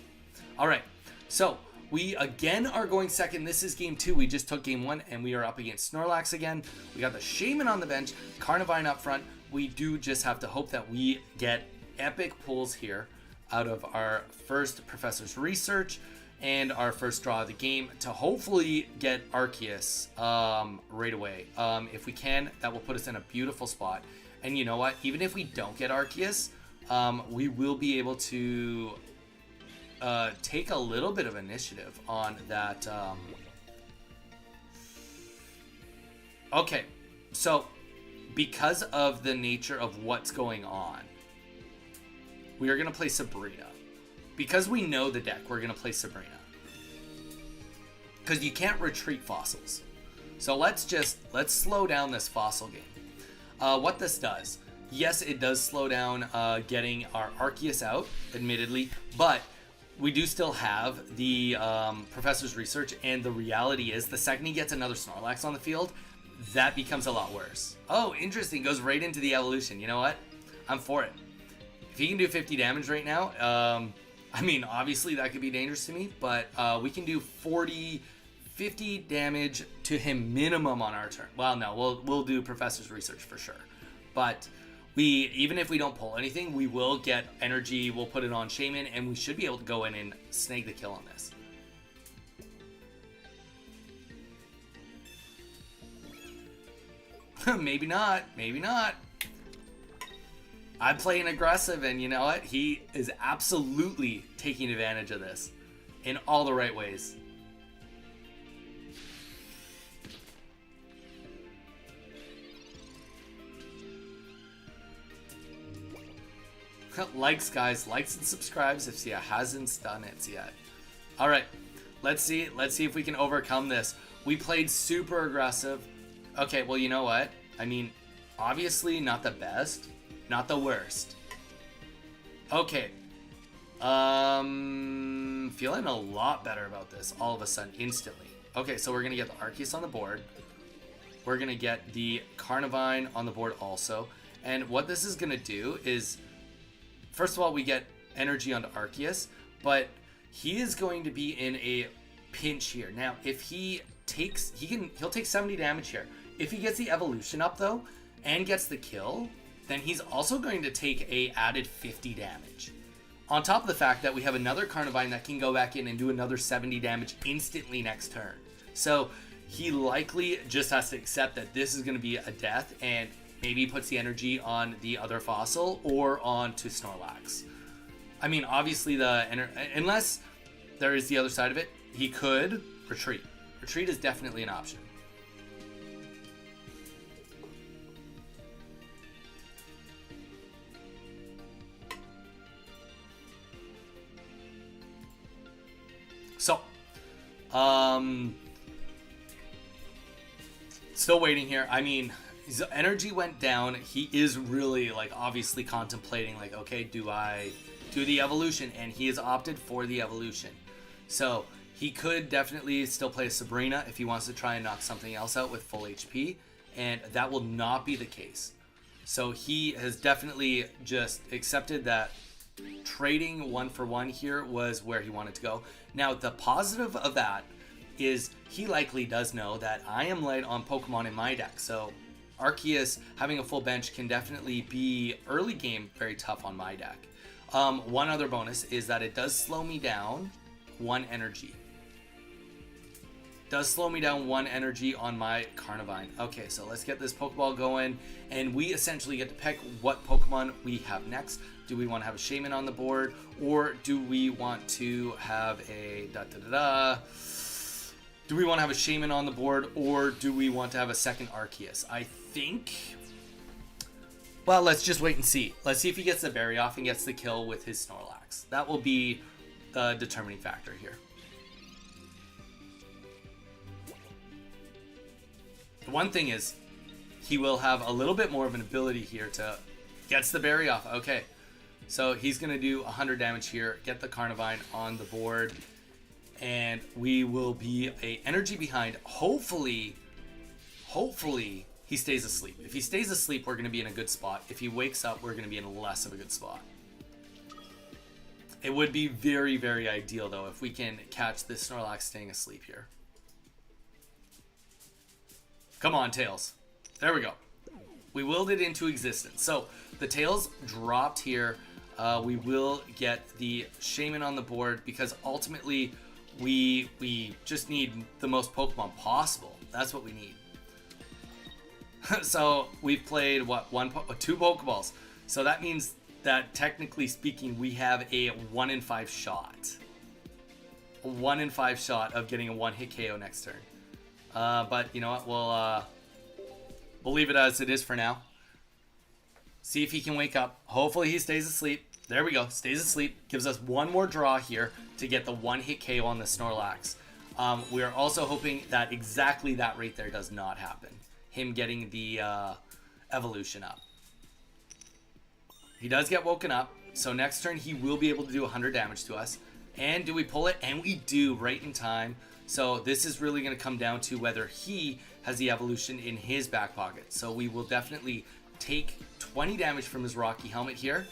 All right. So we again are going second. This is game 2. We just took game 1 and we are up against Snorlax again. We got the Shaman on the bench, Carnivine up front. We do just have to hope that we get epic pulls here out of our first Professor's Research and our first draw of the game to hopefully get Arceus right away. If we can, that will put us in a beautiful spot. And you know what? Even if we don't get Arceus, we will be able to take a little bit of initiative on that. Okay, so because of the nature of what's going on, we are going to play Sabrina. Because we know the deck, we're going to play Sabrina. Because you can't retreat fossils. So let's slow down this fossil game. What this does, yes, it does slow down getting our Arceus out, admittedly, but we do still have the Professor's Research, and the reality is the second he gets another Snorlax on the field, that becomes a lot worse. Oh, interesting. Goes right into the evolution. You know what? I'm for it. If he can do 50 damage right now, I mean, obviously that could be dangerous to me, but we can do 50 damage to him minimum on our turn. Well, no, we'll do Professor's Research for sure. But even if we don't pull anything, we will get energy. We'll put it on Shaman, and we should be able to go in and snag the kill on this. Maybe not. Maybe not. I'm playing aggressive, and you know what? He is absolutely taking advantage of this in all the right ways. Likes, guys. Likes and subscribes if Sia hasn't done it yet. All right. Let's see if we can overcome this. We played super aggressive. Okay, well, you know what? I mean, obviously not the best, not the worst. Okay. Feeling a lot better about this all of a sudden, instantly. Okay, so we're going to get the Arceus on the board. We're going to get the Carnivine on the board also. And what this is going to do is, first of all, we get energy onto Arceus, but he is going to be in a pinch here. Now, if he takes, he'll take 70 damage here. If he gets the evolution up though, and gets the kill, then he's also going to take a added 50 damage. On top of the fact that we have another Carnivine that can go back in and do another 70 damage instantly next turn. So he likely just has to accept that this is going to be a death, and maybe puts the energy on the other fossil or on to Snorlax. I mean, obviously unless there is the other side of it, he could retreat. Retreat is definitely an option. So, still waiting here. I mean, his energy went down. He is really, like, obviously contemplating, like, okay, do I do the evolution? And he has opted for the evolution. So, he could definitely still play Sabrina if he wants to try and knock something else out with full HP. And that will not be the case. So, he has definitely just accepted that trading 1-for-1 here was where he wanted to go. Now, the positive of that is he likely does know that I am light on Pokemon in my deck. So Arceus having a full bench can definitely be early game very tough on my deck. One other bonus is that it does slow me down 1 energy. Does slow me down 1 energy on my Carnivine. Okay, so let's get this Pokeball going, and we essentially get to pick what Pokemon we have next. Do we want to have a Shaman on the board, or do we want to have a Do we want to have a Shaman on the board, or do we want to have a second Arceus? I think, well, let's just wait and see. Let's see if he gets the berry off and gets the kill with his Snorlax. That will be the determining factor here. The one thing is, he will have a little bit more of an ability here to gets the berry off. Okay, so he's going to do 100 damage here, get the Carnivine on the board, and we will be a energy behind. Hopefully he stays asleep. If he stays asleep, we're going to be in a good spot. If he wakes up, we're going to be in less of a good spot. It would be very, very ideal, though, if we can catch this Snorlax staying asleep here. Come on, Tails. There we go. We willed it into existence. So the Tails dropped here. We will get the Shaman on the board because ultimately we just need the most Pokemon possible. That's what we need. So we've played what, 2 Pokeballs. So that means that technically speaking, we have a 1 in 5 shot. A 1 in 5 shot of getting a 1-hit KO next turn. But you know what? We'll leave it as it is for now. See if he can wake up. Hopefully he stays asleep. There we go. Stays asleep. Gives us 1 more draw here to get the 1-hit KO on the Snorlax. We are also hoping that exactly that right there does not happen. Him getting the evolution up. He does get woken up. So next turn he will be able to do 100 damage to us. And do we pull it? And we do right in time. So this is really going to come down to whether he has the evolution in his back pocket. So we will definitely take 20 damage from his Rocky Helmet here.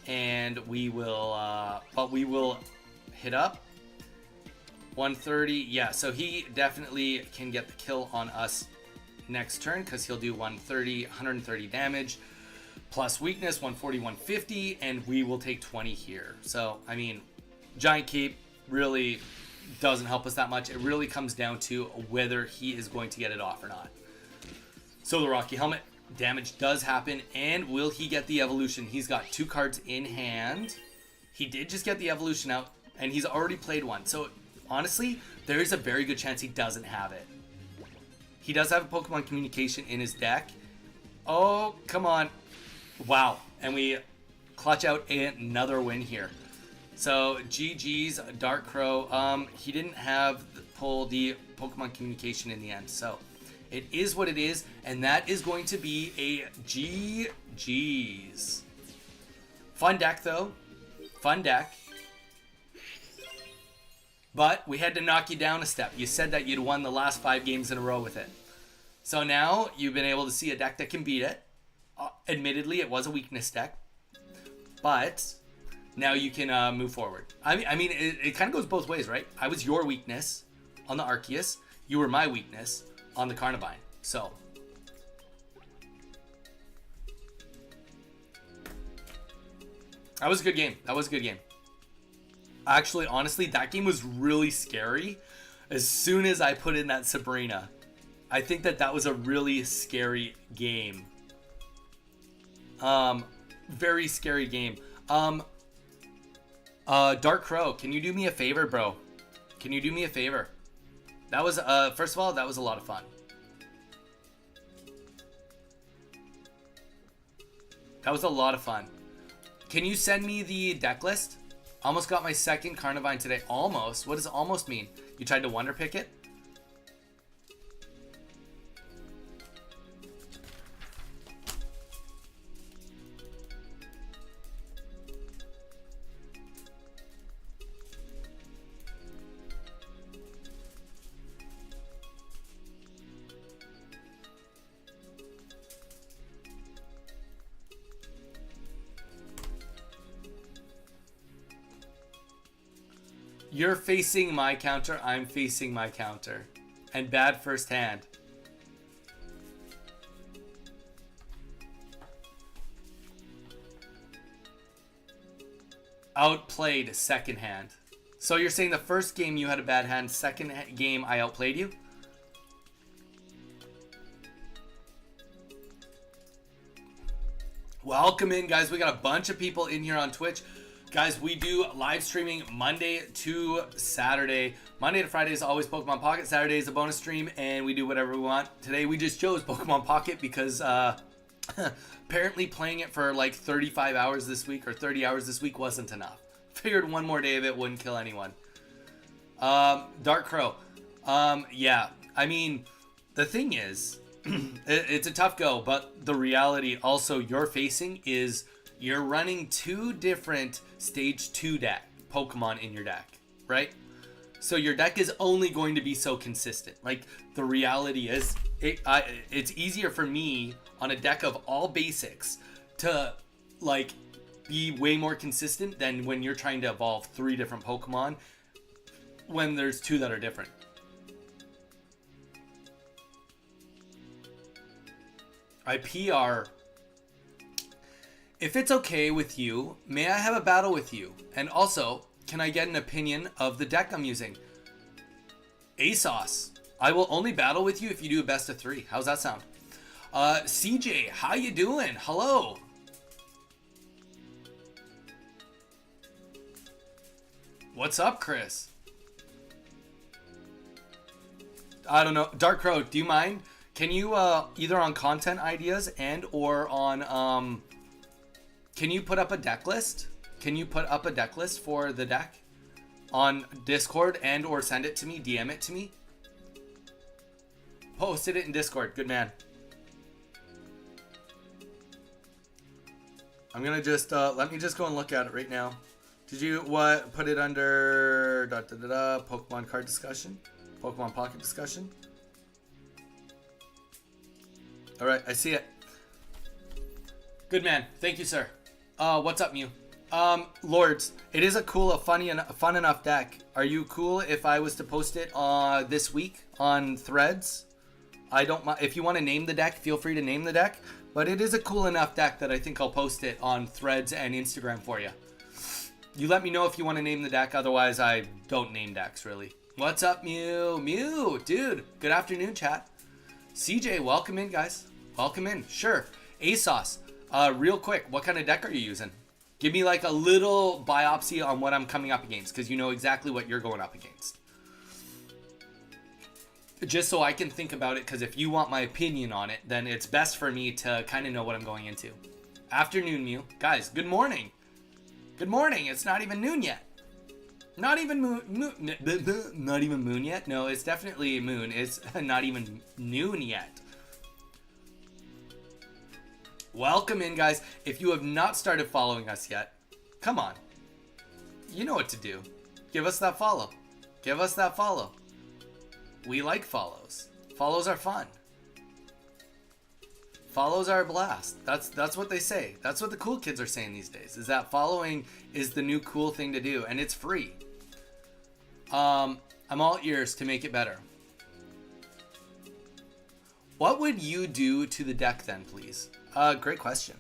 And we will, hit up 130. Yeah, so he definitely can get the kill on us next turn because he'll do 130 damage plus weakness, 140, 150, and we will take 20 here. So, I mean, Giant Cape really doesn't help us that much. It really comes down to whether he is going to get it off or not. So the Rocky Helmet damage does happen, and will he get the evolution? He's got 2 cards in hand. He did just get the evolution out, and he's already played 1. So honestly, there is a very good chance he doesn't have it. He does have a Pokemon Communication in his deck. Oh, come on. Wow. And we clutch out another win here. So GG's Dark Crow. He didn't pull the Pokemon Communication in the end. So It is what it is, and that is going to be a GG's. Fun deck, though. Fun deck. But we had to knock you down a step. You said that you'd won the last 5 games in a row with it. So now you've been able to see a deck that can beat it. Admittedly, it was a weakness deck. But now you can move forward. I mean, it kind of goes both ways, right? I was your weakness on the Arceus. You were my weakness on the Carnivine. So that was a good game. That was a good game. Actually, honestly, that game was really scary. As soon as I put in that Sabrina, I think that was a really scary game. Very scary game. Dark Crow, can you do me a favor, bro? Can you do me a favor? That was, first of all, that was a lot of fun. That was a lot of fun. Can you send me the deck list? Almost got my second Carnivine today. Almost? What does almost mean? You tried to wonder pick it? You're facing my counter, I'm facing my counter. And bad first hand. Outplayed second hand. So you're saying the first game you had a bad hand, second game I outplayed you? Welcome in, guys. We got a bunch of people in here on Twitch. Guys, we do live streaming Monday to Saturday. Monday to Friday is always Pokemon Pocket. Saturday is a bonus stream, and we do whatever we want. Today, we just chose Pokemon Pocket because apparently playing it for like 35 hours this week or 30 hours this week wasn't enough. Figured one more day of it wouldn't kill anyone. Dark Crow. Yeah, I mean, the thing is, it's a tough go, but the reality also you're facing is you're running 2 different stage 2 deck Pokemon in your deck, right? So your deck is only going to be so consistent. Like, the reality is it's easier for me on a deck of all basics to like be way more consistent than when you're trying to evolve 3 different Pokemon when there's 2 that are different. I PR. If it's okay with you, may I have a battle with you? And also, can I get an opinion of the deck I'm using? ASOS. I will only battle with you if you do a best of 3. How's that sound? CJ, how you doing? Hello. What's up, Chris? I don't know. Dark Crow, do you mind? Can you either on content ideas and or on can you put up a deck list? Can you put up a deck list for the deck on Discord and or send it to me, DM it to me? Posted it in Discord. Good man. I'm gonna just let me just go and look at it right now. Did you put it under Pokemon card discussion? Pokemon Pocket discussion? All right, I see it. Good man. Thank you, sir. What's up, Mew? Lords, it is a cool, fun enough deck. Are you cool if I was to post it this week on Threads? I don't mind. If you want to name the deck, feel free to name the deck. But it is a cool enough deck that I think I'll post it on Threads and Instagram for you. You let me know if you want to name the deck. Otherwise, I don't name decks, really. What's up, Mew? Mew, dude. Good afternoon, chat. CJ, welcome in, guys. Welcome in. Sure. ASOS. Real quick, what kind of deck are you using? Give me like a little biopsy on what I'm coming up against, because you know exactly what you're going up against. Just so I can think about it, because if you want my opinion on it, then it's best for me to kind of know what I'm going into. Afternoon, Mew. Guys, good morning. Good morning. It's not even noon yet. Not even not even moon yet. No, it's definitely moon. It's not even noon yet. Welcome in, guys. If you have not started following us yet, come on. You know what to do. Give us that follow. Give us that follow. We like follows. Follows are fun. Follows are a blast. That's what they say. That's what the cool kids are saying these days. Is that following is the new cool thing to do, and it's free. I'm all ears to make it better. What would you do to the deck then, please? Great question.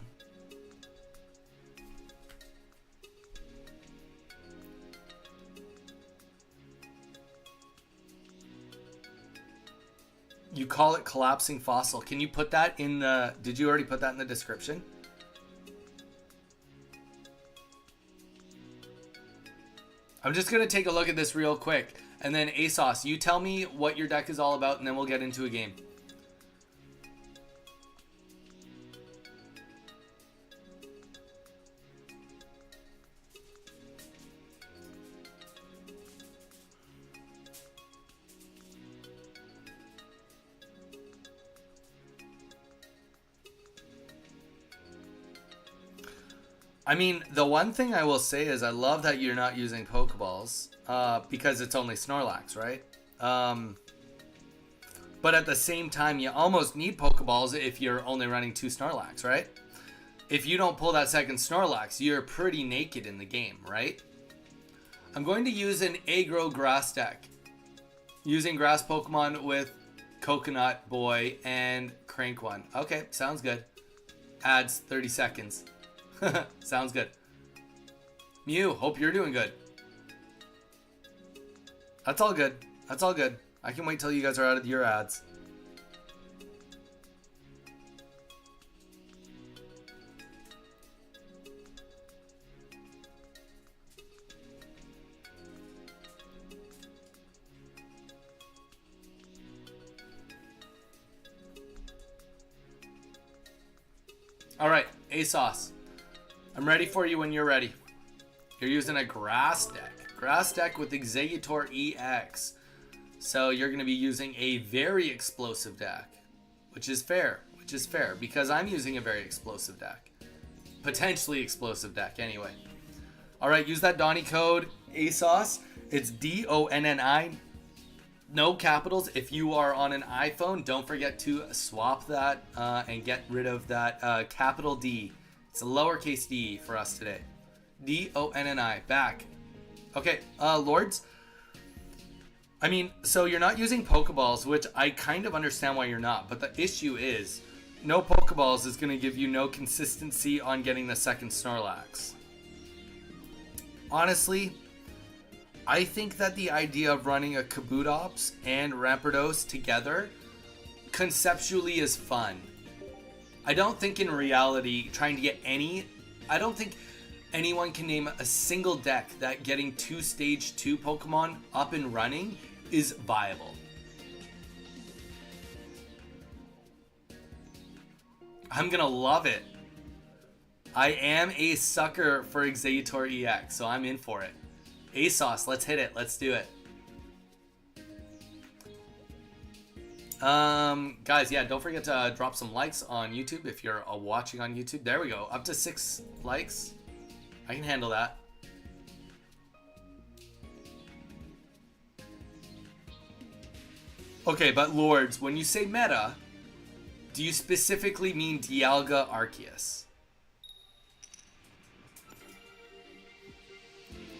You call it collapsing fossil. Can you put that in the... Did you already put that in the description? I'm just going to take a look at this real quick. And then ASOS, you tell me what your deck is all about, and then we'll get into a game. I mean, the one thing I will say is I love that you're not using Pokeballs because it's only Snorlax, right? But at the same time, you almost need Pokeballs if you're only running 2 Snorlax, right? If you don't pull that second Snorlax, you're pretty naked in the game, right? I'm going to use an Agro Grass deck. Using Grass Pokemon with Coconut Boy and Crank One. Okay, sounds good. Adds 30 seconds. Sounds good. Mew, hope you're doing good. That's all good. That's all good. I can wait till you guys are out of your ads. All right, ASOS. I'm ready for you when you're ready. You're using a grass deck. Grass deck with Exeggutor EX. So you're going to be using a very explosive deck. Which is fair. Which is fair. Because I'm using a very explosive deck. Potentially explosive deck anyway. Alright, use that Donnie code ASOS. It's DONNI. No capitals. If you are on an iPhone, don't forget to swap that and get rid of that capital D. It's a lowercase d for us today. DONNI. Back. Okay, Lords. I mean, so you're not using Pokeballs, which I kind of understand why you're not. But the issue is, no Pokeballs is going to give you no consistency on getting the second Snorlax. Honestly, I think that the idea of running a Kabutops and Rampardos together conceptually is fun. I don't think in reality trying to get I don't think anyone can name a single deck that getting 2 stage 2 Pokemon up and running is viable. I'm gonna love it. I am a sucker for Exeggutor EX, so I'm in for it. ASOS, let's hit it. Let's do it. Guys, yeah, don't forget to drop some likes on YouTube if you're watching on YouTube. There we go. Up to 6 likes. I can handle that. Okay, but Lords, when you say meta, do you specifically mean Dialga Arceus?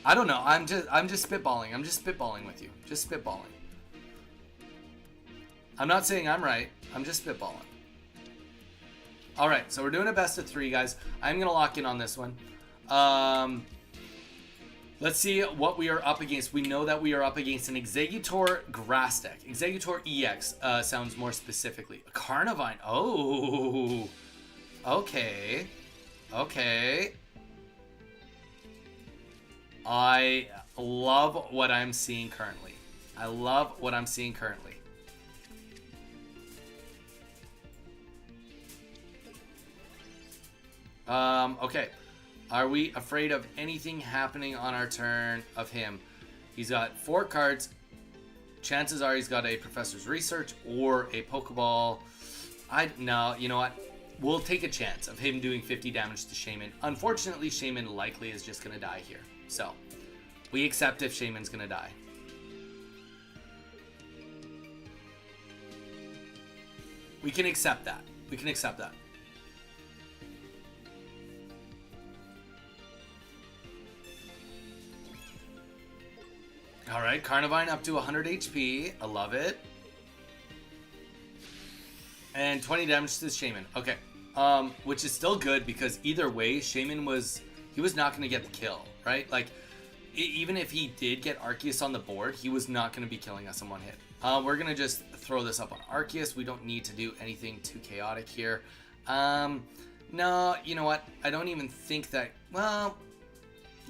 I don't know. I'm just spitballing. I'm just spitballing with you. Just spitballing. I'm not saying I'm right. I'm just spitballing. All right, so we're doing a best of 3, guys. I'm gonna lock in on this one. Let's see what we are up against. We know that we are up against an Exeggutor Grass deck. Exeggutor EX sounds more specifically. A Carnivine. Oh. Okay. Okay. I love what I'm seeing currently. I love what I'm seeing currently. Okay. Are we afraid of anything happening on our turn of him? He's got 4 cards. Chances are he's got a Professor's Research or a Pokeball. No, you know what? We'll take a chance of him doing 50 damage to Shaymin. Unfortunately, Shaymin likely is just going to die here. So, we accept if Shaymin's going to die. We can accept that. We can accept that. Alright, Carnivine up to 100 HP. I love it. And 20 damage to Shaymin. Okay. Which is still good because either way, Shaymin was not going to get the kill, right? Like, even if he did get Arceus on the board, he was not going to be killing us in one hit. We're going to just throw this up on Arceus. We don't need to do anything too chaotic here. No, you know what? I don't even think that... Well,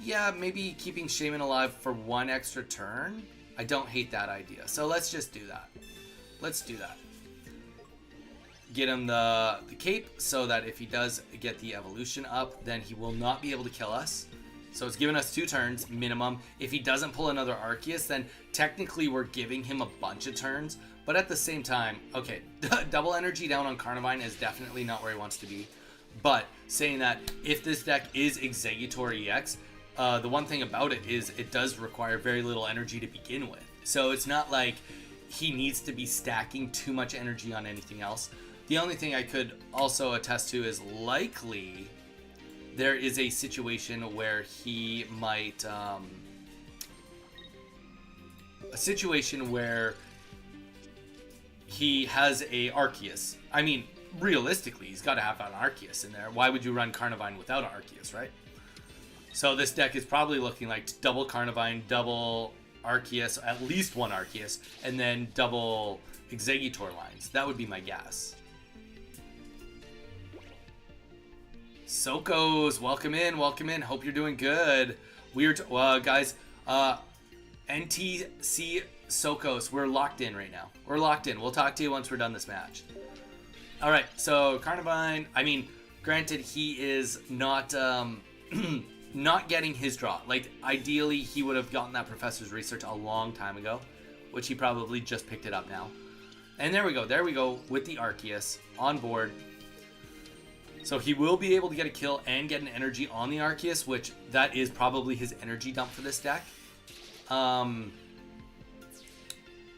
yeah, maybe keeping Shaymin alive for 1 extra turn. I don't hate that idea. So let's just do that. Let's do that. Get him the cape so that if he does get the evolution up, then he will not be able to kill us. So it's given us 2 turns minimum. If he doesn't pull another Arceus, then technically we're giving him a bunch of turns. But at the same time, okay, double energy down on Carnivine is definitely not where he wants to be. But saying that, if this deck is Exeggutor EX, the one thing about it is it does require very little energy to begin with. So it's not like he needs to be stacking too much energy on anything else. The only thing I could also attest to is likely there is a situation where he might... a situation where he has a Arceus. I mean, realistically, he's got to have an Arceus in there. Why would you run Carnivine without an Arceus, right? So this deck is probably looking like double Carnivine, double Arceus, at least 1 Arceus, and then double Exeggutor lines. That would be my guess. Sokos, welcome in, welcome in. Hope you're doing good. Guys, NTC Sokos, we're locked in right now. We're locked in. We'll talk to you once we're done this match. All right, so Carnivine, I mean, granted, he is not not getting his draw. Like, ideally, he would have gotten that Professor's Research a long time ago, which he probably just picked it up now. And there we go with the Arceus on board. So he will be able to get a kill and get an energy on the Arceus, which that is probably his energy dump for this deck.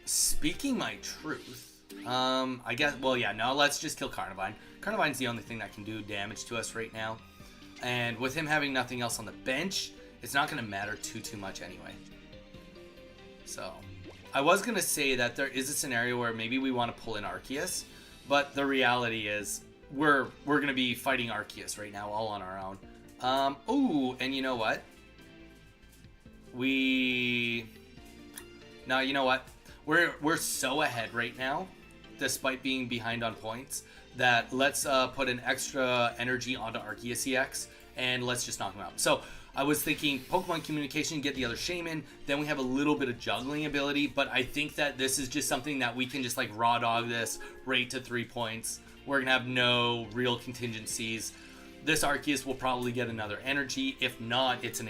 Speaking my truth, I guess, well, yeah, no, let's just kill Carnivine. Carnivine's the only thing that can do damage to us right now. And with him having nothing else on the bench, it's not going to matter too much anyway. So, I was going to say that there is a scenario where maybe we want to pull in Arceus, but the reality is we're going to be fighting Arceus right now all on our own. Ooh, and you know what? No, you know what? We're so ahead right now, despite being behind on points, that let's put an extra energy onto Arceus EX, and let's just knock him out. So, I was thinking Pokemon Communication, get the other Shaymin, then we have a little bit of juggling ability, but I think that this is just something that we can just like raw dog this right to 3 points. We're going to have no real contingencies. This Arceus will probably get another energy. If not, it's an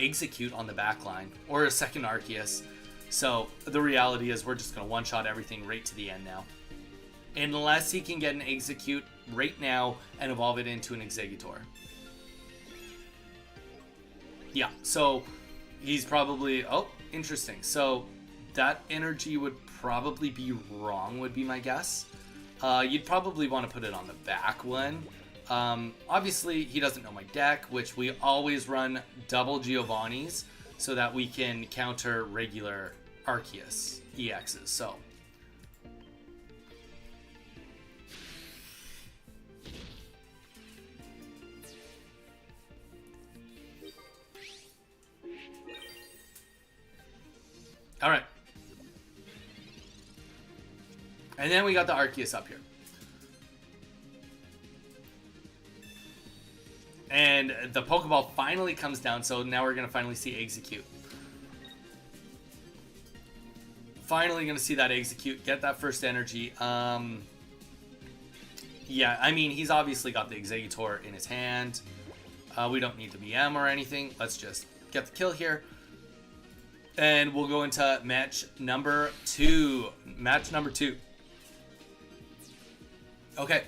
Execute on the back line, or a second Arceus. So the reality is we're just going to one-shot everything right to the end now. Unless he can get an Execute right now and evolve it into an Exeggutor. Yeah, so he's probably... Oh, interesting. So that energy would probably be wrong, would be my guess. You'd probably want to put it on the back one. Obviously, he doesn't know my deck, which we always run double Giovanni's so that we can counter regular Arceus EXs. So... All right. And then we got the Arceus up here. And the Pokeball finally comes down, so now we're going to finally see Execute. Finally going to see that Execute, get that first energy. Yeah, I mean, he's obviously got the Exeggutor in his hand. We don't need to BM or anything. Let's just get the kill here. And we'll go into match number 2. Match number 2. Okay.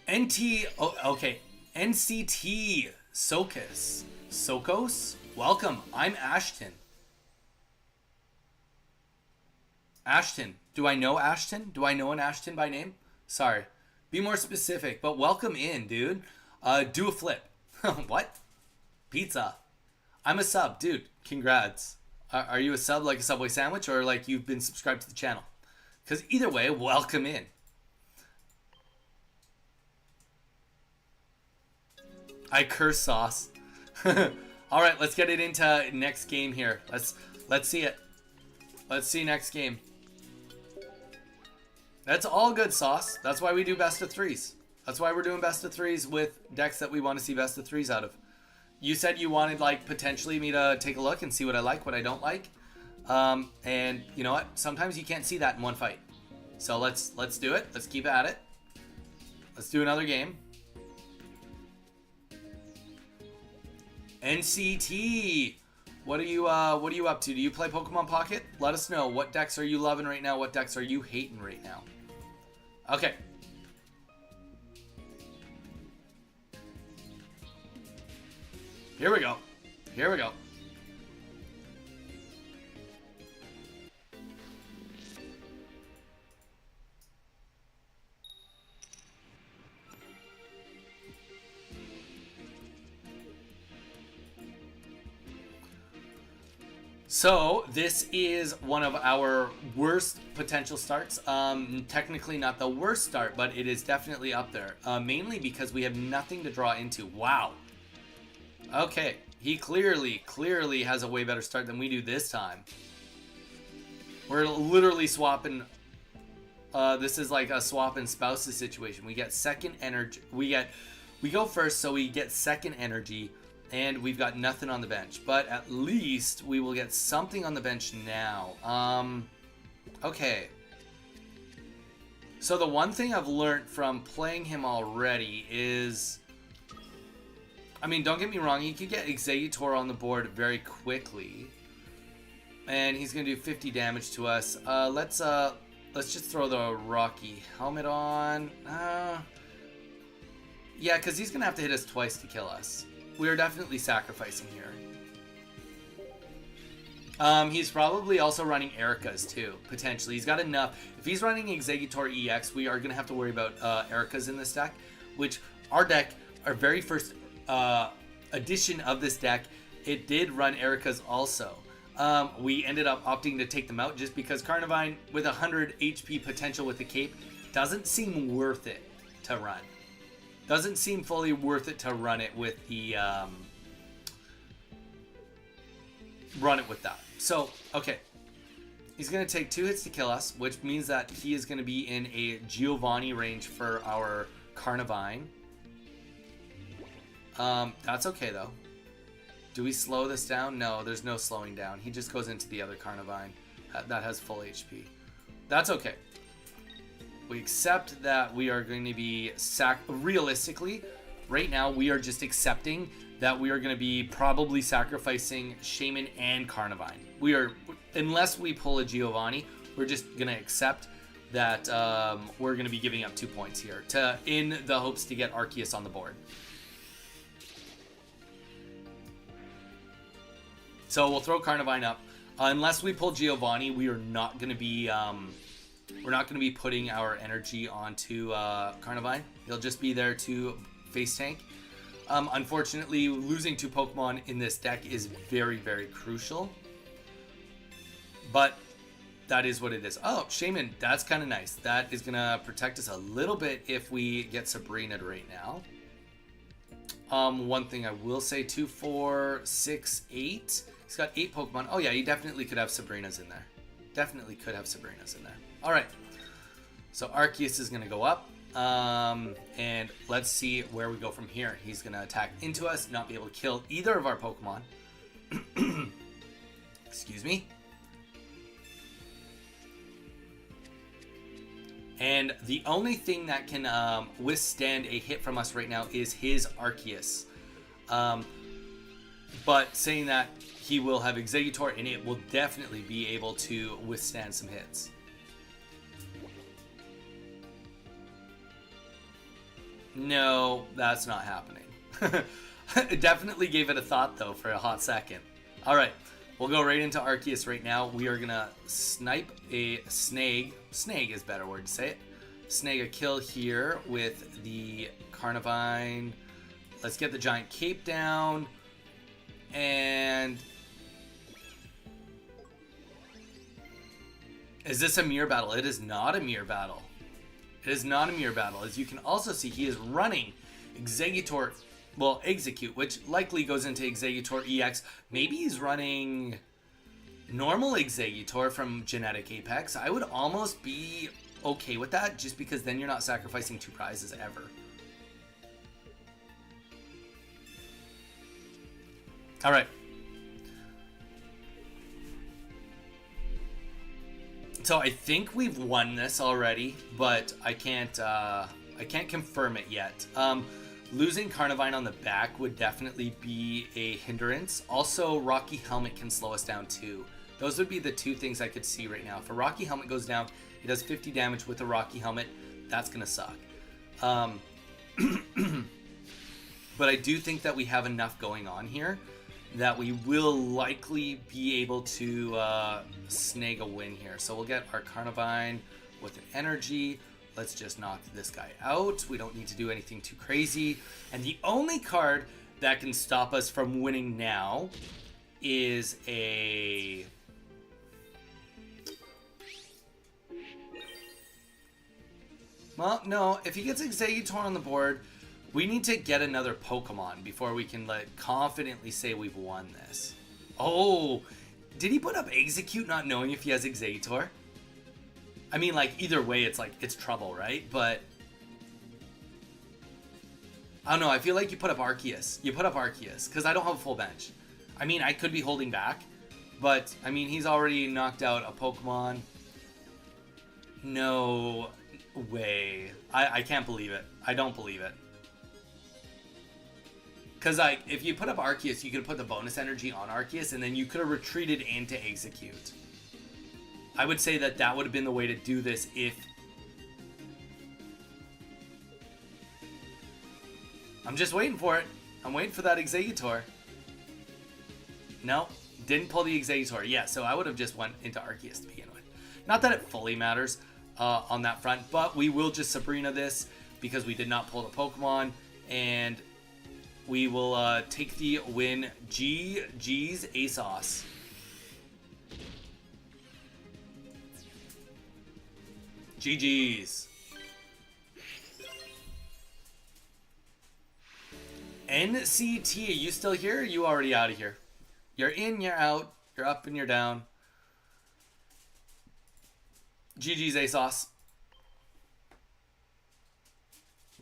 NCT Sokos. Welcome. I'm Ashton. Ashton. Do I know Ashton? Do I know an Ashton by name? Sorry. Be more specific, but welcome in, dude. Do a flip. What? Pizza. I'm a sub, dude. Congrats. Are you a sub like a Subway sandwich, or like you've been subscribed to the channel? Because either way, welcome in. I curse sauce. All right, let's get it into next game here. Let's see it. Let's see next game. That's all good, sauce. That's why we do best of threes. That's why we're doing best of threes with decks that we want to see best of threes out of. You said you wanted, like, potentially me to take a look and see what I like, what I don't like. And you know what? Sometimes you can't see that in one fight. So let's do it. Let's keep at it. Let's do another game. NCT. What are you up to? Do you play Pokemon Pocket? Let us know. What decks are you loving right now? What decks are you hating right now? Okay. Here we go. Here we go. So this is one of our worst potential starts. Technically not the worst start, but it is definitely up there. Mainly because we have nothing to draw into. Wow. Okay, he clearly has a way better start than we do this time. We're literally swapping. This is like a swap and spouses situation. We get second energy. We go first, so we get second energy. And we've got nothing on the bench, but at least we will get something on the bench now. Okay. So the one thing I've learned from playing him already is, I mean, don't get me wrong, he could get Exeggutor on the board very quickly, and he's gonna do 50 damage to us. Let's just throw the Rocky helmet on. Yeah, because he's gonna have to hit us twice to kill us. We are definitely sacrificing here. He's probably also running Erika's too, potentially. He's got enough. If he's running Exeggutor EX, we are going to have to worry about Erika's in this deck, which our very first edition of this deck, it did run Erika's also. We ended up opting to take them out just because Carnivine with 100 HP potential with the cape doesn't seem worth it to run. Doesn't seem fully worth it to run it with the, run it with that. So, okay. He's going to take 2 hits to kill us, which means that he is going to be in a Giovanni range for our Carnivine. That's okay, though. Do we slow this down? No, there's no slowing down. He just goes into the other Carnivine that has full HP. That's okay. We accept that we are going to be realistically, right now we are just accepting that we are going to be probably sacrificing Shaman and Carnivine. We are, unless we pull a Giovanni, we're just going to accept that we're going to be giving up 2 points here in the hopes to get Arceus on the board. So we'll throw Carnivine up. Unless we pull Giovanni, we are not going to be we're not going to be putting our energy onto Carnivine. He'll just be there to face tank. Unfortunately, losing 2 Pokemon in this deck is very, very crucial. But that is what it is. Oh, Shaman, that's kind of nice. That is going to protect us a little bit if we get Sabrina right now. One thing I will say, 2, 4, 6, 8. He's got 8 Pokemon. Oh yeah, he definitely could have Sabrinas in there. Definitely could have Sabrinas in there. All right, so Arceus is going to go up, and let's see where we go from here. He's going to attack into us, not be able to kill either of our Pokemon. Excuse me. And the only thing that can withstand a hit from us right now is his Arceus. But saying that, he will have Exeggutor, and it will definitely be able to withstand some hits. No, that's not happening. Definitely gave it a thought, though, for a hot second. All right, we'll go right into Arceus right now. We are going to snipe a Snag. Snag is a better word to say it. Snag a kill here with the Carnivine. Let's get the Giant Cape down. And... is this a mirror battle? It is not a mirror battle. It is not a mirror battle. As you can also see, he is running Exeggutor, well, Execute, which likely goes into Exeggutor EX. Maybe he's running normal Exeggutor from Genetic Apex. I would almost be okay with that, just because then you're not sacrificing 2 prizes ever. All right. So I think we've won this already, but I can't confirm it yet. Losing Carnivine on the back would definitely be a hindrance. Also, Rocky Helmet can slow us down too. Those would be the 2 things I could see right now. If a Rocky Helmet goes down, he does 50 damage with a Rocky Helmet. That's gonna suck. But I do think that we have enough going on here that we will likely be able to snag a win here. So we'll get our Carnivine with an energy. Let's just knock this guy out. We don't need to do anything too crazy. And the only card that can stop us from winning now is a... well, no. If he gets Exeggutor on the board, we need to get another Pokemon before we can confidently say we've won this. Oh, did he put up Execute not knowing if he has Exeggutor? I mean, like, either way, it's trouble, right? But I don't know. I feel like you put up Arceus. You put up Arceus because I don't have a full bench. I mean, I could be holding back, but I mean, he's already knocked out a Pokemon. No way. I can't believe it. I don't believe it. Because, like, if you put up Arceus, you could put the bonus energy on Arceus, and then you could have retreated into Execute. I would say that that would have been the way to do this if... I'm just waiting for it. I'm waiting for that Exeggutor. No, didn't pull the Exeggutor. Yeah, so I would have just went into Arceus to begin with. Not that it fully matters on that front, but we will just Sabrina this because we did not pull the Pokemon, and... we will take the win. GG's ASOS. GG's. NCT, are you still here? Or are you already out of here? You're in, you're out. You're up and you're down. GG's ASOS.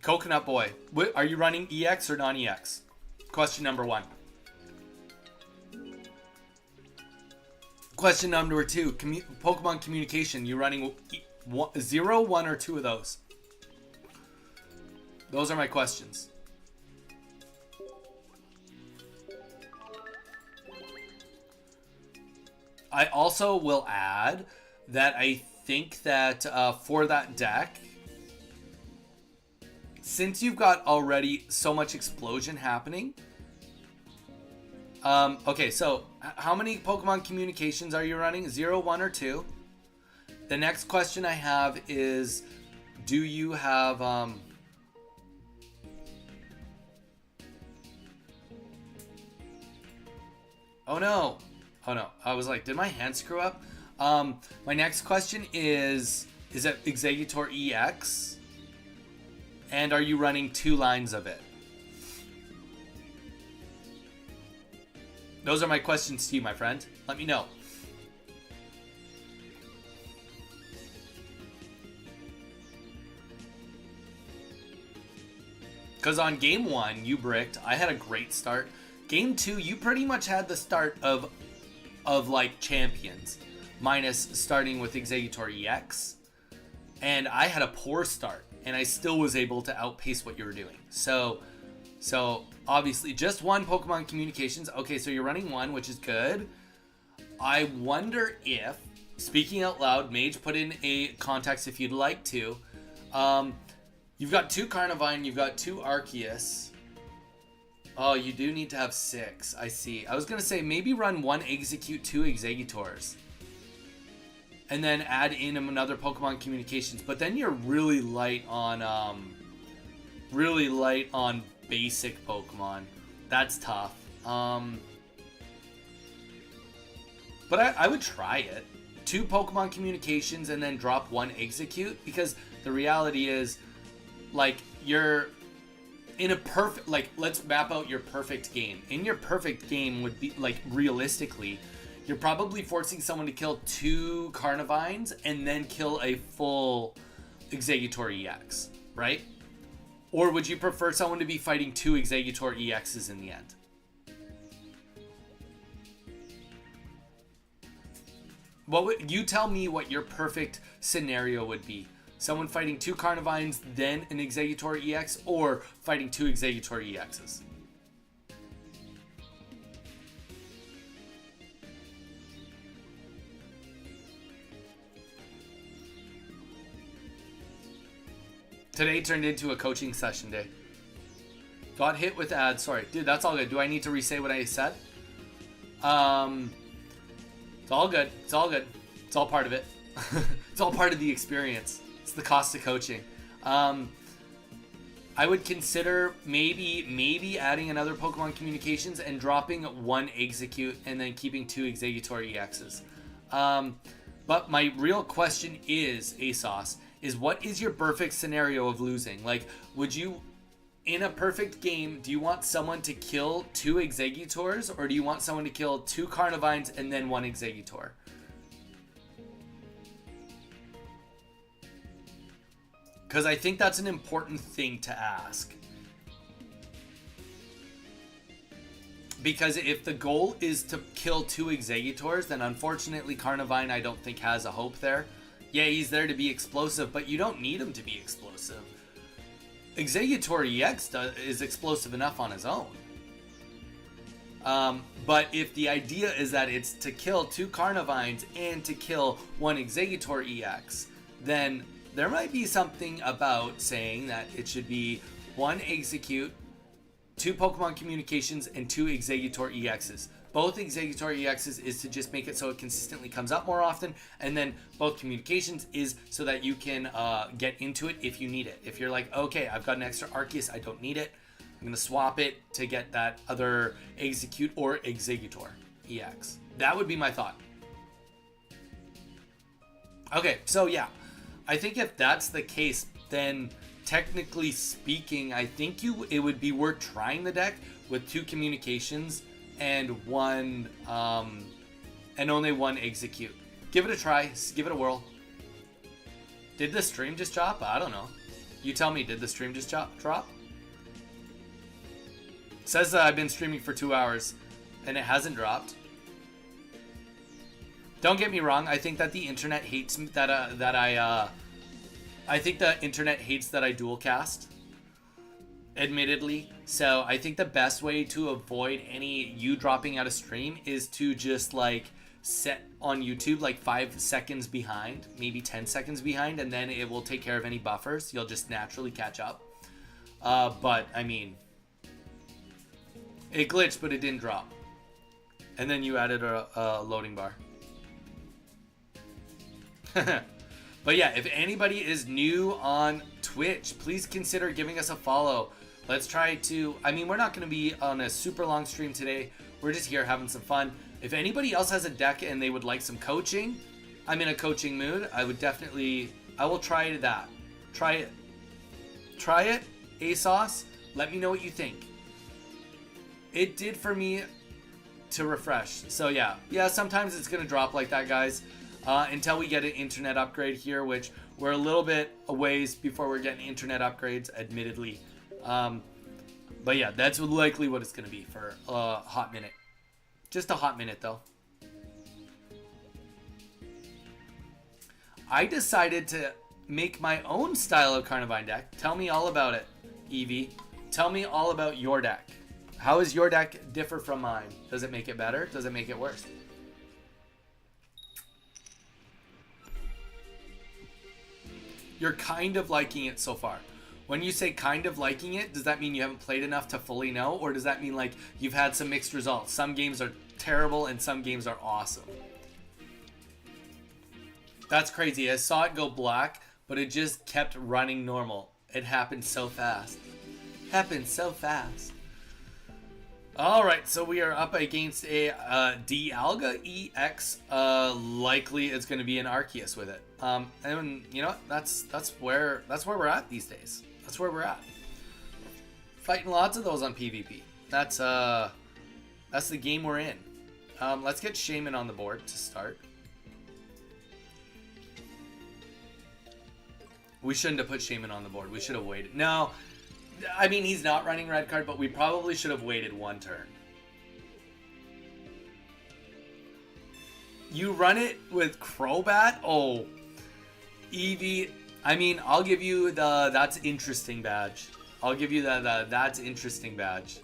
Coconut Boy, are you running EX or non-EX? Question number 1. Question number 2, Pokemon communication, you running 0, 1, or 2 of those? Those are my questions. I also will add that I think that for that deck, since you've got already so much explosion happening, okay, so how many Pokemon communications are you running? 0, 1, or 2? The next question I have is, do you have, oh no, I was like, did my hand screw up? My next question is it Exeggutor EX? And are you running 2 lines of it? Those are my questions to you, my friend. Let me know. Because on game 1, you bricked. I had a great start. Game 2, you pretty much had the start of like champions. Minus starting with Exeggutor EX. And I had a poor start. And I still was able to outpace what you were doing. So obviously just one Pokemon Communications. Okay, so you're running one, which is good. I wonder if, speaking out loud, Mage, put in a context if you'd like to. You've got 2 Carnivine, you've got 2 Arceus. Oh, you do need to have 6. I see. I was going to say maybe run 1 Execute, 2 Exeggutors. And then add in another Pokemon Communications. But then you're really light on basic Pokemon. That's tough. But I would try it. 2 Pokemon Communications and then drop 1 Execute, because the reality is, like, you're in a perfect, like, let's map out your perfect game. In your perfect game would be, like, realistically, you're probably forcing someone to kill 2 Carnivines and then kill a full Exeggutor EX, right? Or would you prefer someone to be fighting 2 Exeggutor EXs in the end? What would you tell me what your perfect scenario would be? Someone fighting 2 Carnivines, then an Exeggutor EX, or fighting 2 Exeggutor EXs? Today turned into a coaching session day. Got hit with ads. Sorry. Dude, that's all good. Do I need to re-say what I said? It's all good. It's all good. It's all part of it. It's all part of the experience. It's the cost of coaching. I would consider maybe adding another Pokemon Communications and dropping 1 Execute and then keeping 2 Exeggutor EXs. But my real question is, ASOS, is what is your perfect scenario of losing? Like, would you, in a perfect game, do you want someone to kill 2 Exeggutors, or do you want someone to kill 2 Carnivines and then 1 Exeggutor? Because I think that's an important thing to ask. Because if the goal is to kill 2 Exeggutors, then unfortunately Carnivine I don't think has a hope there. Yeah, he's there to be explosive, but you don't need him to be explosive. Exeggutor EX is explosive enough on his own. But if the idea is that it's to kill 2 Carnivines and to kill 1 Exeggutor EX, then there might be something about saying that it should be 1 Execute, 2 Pokemon Communications, and 2 Exeggutor EXs. Both Exeggutor EXs is to just make it so it consistently comes up more often, and then both Communications is so that you can get into it if you need it. If you're like, okay, I've got an extra Arceus, I don't need it, I'm going to swap it to get that other Execute or Exeggutor EX. That would be my thought. Okay, so yeah, I think if that's the case, then technically speaking, I think it would be worth trying the deck with 2 Communications and 1 and only 1 Execute. Give it a try, give it a whirl. Did the stream just drop? I don't know. You tell me, did the stream just drop? It says that I've been streaming for 2 hours and it hasn't dropped. Don't get me wrong, I think that the internet hates that I think the internet hates that I dual cast, admittedly. So I think the best way to avoid any you dropping out of stream is to just like set on YouTube like 5 seconds behind, maybe 10 seconds behind, and then it will take care of any buffers. You'll just naturally catch up. But I mean, it glitched, but it didn't drop. And then you added a loading bar. But yeah, if anybody is new on Twitch, please consider giving us a follow. Let's try to, I mean, we're not going to be on a super long stream today. We're just here having some fun. If anybody else has a deck and they would like some coaching, I'm in a coaching mood. I will try that. Try it, ASOS. Let me know what you think. It did for me to refresh. So yeah, sometimes it's going to drop like that, guys. Until we get an internet upgrade here, which we're a little bit a ways before we're getting internet upgrades, admittedly. But yeah, that's likely what it's going to be for a hot minute. Just a hot minute, though. I decided to make my own style of Carnivine deck. Tell me all about it, Evie. Tell me all about your deck. How does your deck differ from mine? Does it make it better? Does it make it worse? You're kind of liking it so far. When you say kind of liking it, does that mean you haven't played enough to fully know? Or does that mean like you've had some mixed results? Some games are terrible and some games are awesome. That's crazy. I saw it go black, but it just kept running normal. It happened so fast. Happened so fast. Alright, so we are up against a Dialga EX. Likely it's going to be an Arceus with it. And you know what? That's where we're at these days. That's where we're at. Fighting lots of those on PvP. That's the game we're in. Let's get Shaman on the board to start. We shouldn't have put Shaman on the board. We should have waited. No, I mean, he's not running red card, but we probably should have waited one turn. You run it with Crobat? Oh, Eevee. I mean, I'll give you the that's interesting badge. I'll give you the that's interesting badge.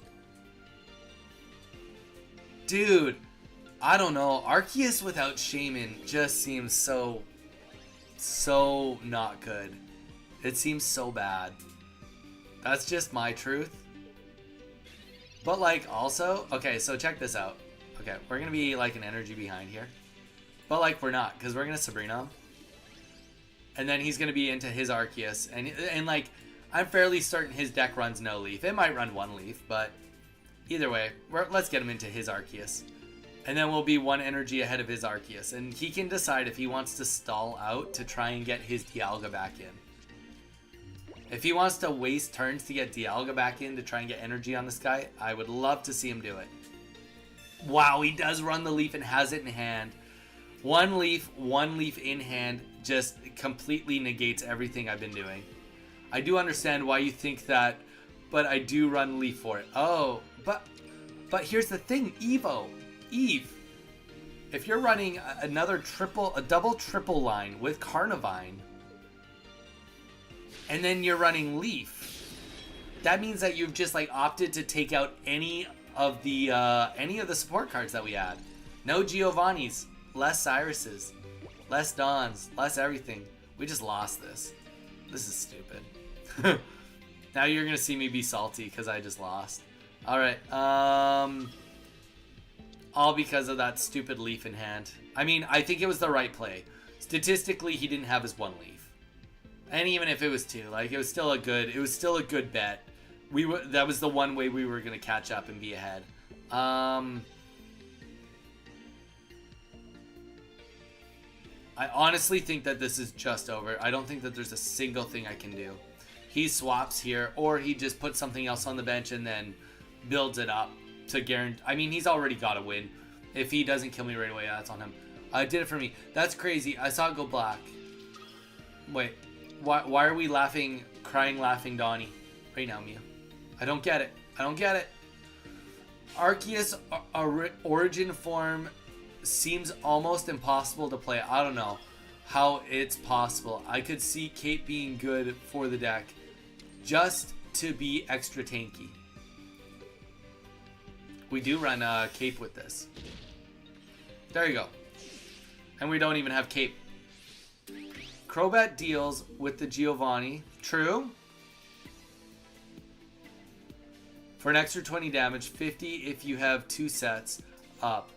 Dude, I don't know. Arceus without Shaman just seems so not good. It seems so bad. That's just my truth. But like also, okay, so check this out. Okay, we're gonna be like an energy behind here. But like we're not, because we're gonna Sabrina him. And then he's gonna be into his Arceus. And like I'm fairly certain his deck runs no leaf. It might run one leaf, but either way, let's get him into his Arceus. And then we'll be one energy ahead of his Arceus. And he can decide if he wants to stall out to try and get his Dialga back in. If he wants to waste turns to get Dialga back in to try and get energy on this guy, I would love to see him do it. Wow, he does run the leaf and has it in hand. One leaf in hand just completely negates everything I've been doing. I do understand why you think that, but I do run leaf for it. Oh, but here's the thing, Eve. If you're running a double triple line with Carnivine, and then you're running leaf, that means that you've just like opted to take out any of the support cards that we had. No Giovannis, less Cyruses, less Dawns, less everything. We just lost this. This is stupid. Now you're gonna see me be salty because I just lost. All right. All because of that stupid leaf in hand. I mean, I think it was the right play. Statistically, he didn't have his one leaf. And even if it was two, like it was still a good bet. That was the one way we were gonna catch up and be ahead. I honestly think that this is just over. I don't think that there's a single thing I can do. He swaps here, or he just puts something else on the bench and then builds it up to guarantee. I mean, he's already got to win. If he doesn't kill me right away, that's on him. Did it for me. That's crazy. I saw it go black. Wait. Why are we laughing, crying, laughing Donnie right now, Mia? I don't get it. Arceus origin form seems almost impossible to play. I don't know how it's possible. I could see Cape being good for the deck just to be extra tanky. We do run Cape with this. There you go. And we don't even have Cape. Crobat deals with the Giovanni. True. For an extra 20 damage, 50 if you have two sets up.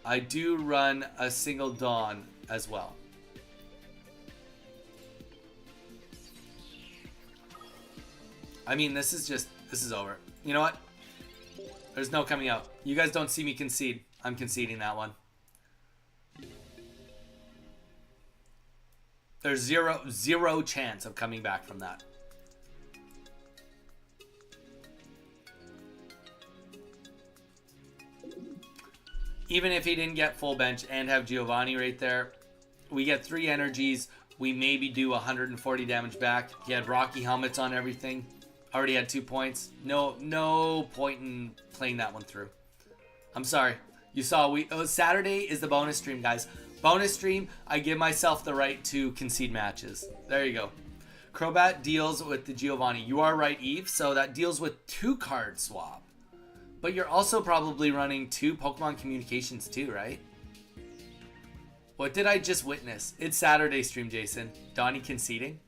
I do run a single Dawn as well. I mean, this is over. You know what? There's no coming out. You guys don't see me concede. I'm conceding that one. There's zero chance of coming back from that. Even if he didn't get full bench and have Giovanni right there, we get 3 energies. We maybe do 140 damage back. He had Rocky helmets on everything. Already had 2 points. No point in playing that one through. I'm sorry. You saw Saturday is the bonus stream, guys. Bonus stream, I give myself the right to concede matches. There you go. Crobat deals with the Giovanni. You are right, Eve. So that deals with 2 card swap. But you're also probably running 2 Pokemon Communications too, right? What did I just witness? It's Saturday stream, Jason. Donnie conceding?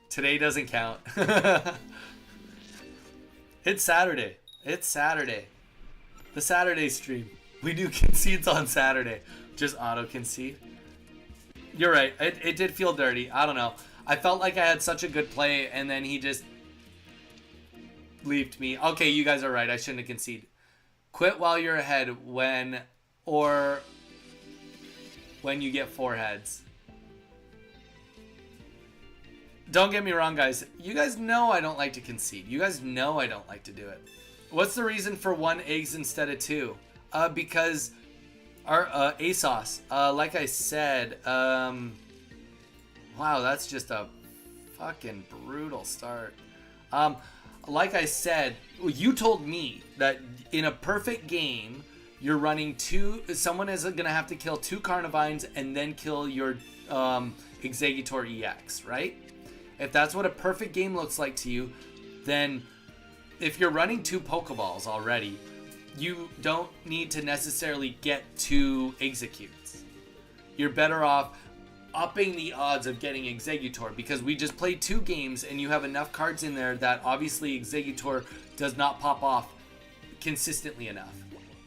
Today doesn't count. It's Saturday. It's Saturday. The Saturday stream. We do concedes on Saturday. Just auto concede. You're right. It did feel dirty. I don't know. I felt like I had such a good play, and then he just leaped me. Okay, you guys are right. I shouldn't have conceded. Quit while you're ahead when you get 4 heads. Don't get me wrong, guys. You guys know I don't like to concede. You guys know I don't like to do it. What's the reason for 1 eggs instead of 2? Because our ASOS, like I said, wow, that's just a fucking brutal start. Like I said, you told me that in a perfect game, you're running 2. Someone is gonna have to kill 2 Carnivines and then kill your Exeggutor EX, right? If that's what a perfect game looks like to you, then if you're running 2 Pokeballs already, you don't need to necessarily get 2 Exeggutors. You're better off upping the odds of getting Exeggutor, because we just played 2 games and you have enough cards in there that obviously Exeggutor does not pop off consistently enough.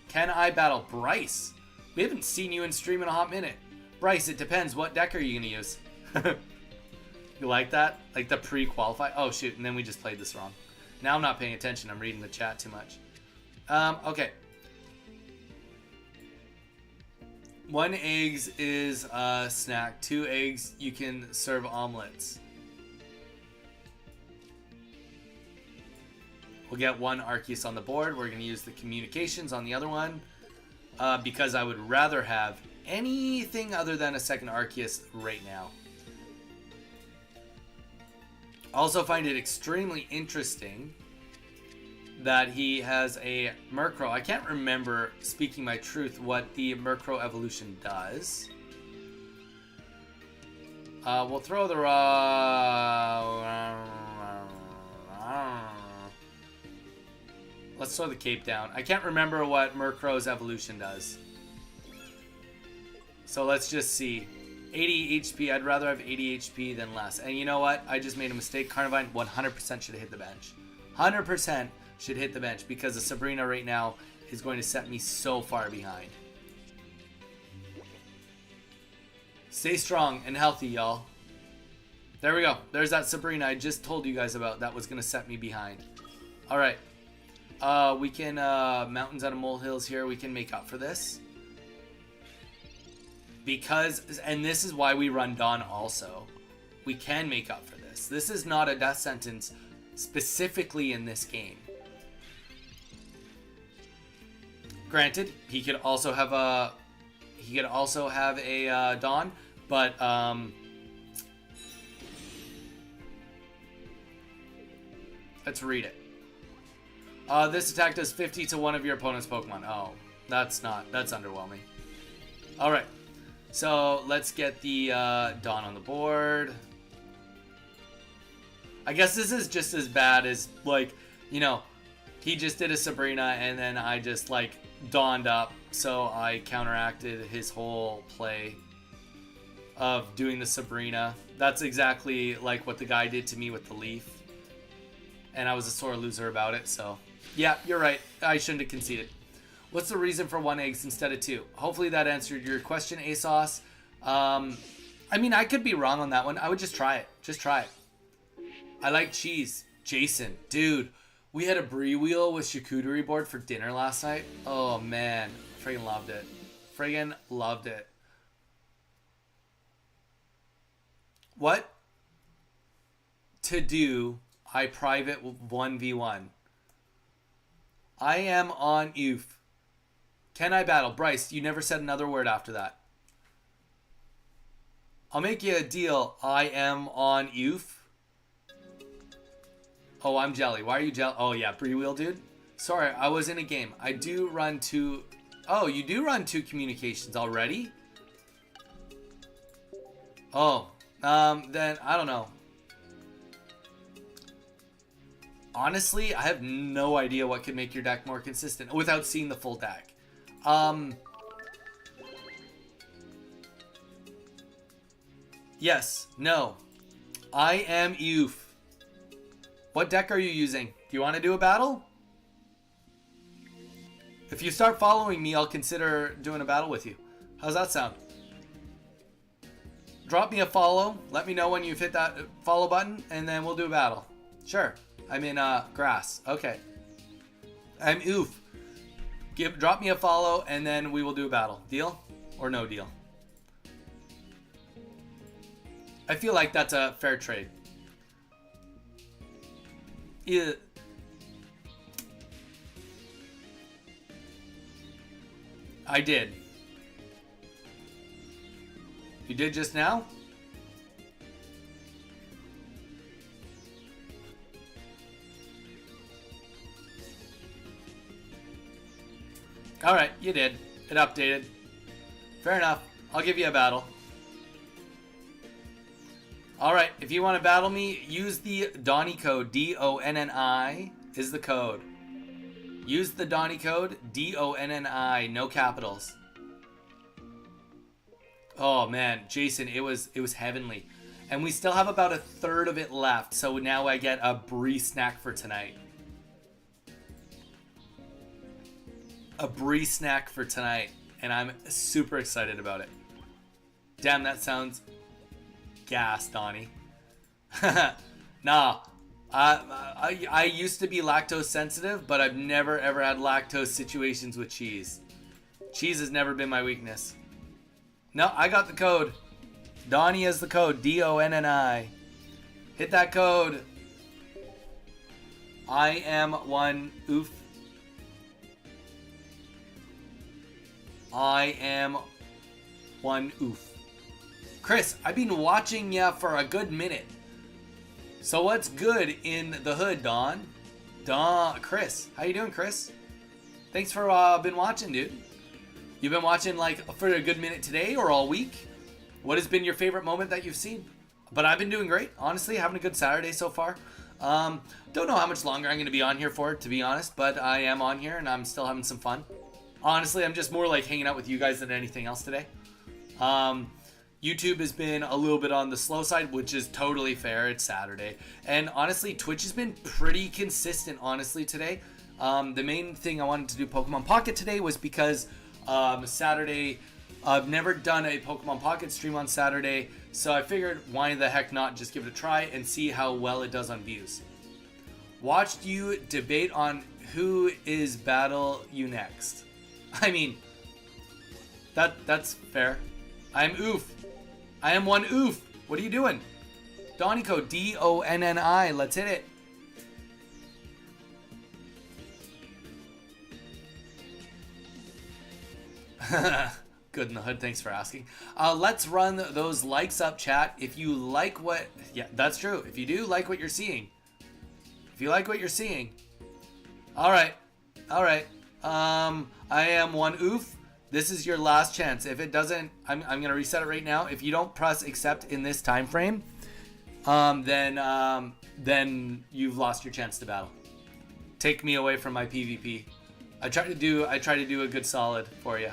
Can I battle Bryce? We haven't seen you in stream in a hot minute. Bryce, it depends. What deck are you going to use? You like that? Like the pre-qualify? Oh, shoot. And then we just played this wrong. Now I'm not paying attention. I'm reading the chat too much. Okay. 1 eggs is a snack. 2 eggs, you can serve omelets. We'll get 1 Arceus on the board. We're going to use the communications on the other one. Because I would rather have anything other than a second Arceus right now. Also find it extremely interesting that he has a Murkrow. I can't remember, speaking my truth, what the Murkrow evolution does. We'll throw the let's throw the cape down. I can't remember what Murkrow's evolution does. So let's just see. 80 HP. I'd rather have 80 HP than less. And you know what? I just made a mistake. Carnivine 100% should hit the bench. 100% should hit the bench, because the Sabrina right now is going to set me so far behind. Stay strong and healthy, y'all. There we go. There's that Sabrina I just told you guys about that was going to set me behind. All right. We can mountains out of molehills here. We can make up for this. Because, and this is why we run Dawn also, we can make up for this. This is not a death sentence specifically in this game. Granted, he could also have a Dawn, but let's read it. This attack does 50 to one of your opponent's Pokemon. Oh, that's underwhelming. All right. So let's get the Dawn on the board. I guess this is just as bad as, like, you know, he just did a Sabrina and then I just, like, dawned up. So I counteracted his whole play of doing the Sabrina. That's exactly like what the guy did to me with the Leaf. And I was a sore loser about it, so. Yeah, you're right. I shouldn't have conceded. What's the reason for 1 eggs instead of 2? Hopefully that answered your question, ASOS. I mean, I could be wrong on that one. I would just try it. Just try it. I like cheese. Jason, dude, we had a brie wheel with charcuterie board for dinner last night. Oh, man. Friggin' loved it. Friggin' loved it. What to do? I private 1v1. I am on UF. Can I battle? Bryce, you never said another word after that. I'll make you a deal. I am on UF. Oh, I'm jelly. Why are you jelly? Oh, yeah, Bree Wheel, dude. Sorry, I was in a game. I do run 2... Oh, you do run 2 communications already? Oh, then, I don't know. Honestly, I have no idea what could make your deck more consistent without seeing the full deck. Yes, no. I am Euf. What deck are you using? Do you want to do a battle? If you start following me, I'll consider doing a battle with you. How's that sound? Drop me a follow. Let me know when you've hit that follow button, and then we'll do a battle. Sure. I'm in grass. Okay. I'm Oof. Drop me a follow, and then we will do a battle. Deal or no deal? I feel like that's a fair trade. Yeah. I did. You did just now? Alright, you did. It updated. Fair enough. I'll give you a battle. Alright, if you want to battle me, use the Donnie code. DONNI is the code. Use the Donnie code. DONNI. No capitals. Oh man, Jason, it was heavenly. And we still have about a third of it left. So now I get a brie snack for tonight. A brie snack for tonight, and I'm super excited about it. Damn, that sounds gas, Donnie. Nah, I used to be lactose sensitive, but I've never ever had lactose situations with cheese. Cheese has never been my weakness. No, I got the code. Donnie has the code. DONNI. Hit that code. I am one oof. I am one oof. Chris, I've been watching ya for a good minute. So what's good in the hood, Don? Chris, how you doing, Chris? Thanks for been watching, dude. You've been watching like for a good minute today or all week? What has been your favorite moment that you've seen? But I've been doing great, honestly, having a good Saturday so far. Don't know how much longer I'm going to be on here for, to be honest, but I am on here and I'm still having some fun. Honestly, I'm just more like hanging out with you guys than anything else today. YouTube has been a little bit on the slow side, which is totally fair. It's Saturday. And honestly, Twitch has been pretty consistent, honestly, today. The main thing I wanted to do Pokemon Pocket today was because Saturday, I've never done a Pokemon Pocket stream on Saturday, so I figured why the heck not just give it a try and see how well it does on views. Watched you debate on who is battle you next. I mean, that's fair. I'm Oof. I am one Oof. What are you doing? Donnie code DONNI. Let's hit it. Good in the hood. Thanks for asking. Let's run those likes up, chat. If you like what... Yeah, that's true. If you do like what you're seeing. If you like what you're seeing. All right. All right. I am one Oof. This is your last chance. If it doesn't, I'm gonna reset it right now. If you don't press accept in this time frame, then you've lost your chance to battle. Take me away from my PvP. I try to do a good solid for you.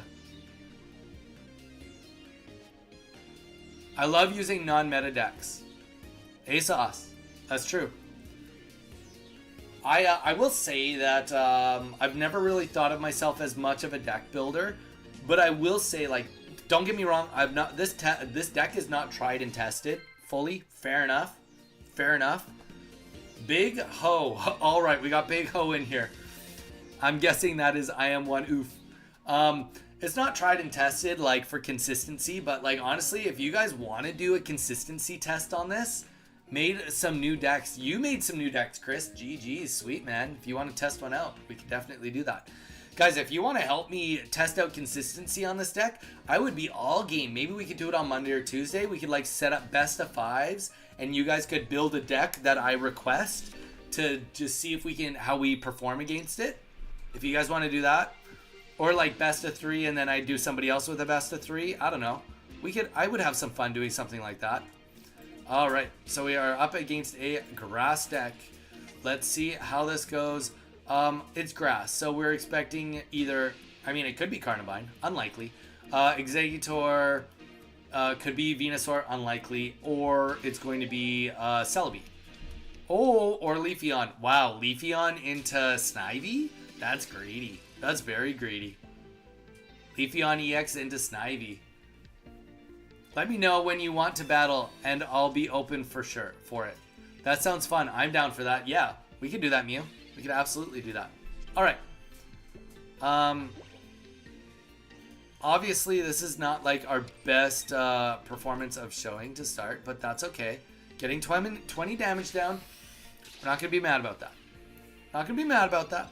I love using non-meta decks. ASOS. That's true. I will say that I've never really thought of myself as much of a deck builder, but I will say, like, don't get me wrong, I've not this deck is not tried and tested fully. Fair enough. Fair enough. Big Ho. All right, we got Big Ho in here. I'm guessing that is I am one Oof. It's not tried and tested like for consistency, but like honestly, if you guys want to do a consistency test on this, made some new decks. You made some new decks, Chris. GG's, sweet man. If you want to test one out, we can definitely do that. Guys, if you want to help me test out consistency on this deck, I would be all game. Maybe we could do it on Monday or Tuesday. We could like set up best of fives and you guys could build a deck that I request to just see if we can, how we perform against it. If you guys want to do that, or like best of three and then I do somebody else with a best of three. I don't know. I would have some fun doing something like that. All right, so we are up against a grass deck. let's see how this goes. It's grass, so we're expecting either. I mean, it could be Carnivine, unlikely. Exeggutor could be Venusaur, unlikely, or it's going to be Celebi. Oh, or Leafeon. Wow, Leafeon into Snivy? That's greedy. That's very greedy. Leafeon EX into Snivy. Let me know when you want to battle, and I'll be open for sure for it. That sounds fun. I'm down for that. Yeah, we could do that, Mew. We could absolutely do that. All right. Obviously, this is not like our best performance of showing to start, but that's okay. Getting 20 damage down, we're not going to be mad about that. Not going to be mad about that.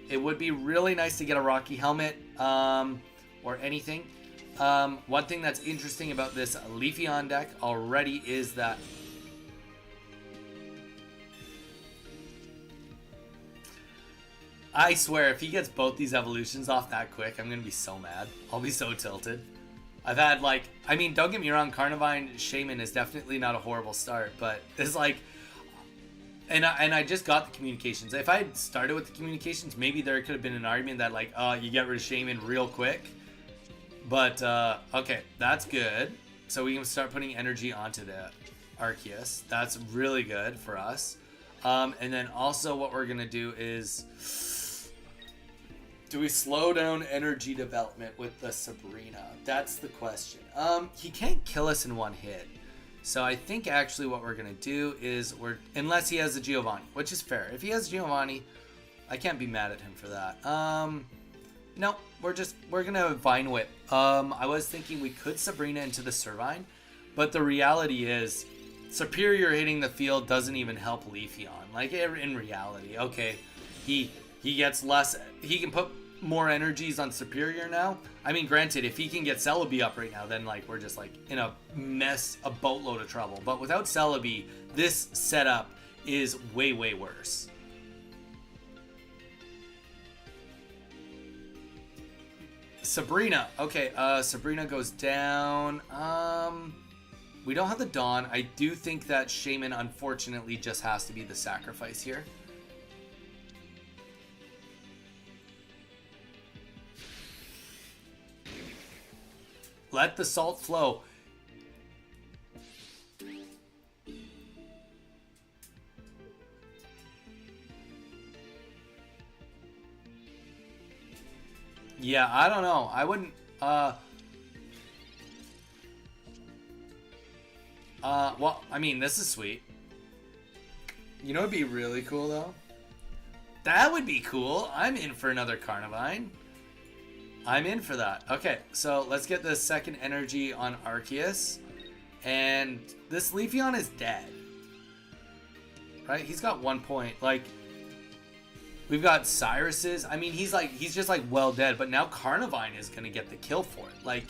It would be really nice to get a Rocky Helmet or anything. One thing that's interesting about this Leafeon deck already is that I swear, if he gets both these evolutions off that quick, I'm going to be so mad. I'll be so tilted. I've had, like, I mean, don't get me wrong, Carnivine Shaman is definitely not a horrible start, but it's like, and I just got the communications. If I had started with the communications, maybe there could have been an argument that, like, you get rid of Shaman real quick. But, okay, that's good. So we can start putting energy onto the Arceus. That's really good for us. And then also what we're going to do is... do we slow down energy development with the Sabrina? That's the question. He can't kill us in one hit. So I think actually what we're going to do is unless he has a Giovanni, which is fair. If he has Giovanni, I can't be mad at him for that. No, we're going to Vine Whip. I was thinking we could Sabrina into the Servine, but the reality is Superior hitting the field doesn't even help Leafeon. Like, in reality, okay, he gets less, he can put more energies on Superior now. I mean, granted, if he can get Celebi up right now, then, like, we're just, like, in a mess, a boatload of trouble. But without Celebi, this setup is way, way worse. Sabrina. Okay, Sabrina goes down. We don't have the Dawn. I do think that Shaman, unfortunately, just has to be the sacrifice here. Let the salt flow. Yeah, I don't know. I wouldn't... well, I mean, this is sweet. You know what would be really cool, though? That would be cool. I'm in for another Carnivine. I'm in for that. Okay, so let's get the second energy on Arceus. And this Leafeon is dead. Right? He's got 1 point. Like, we've got Cyrus's. I mean, he's just like well dead. But now Carnivine is going to get the kill for it. Like,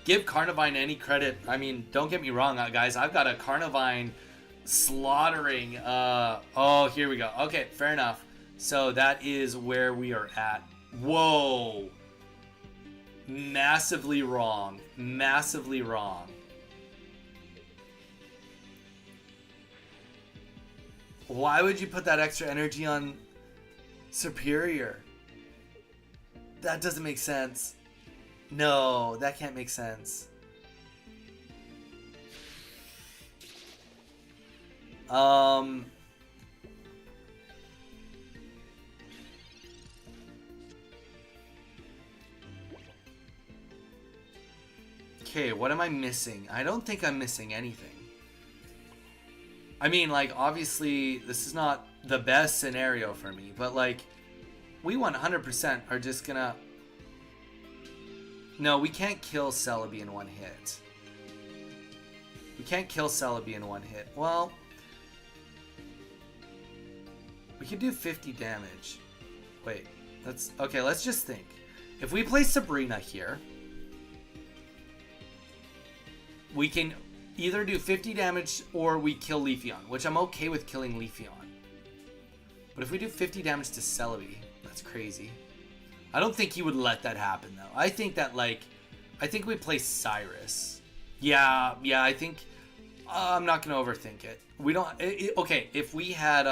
give Carnivine any credit. I mean, don't get me wrong, guys. I've got a Carnivine slaughtering. Oh, here we go. Okay, fair enough. So that is where we are at. Whoa. Massively wrong. Massively wrong. Why would you put that extra energy on Superior? That doesn't make sense. No, that can't make sense. Okay, what am I missing? I don't think I'm missing anything. I mean, like, obviously, this is not the best scenario for me, but, like, we 100% are just gonna... No, we can't kill Celebi in one hit. We can't kill Celebi in one hit. Well, we could do 50 damage. Wait, okay, let's just think. If we play Sabrina here, we can either do 50 damage or we kill Leafeon, which I'm okay with killing Leafeon. But if we do 50 damage to Celebi, that's crazy. I don't think he would let that happen, though. I think that, like, I think we play Cyrus. Yeah, I think, I'm not going to overthink it. We don't, okay, if we had,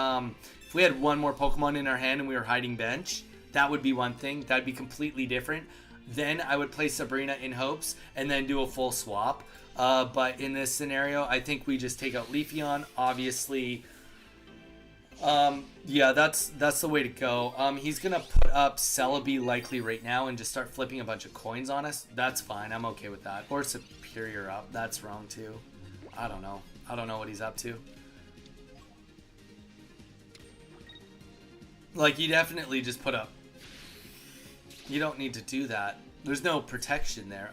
If we had one more Pokemon in our hand and we were hiding bench, that would be one thing. That'd be completely different. Then I would play Sabrina in hopes and then do a full swap. But in this scenario, I think we just take out Leafeon, obviously. Yeah, that's the way to go. He's gonna put up Celebi likely right now and just start flipping a bunch of coins on us. That's fine. I'm okay with that. Or Superior up. That's wrong too. I don't know. I don't know what he's up to. Like, you definitely just put up. You don't need to do that. There's no protection there.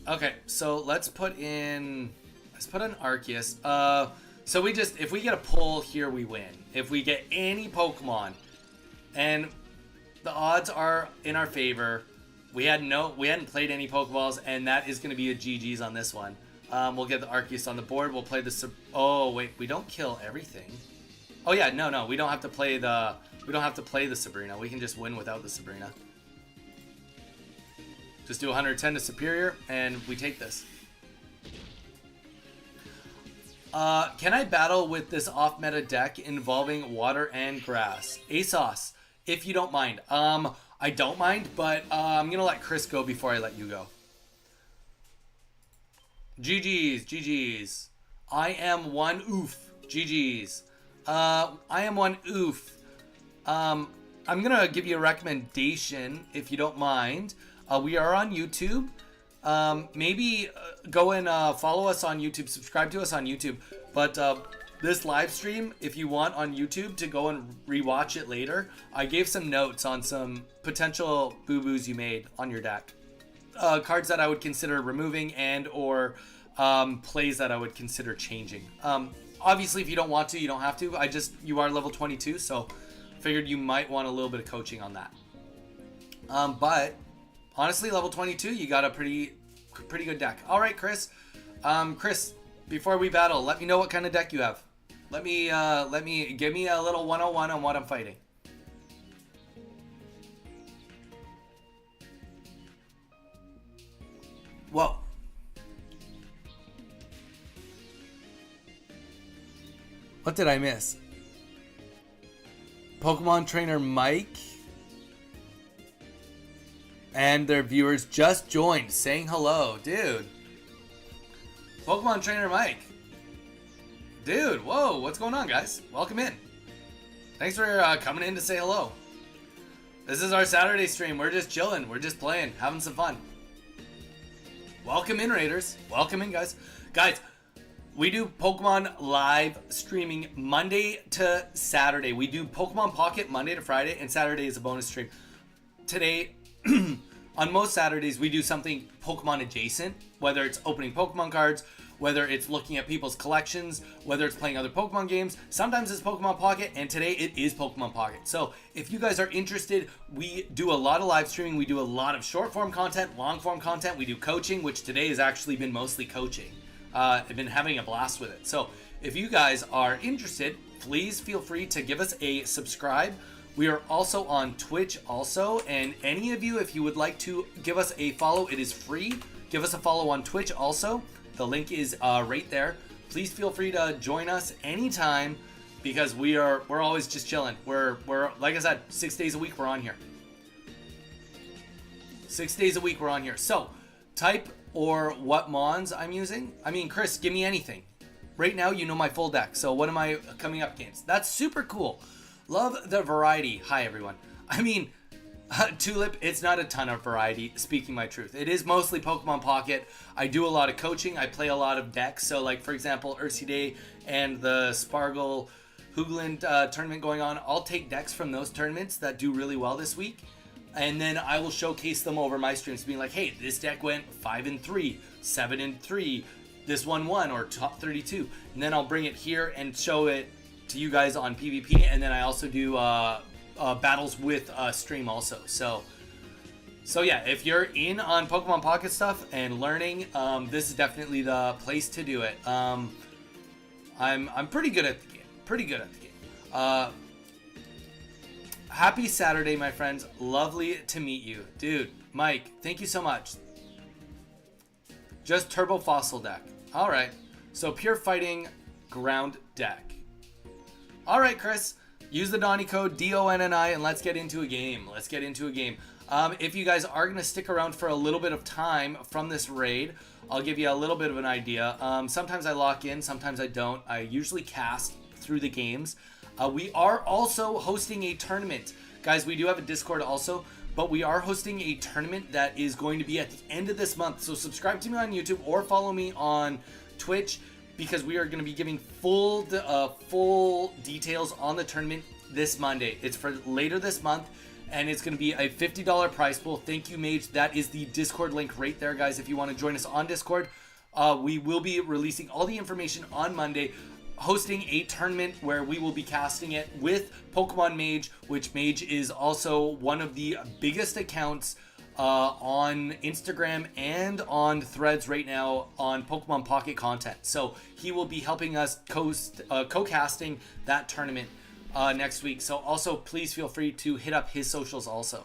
Okay, so let's put in Arceus. So we just, if we get a pull here, we win. If we get any Pokemon, and the odds are in our favor, we hadn't played any Pokeballs, and that is going to be a GG's on this one. We'll get the Arceus on the board. We'll play the oh wait, we don't kill everything. Oh yeah, no, we don't have to play the Sabrina. We can just win without the Sabrina. Just do 110 to Superior, and we take this. Can I battle with this off-meta deck involving water and grass? ASOS, if you don't mind. I don't mind, but I'm going to let Chris go before I let you go. GG's. I am one oof. GG's. I am one oof. I'm going to give you a recommendation, if you don't mind. We are on YouTube. Maybe go and follow us on YouTube, subscribe to us on YouTube. But this live stream, if you want on YouTube to go and rewatch it later, I gave some notes on some potential boo-boos you made on your deck. Cards that I would consider removing and or plays that I would consider changing. Obviously, if you don't want to, you don't have to. You are level 22, so figured you might want a little bit of coaching on that. But honestly, level 22, you got a pretty good deck. All right, Chris. Chris, before we battle, let me know what kind of deck you have. Give me a little 101 on what I'm fighting. Whoa. What did I miss? Pokemon trainer Mike and their viewers just joined, saying hello. Dude. Pokemon trainer Mike. Dude, whoa, what's going on, guys? Welcome in. Thanks for coming in to say hello. This is our Saturday stream. We're just chilling. We're just playing, having some fun. Welcome in, Raiders. Welcome in, guys. Guys, we do Pokemon live streaming Monday to Saturday. We do Pokemon Pocket Monday to Friday, and Saturday is a bonus stream. Today, on most Saturdays, we do something Pokemon adjacent, whether it's opening Pokemon cards, whether it's looking at people's collections, whether it's playing other Pokemon games. Sometimes it's Pokemon Pocket, and today it is Pokemon Pocket. So if you guys are interested, we do a lot of live streaming. We do a lot of short form content, long form content. We do coaching, which today has actually been mostly coaching. I've been having a blast with it. So if you guys are interested, please feel free to give us a subscribe. We are also on Twitch also, and any of you, if you would like to give us a follow, it is free. Give us a follow on Twitch also. The link is right there. Please feel free to join us anytime, because we're always just chilling. We're like I said, 6 days a week we're on here. 6 days a week we're on here. So type or what mons I'm using. I mean, Chris, give me anything. Right now, you know my full deck. So what am I coming up against? That's super cool. Love the variety. Hi, everyone. I mean, Tulip, it's not a ton of variety, speaking my truth. It is mostly Pokemon Pocket. I do a lot of coaching. I play a lot of decks. So, like, for example, Ursi Day and the Spargle Hoogland tournament going on. I'll take decks from those tournaments that do really well this week. And then I will showcase them over my streams, being like, hey, this deck went 5-3, 7-3, this one won, or top 32. And then I'll bring it here and show it to you guys on PvP. And then I also do battles with stream also. So yeah, if you're in on Pokemon Pocket stuff and learning, this is definitely the place to do it. I'm pretty good at the game. Happy Saturday, my friends. Lovely to meet you. Dude, Mike, thank you so much. Just Turbo Fossil deck. All right. So pure fighting ground deck. All right, Chris. Use the Donnie code DONNI and let's get into a game. If you guys are going to stick around for a little bit of time from this raid, I'll give you a little bit of an idea. Sometimes I lock in, sometimes I don't. I usually cast through the games. We are also hosting a tournament. Guys, we do have a Discord also, but we are hosting a tournament that is going to be at the end of this month. So subscribe to me on YouTube or follow me on Twitch, because we are going to be giving full details on the tournament this Monday. It's for later this month, and it's going to be a $50 prize pool. Thank you, Mage. That is the Discord link right there, guys. If you want to join us on Discord, we will be releasing all the information on Monday, hosting a tournament where we will be casting it with Pokemon Mage, which Mage is also one of the biggest accounts on Instagram and on Threads right now on Pokemon Pocket content. So he will be helping us co-casting that tournament next week. So also please feel free to hit up his socials also.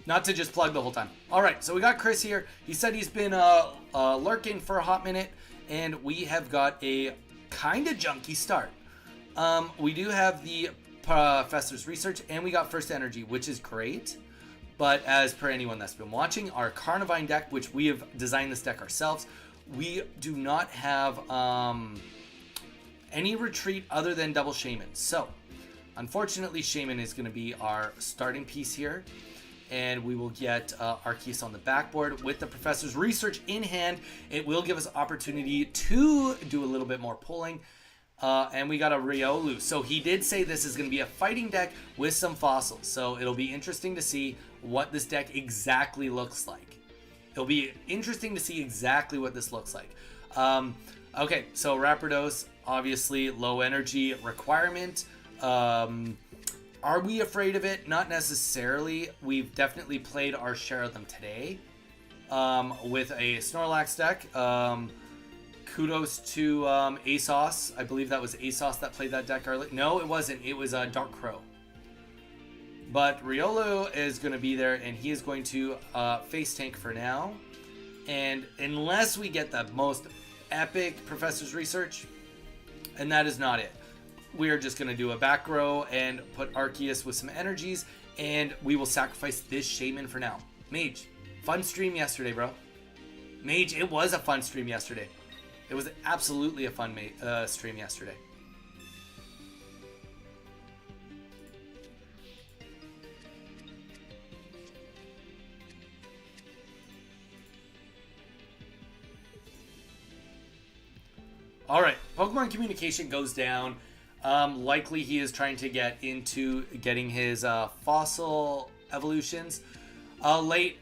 Not to just plug the whole time. All right, so we got Chris here. He said he's been lurking for a hot minute, and we have got a kind of junky start. We do have the Professor's Research, and we got First Energy, which is great. But as per anyone that's been watching, our Carnivine deck, which we have designed this deck ourselves, we do not have any retreat other than double Shaman. So, unfortunately, Shaman is going to be our starting piece here. And we will get Arceus on the backboard with the Professor's Research in hand. It will give us opportunity to do a little bit more pulling. And we got a Riolu. So he did say this is going to be a fighting deck with some fossils. So it'll be interesting to see what this deck exactly looks like. It'll be interesting to see exactly what this looks like. Okay, so Raptordos, obviously low energy requirement. Are we afraid of it? Not necessarily. We've definitely played our share of them today with a Snorlax deck. Kudos to ASOS. I believe that was ASOS that played that deck early. No, it wasn't. It was Dark Crow. But Riolu is going to be there, and he is going to face tank for now. And unless we get the most epic Professor's Research, and that is not it. We are just going to do a back row and put Arceus with some energies, and we will sacrifice this Shaman for now. Mage, fun stream yesterday, bro. Mage, it was a fun stream yesterday. It was absolutely a fun stream yesterday. All right, Pokemon communication goes down. Likely he is trying to get into getting his fossil evolutions. Late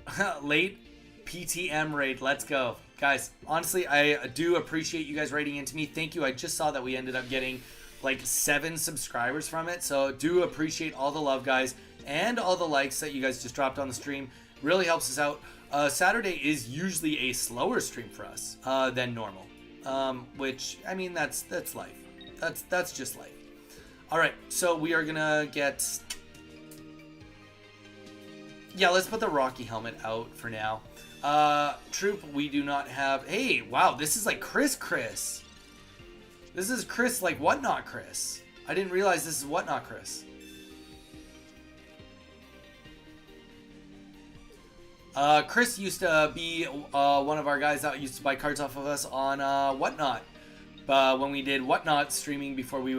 PTM raid. Let's go. Guys, honestly, I do appreciate you guys writing into me. Thank you. I just saw that we ended up getting like 7 subscribers from it. So do appreciate all the love, guys, and all the likes that you guys just dropped on the stream. Really helps us out. Saturday is usually a slower stream for us than normal. Which, I mean, that's life. That's just life. All right, so we are gonna get... Yeah, let's put the Rocky helmet out for now. Troop, we do not have... Hey, wow, this is like Chris. This is Chris, like Whatnot Chris. I didn't realize this is Whatnot Chris. Chris used to be one of our guys that used to buy cards off of us on Whatnot. When we did Whatnot streaming before we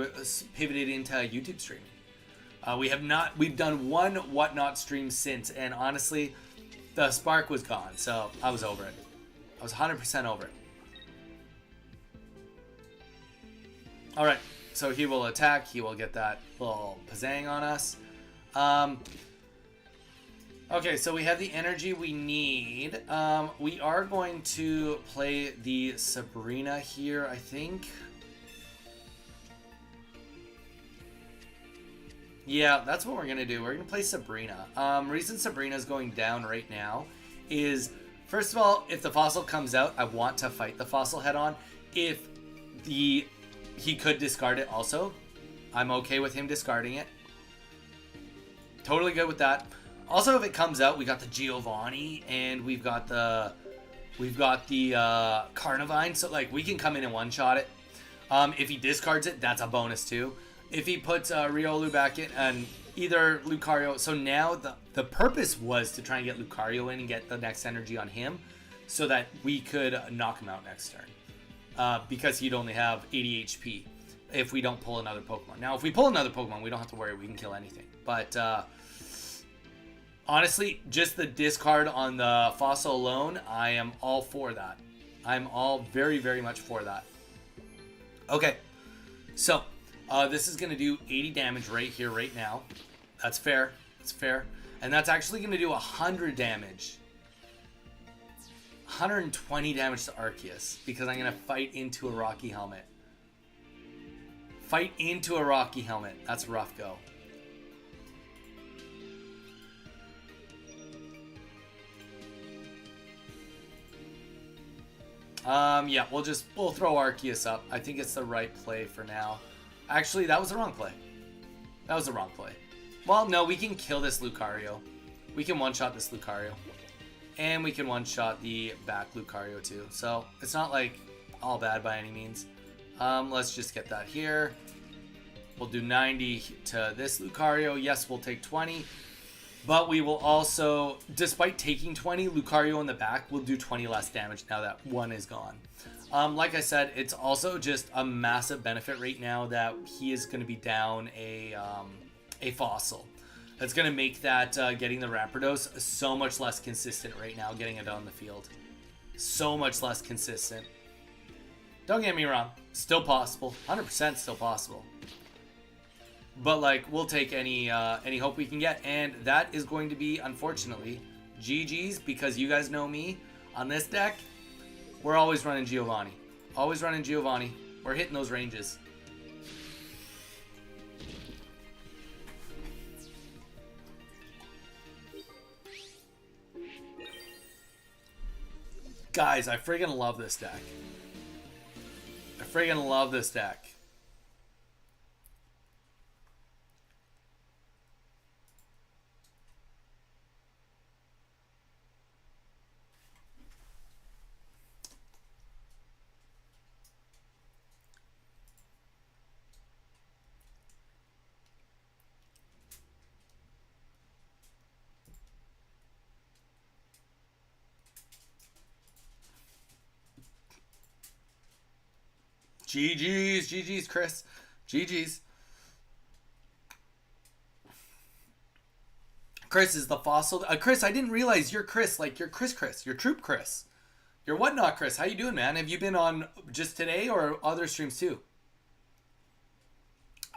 pivoted into YouTube streaming. We've done one Whatnot stream since, and honestly, the spark was gone, so I was over it. I was 100% over it. Alright, so he will attack, he will get that little Pazang on us. Okay, so we have the energy we need. We are going to play the Sabrina here, I think. Yeah, that's what we're going to do. We're going to play Sabrina. Reason Sabrina's going down right now is, first of all, if the fossil comes out, I want to fight the fossil head on. If he could discard it also, I'm okay with him discarding it. Totally good with that. Also, if it comes out, we got the Giovanni and we've got the Carnivine, so like we can come in and one-shot it. If he discards it, that's a bonus too. If he puts Riolu back in and either Lucario, so now the purpose was to try and get Lucario in and get the next energy on him, so that we could knock him out next turn, because he'd only have 80 HP if we don't pull another Pokemon. Now, if we pull another Pokemon, we don't have to worry; we can kill anything. But honestly, just the discard on the Fossil alone, I am all for that. I'm all very, very much for that. Okay, so this is going to do 80 damage right here, right now. That's fair. That's fair. And that's actually going to do 100 damage. 120 damage to Arceus, because I'm going to fight into a Rocky Helmet. Fight into a Rocky Helmet. That's a rough go. Yeah, we'll throw Arceus up. I think it's the right play for now. Actually, that was the wrong play. That was the wrong play. Well, no, we can kill this Lucario. We can one-shot this Lucario. And we can one-shot the back Lucario too. So, it's not like all bad by any means. Let's just get that here. We'll do 90 to this Lucario. Yes, we'll take 20. But we will also, despite taking 20, Lucario in the back will do 20 less damage now that one is gone. Like I said, it's also just a massive benefit right now that he is going to be down a Fossil. That's going to make that getting the Raptordos so much less consistent right now, getting it on the field. So much less consistent. Don't get me wrong, still possible. 100% still possible. But like, we'll take any hope we can get, and that is going to be, unfortunately, GG's, because you guys know me. On this deck, we're always running Giovanni. Always running Giovanni. We're hitting those ranges. Guys, I friggin' love this deck. I friggin' love this deck. GG's, Chris. GG's. Chris is the Fossil. Chris, I didn't realize you're Chris. Like, you're Chris. You're Troop Chris. You're Whatnot Chris. How you doing, man? Have you been on just today or other streams too?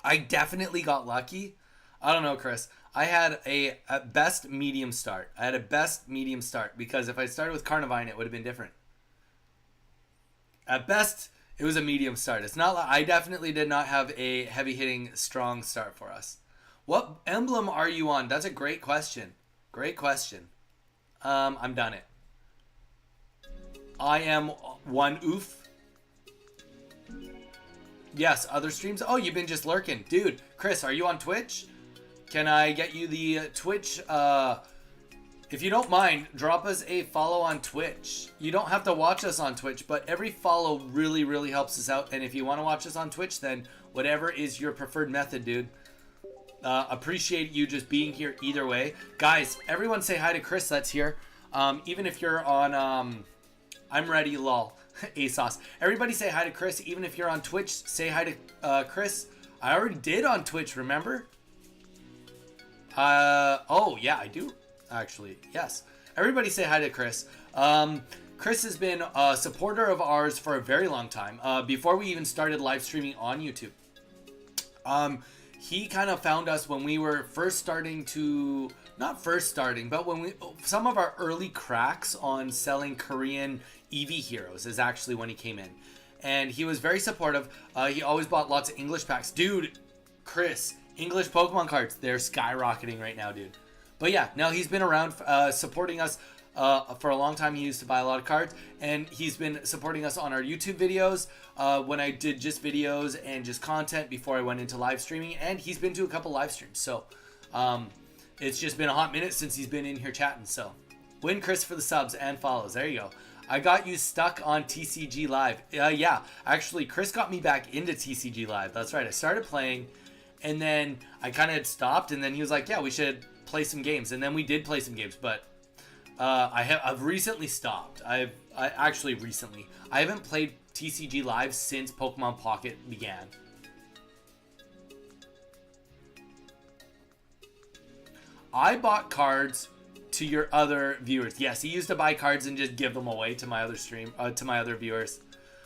I definitely got lucky. I don't know, Chris. I had a at best medium start. Because if I started with Carnivine, it would have been different. At best, it was a medium start. It's not like I definitely did not have a heavy hitting strong start for us. What emblem are you on? That's a great question. Great question. I'm done it. I am one oof. Yes, other streams. Oh, you've been just lurking. Dude, Chris, are you on Twitch? Can I get you the Twitch? If you don't mind, drop us a follow on Twitch. You don't have to watch us on Twitch, but every follow really, really helps us out. And if you want to watch us on Twitch, then whatever is your preferred method, dude. Appreciate you just being here either way. Guys, everyone say hi to Chris that's here. Even if you're on... I'm ready, lol. ASOS. Everybody say hi to Chris. Even if you're on Twitch, say hi to Chris. I already did on Twitch, remember? Oh, yeah, I do. Actually, yes. Everybody say hi to Chris. Chris has been a supporter of ours for a very long time. Before we even started live streaming on YouTube. He kind of found us when we were first starting to... Not first starting, but when we... Some of our early cracks on selling Korean Eevee heroes is actually when he came in. And he was very supportive. He always bought lots of English packs. Dude, Chris, English Pokemon cards, they're skyrocketing right now, dude. But yeah, now he's been around supporting us for a long time. He used to buy a lot of cards, and he's been supporting us on our YouTube videos when I did just videos and just content before I went into live streaming, and he's been to a couple live streams. So it's just been a hot minute since he's been in here chatting. So win Chris for the subs and follows. There you go. I got you stuck on TCG Live. Yeah, actually, Chris got me back into TCG Live. That's right. I started playing, and then I kind of had stopped, and then he was like, "Yeah, we should play some games," and then we did play some games. But I've recently stopped. I haven't played TCG Live since Pokemon Pocket began. I bought cards to your other viewers. Yes, he used to buy cards and just give them away to my other to my other viewers.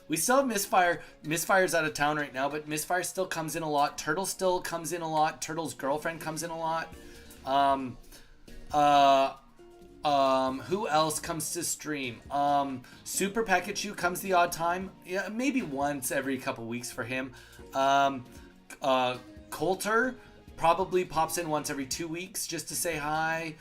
We still have Misfire. Misfire's out of town right now, but Misfire still comes in a lot. Turtle still comes in a lot. Turtle's girlfriend comes in a lot. Who else comes to stream? Super Pikachu comes the odd time. Yeah, maybe once every couple weeks for him. Coulter probably pops in once every 2 weeks just to say hi.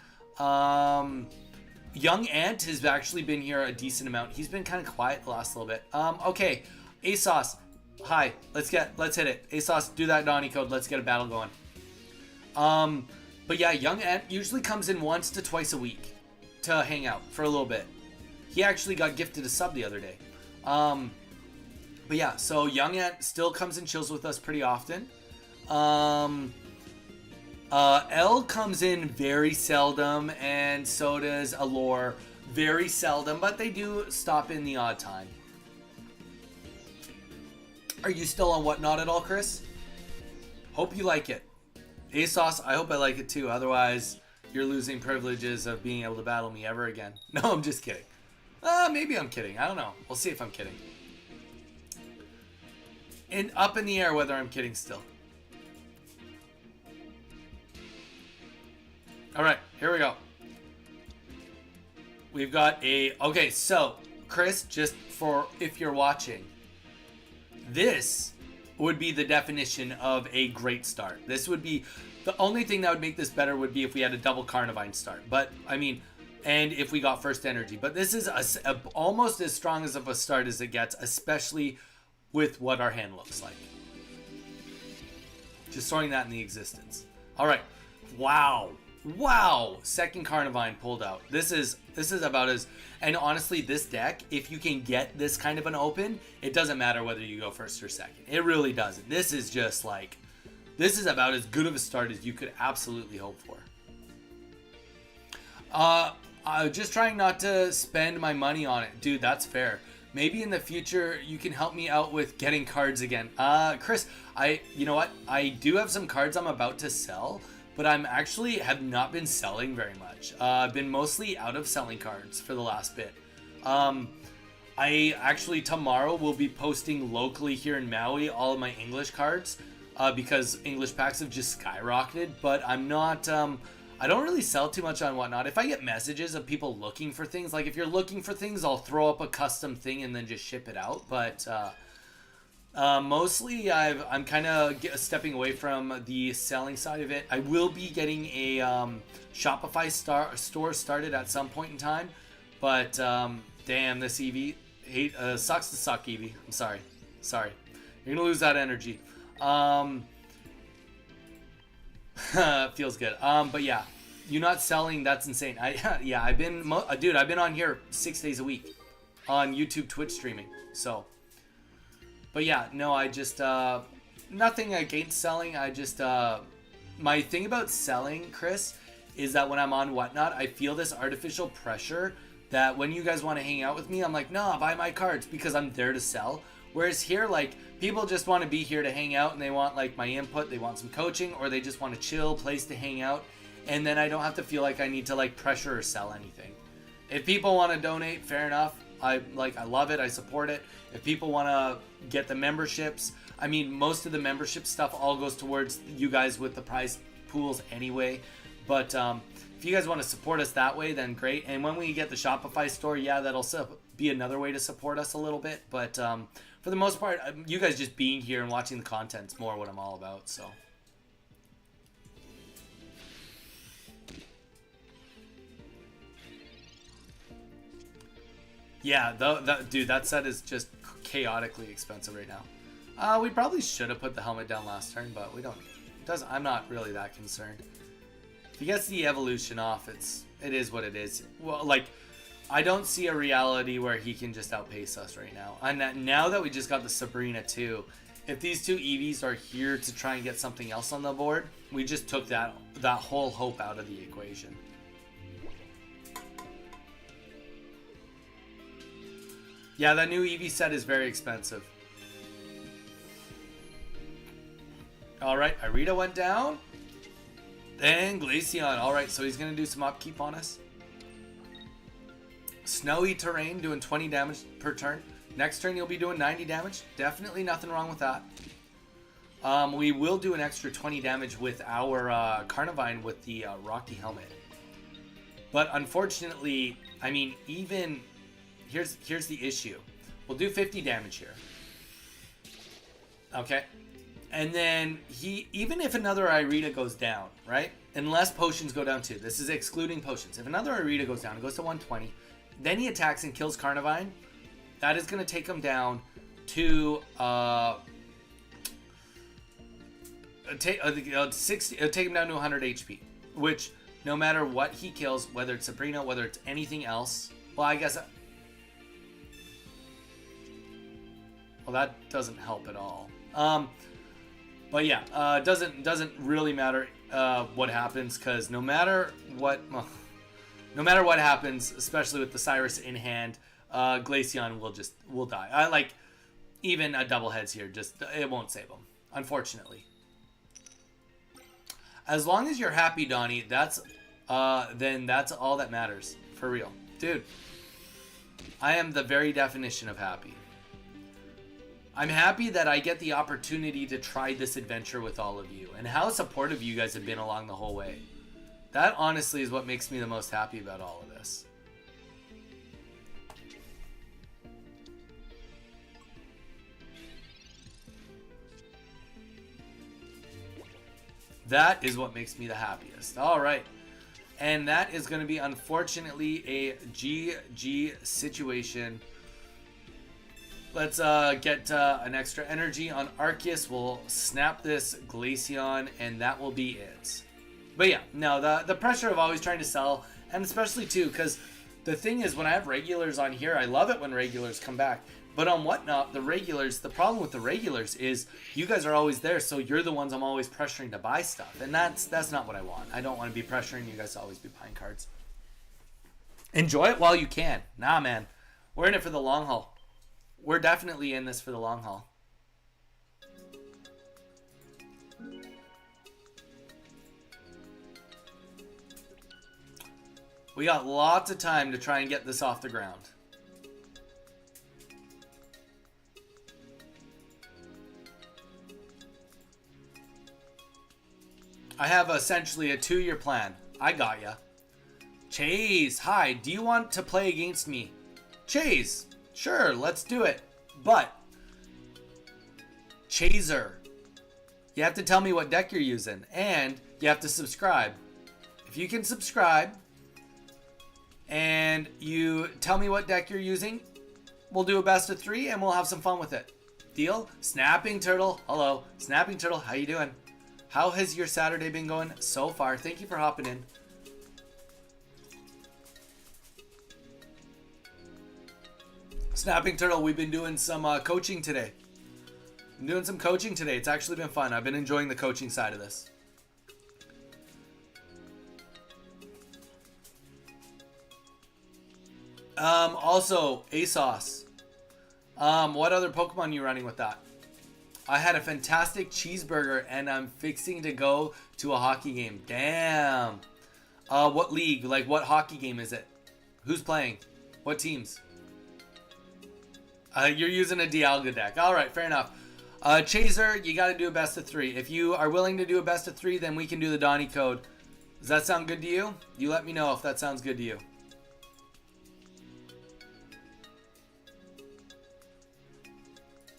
Young Ant has actually been here a decent amount. He's been kind of quiet the last little bit. Okay, ASOS, hi. Let's hit it. ASOS, do that Donnie code. Let's get a battle going. But yeah, Young Ant usually comes in once to twice a week to hang out for a little bit. He actually got gifted a sub the other day. But yeah, so Young Ant still comes and chills with us pretty often. L comes in very seldom, and so does Allure. Very seldom, but they do stop in the odd time. Are you still on Whatnot at all, Chris? Hope you like it. ASOS, I hope I like it too. Otherwise, you're losing privileges of being able to battle me ever again. No, I'm just kidding. Maybe I'm kidding. I don't know. We'll see if I'm kidding. And up in the air whether I'm kidding still. All right, here we go. We've got okay, so Chris, just for if you're watching, this would be the definition of a great start. This would be the only thing that would make this better would be if we had a double Carnivine start. But I mean, and if we got first energy. But this is almost as strong as of a start as it gets, especially with what our hand looks like. Just throwing that in the existence. All right, wow. Second Carnivine pulled out. This is about as, and honestly, this deck, if you can get this kind of an open, it doesn't matter whether you go first or second. It really doesn't. This is just like, this is about as good of a start as you could absolutely hope for. I'm just trying not to spend my money on it. Dude, that's fair. Maybe in the future you can help me out with getting cards again. Chris, you know what? I do have some cards I'm about to sell, but I'm actually have not been selling very much. I've been mostly out of selling cards for the last bit. I actually tomorrow will be posting locally here in Maui all of my English cards because English packs have just skyrocketed, but I'm not, I don't really sell too much on Whatnot. If I get messages of people looking for things, like if you're looking for things, I'll throw up a custom thing and then just ship it out, but mostly I'm kind of stepping away from the selling side of it. I will be getting a Shopify store started at some point in time, but damn, this Eevee sucks to suck, Eevee. I'm sorry, you're gonna lose that energy. Feels good. But yeah, you not selling, that's insane. I've been on here 6 days a week on YouTube, Twitch streaming, so. But yeah, no, I just, nothing against selling. I just, my thing about selling, Chris, is that when I'm on Whatnot, I feel this artificial pressure that when you guys want to hang out with me, I'm like, no, buy my cards because I'm there to sell. Whereas here, like, people just want to be here to hang out and they want, like, my input, they want some coaching, or they just want a chill place to hang out. And then I don't have to feel like I need to, like, pressure or sell anything. If people want to donate, fair enough. I love it. I support it. If people want to get the memberships, I mean, most of the membership stuff all goes towards you guys with the prize pools anyway. But if you guys want to support us that way, then great. And when we get the Shopify store, yeah, that'll be another way to support us a little bit. But for the most part, you guys just being here and watching the content's more what I'm all about. So. Yeah, dude, that set is just chaotically expensive right now. We probably should have put the helmet down last turn, but we don't. I'm not really that concerned. If he gets the evolution off, it is what it is. Well, like, I don't see a reality where he can just outpace us right now. And now that we just got the Sabrina too, if these two EVs are here to try and get something else on the board, we just took that whole hope out of the equation. Yeah, that new EV set is very expensive. Alright, Irida went down. And Glaceon. Alright, so he's going to do some upkeep on us. Snowy terrain doing 20 damage per turn. Next turn you'll be doing 90 damage. Definitely nothing wrong with that. We will do an extra 20 damage with our Carnivine with the Rocky Helmet. But unfortunately, I mean, even... Here's the issue. We'll do 50 damage here. Okay. And then even if another Irida goes down, right? Unless potions go down too. This is excluding potions. If another Irida goes down, it goes to 120. Then he attacks and kills Carnivine. That is going to take him down to 60. It'll take him down to 100 HP. Which, no matter what he kills, whether it's Sabrina, whether it's anything else, well, I guess. Well, that doesn't help at all. But yeah, doesn't really matter what happens, because no matter what happens, especially with the Cyrus in hand, Glaceon will die. I like even a double heads here, it won't save him, unfortunately. As long as you're happy, Donnie, then that's all that matters, for real, dude. I am the very definition of happy. I'm happy that I get the opportunity to try this adventure with all of you, and how supportive you guys have been along the whole way. That honestly is what makes me the most happy about all of this. That is what makes me the happiest. All right. And that is going to be, unfortunately, a GG situation. Let's get an extra energy on Arceus. We'll snap this Glaceon, and that will be it. But yeah, no, the pressure of always trying to sell, and especially too, because the thing is, when I have regulars on here, I love it when regulars come back. But on Whatnot, the problem with the regulars is you guys are always there, so you're the ones I'm always pressuring to buy stuff, and that's not what I want. I don't want to be pressuring you guys to always be buying cards. Enjoy it while you can. Nah, man, we're in it for the long haul. We're definitely in this for the long haul. We got lots of time to try and get this off the ground. I have essentially a 2-year plan. I got ya. Chase, hi, do you want to play against me? Chase, sure, let's do it. But, Chaser, you have to tell me what deck you're using, and you have to subscribe. If you can subscribe, and you tell me what deck you're using, we'll do a best of 3, and we'll have some fun with it. Deal? Snapping Turtle, hello. Snapping Turtle, how you doing? How has your Saturday been going so far? Thank you for hopping in. Snapping Turtle, we've been doing some coaching today. I'm doing some coaching today. It's actually been fun. I've been enjoying the coaching side of this. Also, ASOS. What other Pokemon are you running with that? I had a fantastic cheeseburger, and I'm fixing to go to a hockey game. Damn. What league? Like, what hockey game is it? Who's playing? What teams? You're using a Dialga deck. All right, fair enough. Chaser, you got to do a best of 3. If you are willing to do a best of 3, then we can do the Donnie code. Does that sound good to you? You let me know if that sounds good to you.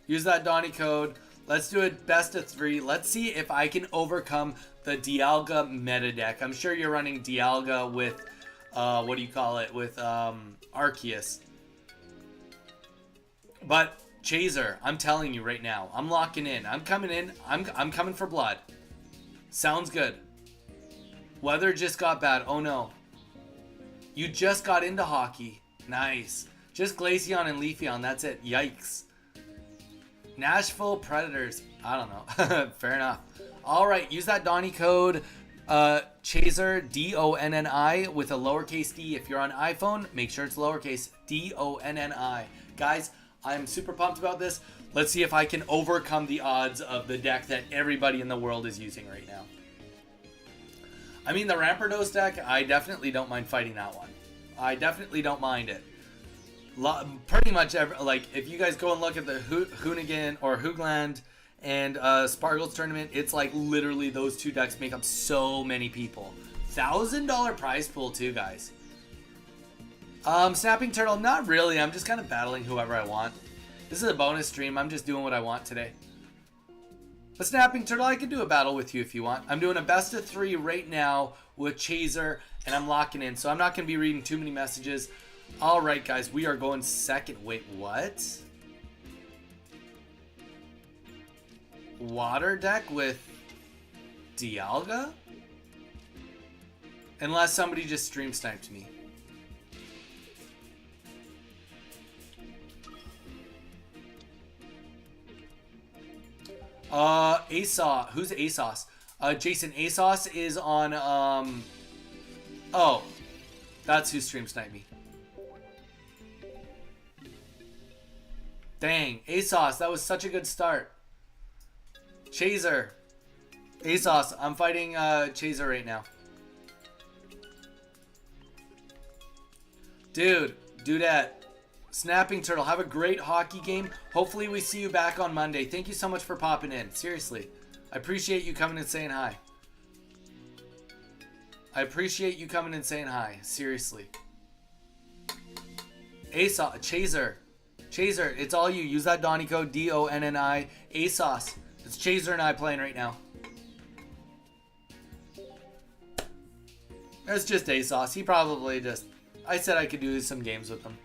Use that Donnie code. Let's do a best of 3. Let's see if I can overcome the Dialga meta deck. I'm sure you're running Dialga with, what do you call it? With Arceus. But Chaser, I'm telling you right now, I'm locking in. I'm coming in. I'm coming for blood. Sounds good. Weather just got bad. Oh no. You just got into hockey. Nice. Just Glaceon and Leafeon. That's it. Yikes. Nashville Predators. I don't know. Fair enough. All right. Use that Donny code Chaser, DONNI, with a lowercase d. If you're on iPhone, make sure it's lowercase DONNI. Guys, I'm super pumped about this. Let's see if I can overcome the odds of the deck that everybody in the world is using right now. I mean, the Rampardos deck, I definitely don't mind fighting that one. I definitely don't mind it. Pretty much, if you guys go and look at the Hoonigan or Hoogland and Sparkles tournament, it's like literally those two decks make up so many people. $1,000 prize pool too, guys. Snapping Turtle, not really. I'm just kind of battling whoever I want. This is a bonus stream. I'm just doing what I want today. But Snapping Turtle, I can do a battle with you if you want. I'm doing a best of 3 right now with Chaser, and I'm locking in. So I'm not going to be reading too many messages. All right, guys, we are going second. Wait, what? Water deck with Dialga? Unless somebody just stream sniped me. ASOS. Who's ASOS? Jason, ASOS is on, oh, that's who stream sniped me. Dang, ASOS, that was such a good start. Chaser. ASOS, I'm fighting, Chaser right now. Dudette. Snapping Turtle, have a great hockey game. Hopefully we see you back on Monday. Thank you so much for popping in. Seriously. I appreciate you coming and saying hi. I appreciate you coming and saying hi. Seriously. ASOS, Chaser. Chaser, it's all you. Use that Donny code, DONNI. ASOS. It's Chaser and I playing right now. That's just ASOS. He probably just... I said I could do some games with him.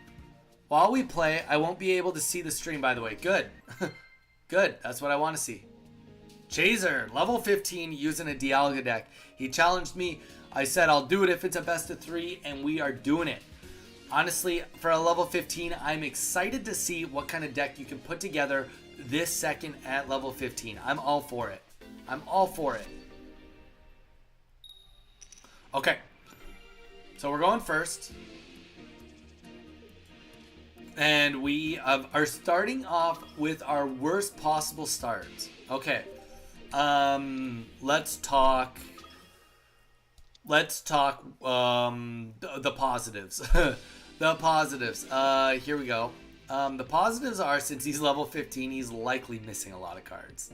While we play, I won't be able to see the stream, by the way. Good. Good. That's what I want to see. Chaser, level 15, using a Dialga deck. He challenged me. I said I'll do it if it's a best of 3, and we are doing it. Honestly, for a level 15, I'm excited to see what kind of deck you can put together this second at level 15. I'm all for it. I'm all for it. Okay. So we're going first. And we are starting off with our worst possible start. Okay. Let's talk the positives. The positives. Here we go. The positives are, since he's level 15, he's likely missing a lot of cards.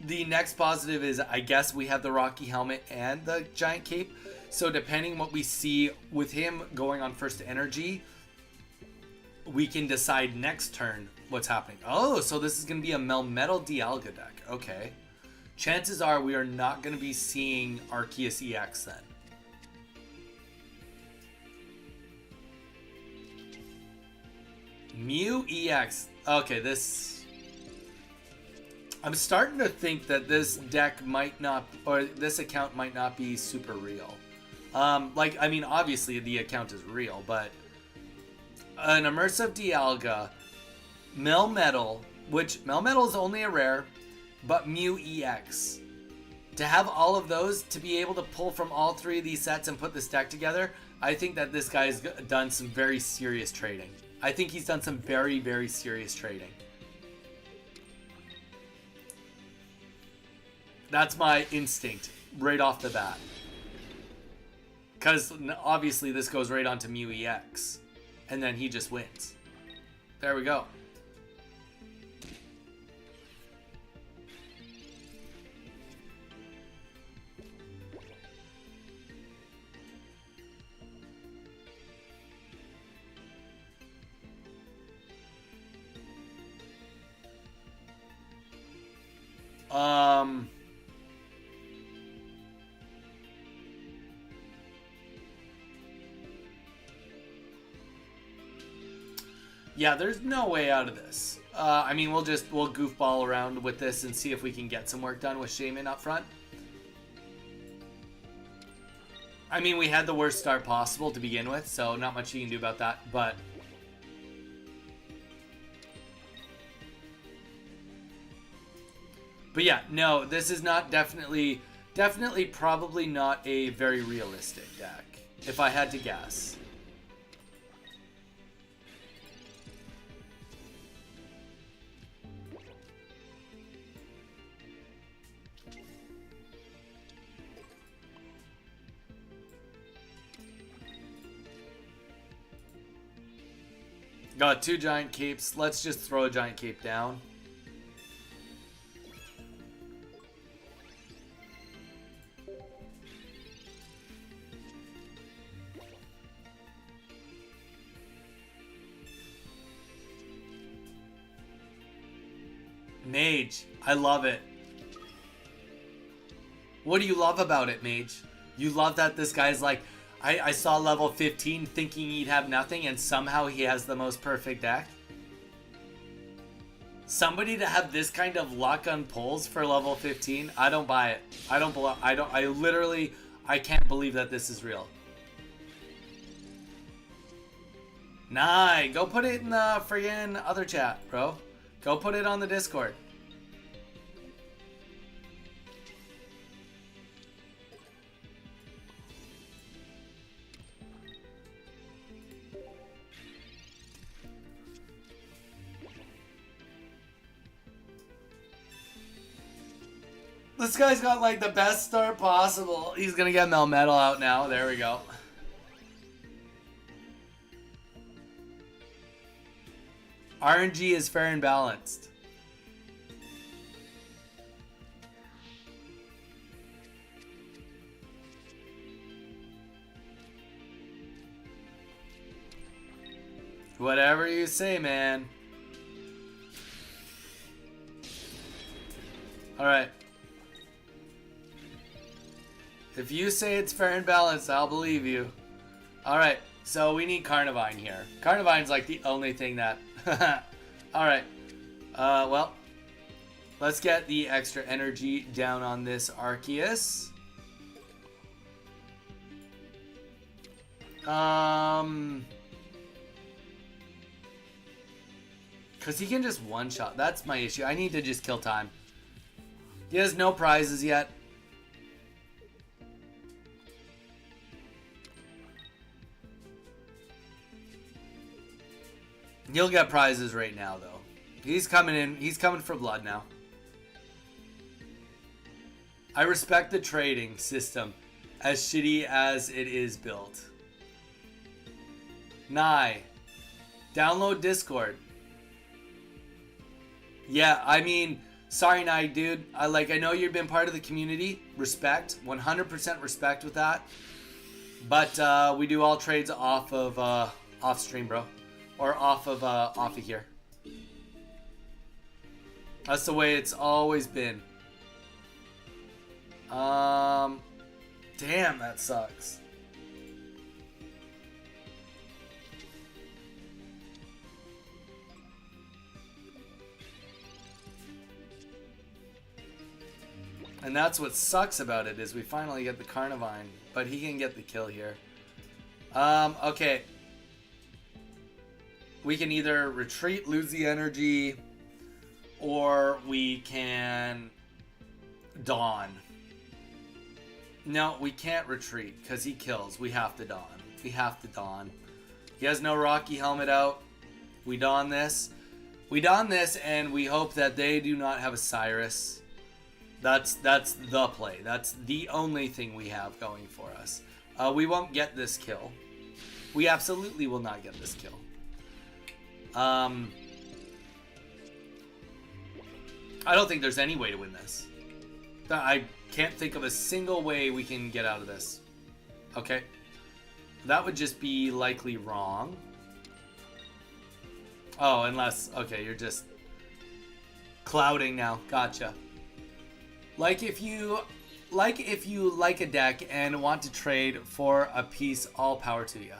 The next positive is, I guess we have the Rocky Helmet and the Giant Cape. So depending what we see with him going on first energy, we can decide next turn what's happening. Oh, so this is going to be a Melmetal Dialga deck. Okay. Chances are we are not going to be seeing Arceus EX then. Mew EX. Okay, this... I'm starting to think that this deck might not... or this account might not be super real. I mean, obviously the account is real, but... an Immersive Dialga, Melmetal, which Melmetal is only a rare, but Mew EX. To have all of those, to be able to pull from all 3 of these sets and put this deck together, I think that this guy's done some very serious trading. I think he's done some very, very serious trading. That's my instinct right off the bat. Because obviously this goes right onto Mew EX. And then he just wins. There we go. Yeah, there's no way out of this. I mean, we'll goofball around with this and see if we can get some work done with Shaman up front. I mean, we had the worst start possible to begin with, so not much you can do about that, but... But yeah, no, this is not definitely probably not a very realistic deck, if I had to guess. Got 2 giant capes. Let's just throw a giant cape down. Mage, I love it. What do you love about it, Mage? You love that this guy's like, I saw level 15 thinking he'd have nothing, and somehow he has the most perfect deck? Somebody to have this kind of luck on pulls for level 15? I don't buy it. I can't believe that this is real. Nah, go put it in the friggin' other chat, bro. Go put it on the Discord. This guy's got like the best start possible. He's gonna get Melmetal out now. There we go. RNG is fair and balanced. Whatever you say, man. Alright. If you say it's fair and balanced, I'll believe you. Alright, so we need Carnivine here. Carnivine's like the only thing that... Alright. Well. Let's get the extra energy down on this Arceus. Because he can just one-shot. That's my issue. I need to just kill time. He has no prizes yet. He'll get prizes right now, though. He's coming in. He's coming for blood now. I respect the trading system, as shitty as it is built. Nye. Download Discord. Yeah, I mean, sorry, Nye, dude. I know you've been part of the community. Respect. 100% respect with that. But we do all trades off of off stream, bro. Or off of here. That's the way it's always been. Damn, that sucks. And that's what sucks about it, is we finally get the Carnivine, but he can get the kill here. Okay. We can either retreat, lose the energy, or we can Dawn. No, we can't retreat because he kills. We have to Dawn. We have to Dawn. He has no Rocky Helmet out. We Dawn this. We Dawn this, and we hope that they do not have a Cyrus. That's the play. That's the only thing we have going for us. We won't get this kill. We absolutely will not get this kill. I don't think there's any way to win this. I can't think of a single way we can get out of this. Okay. That would just be likely wrong. Oh, unless... Okay, you're just clouding now. Gotcha. Like if you like a deck and want to trade for a piece, all power to you.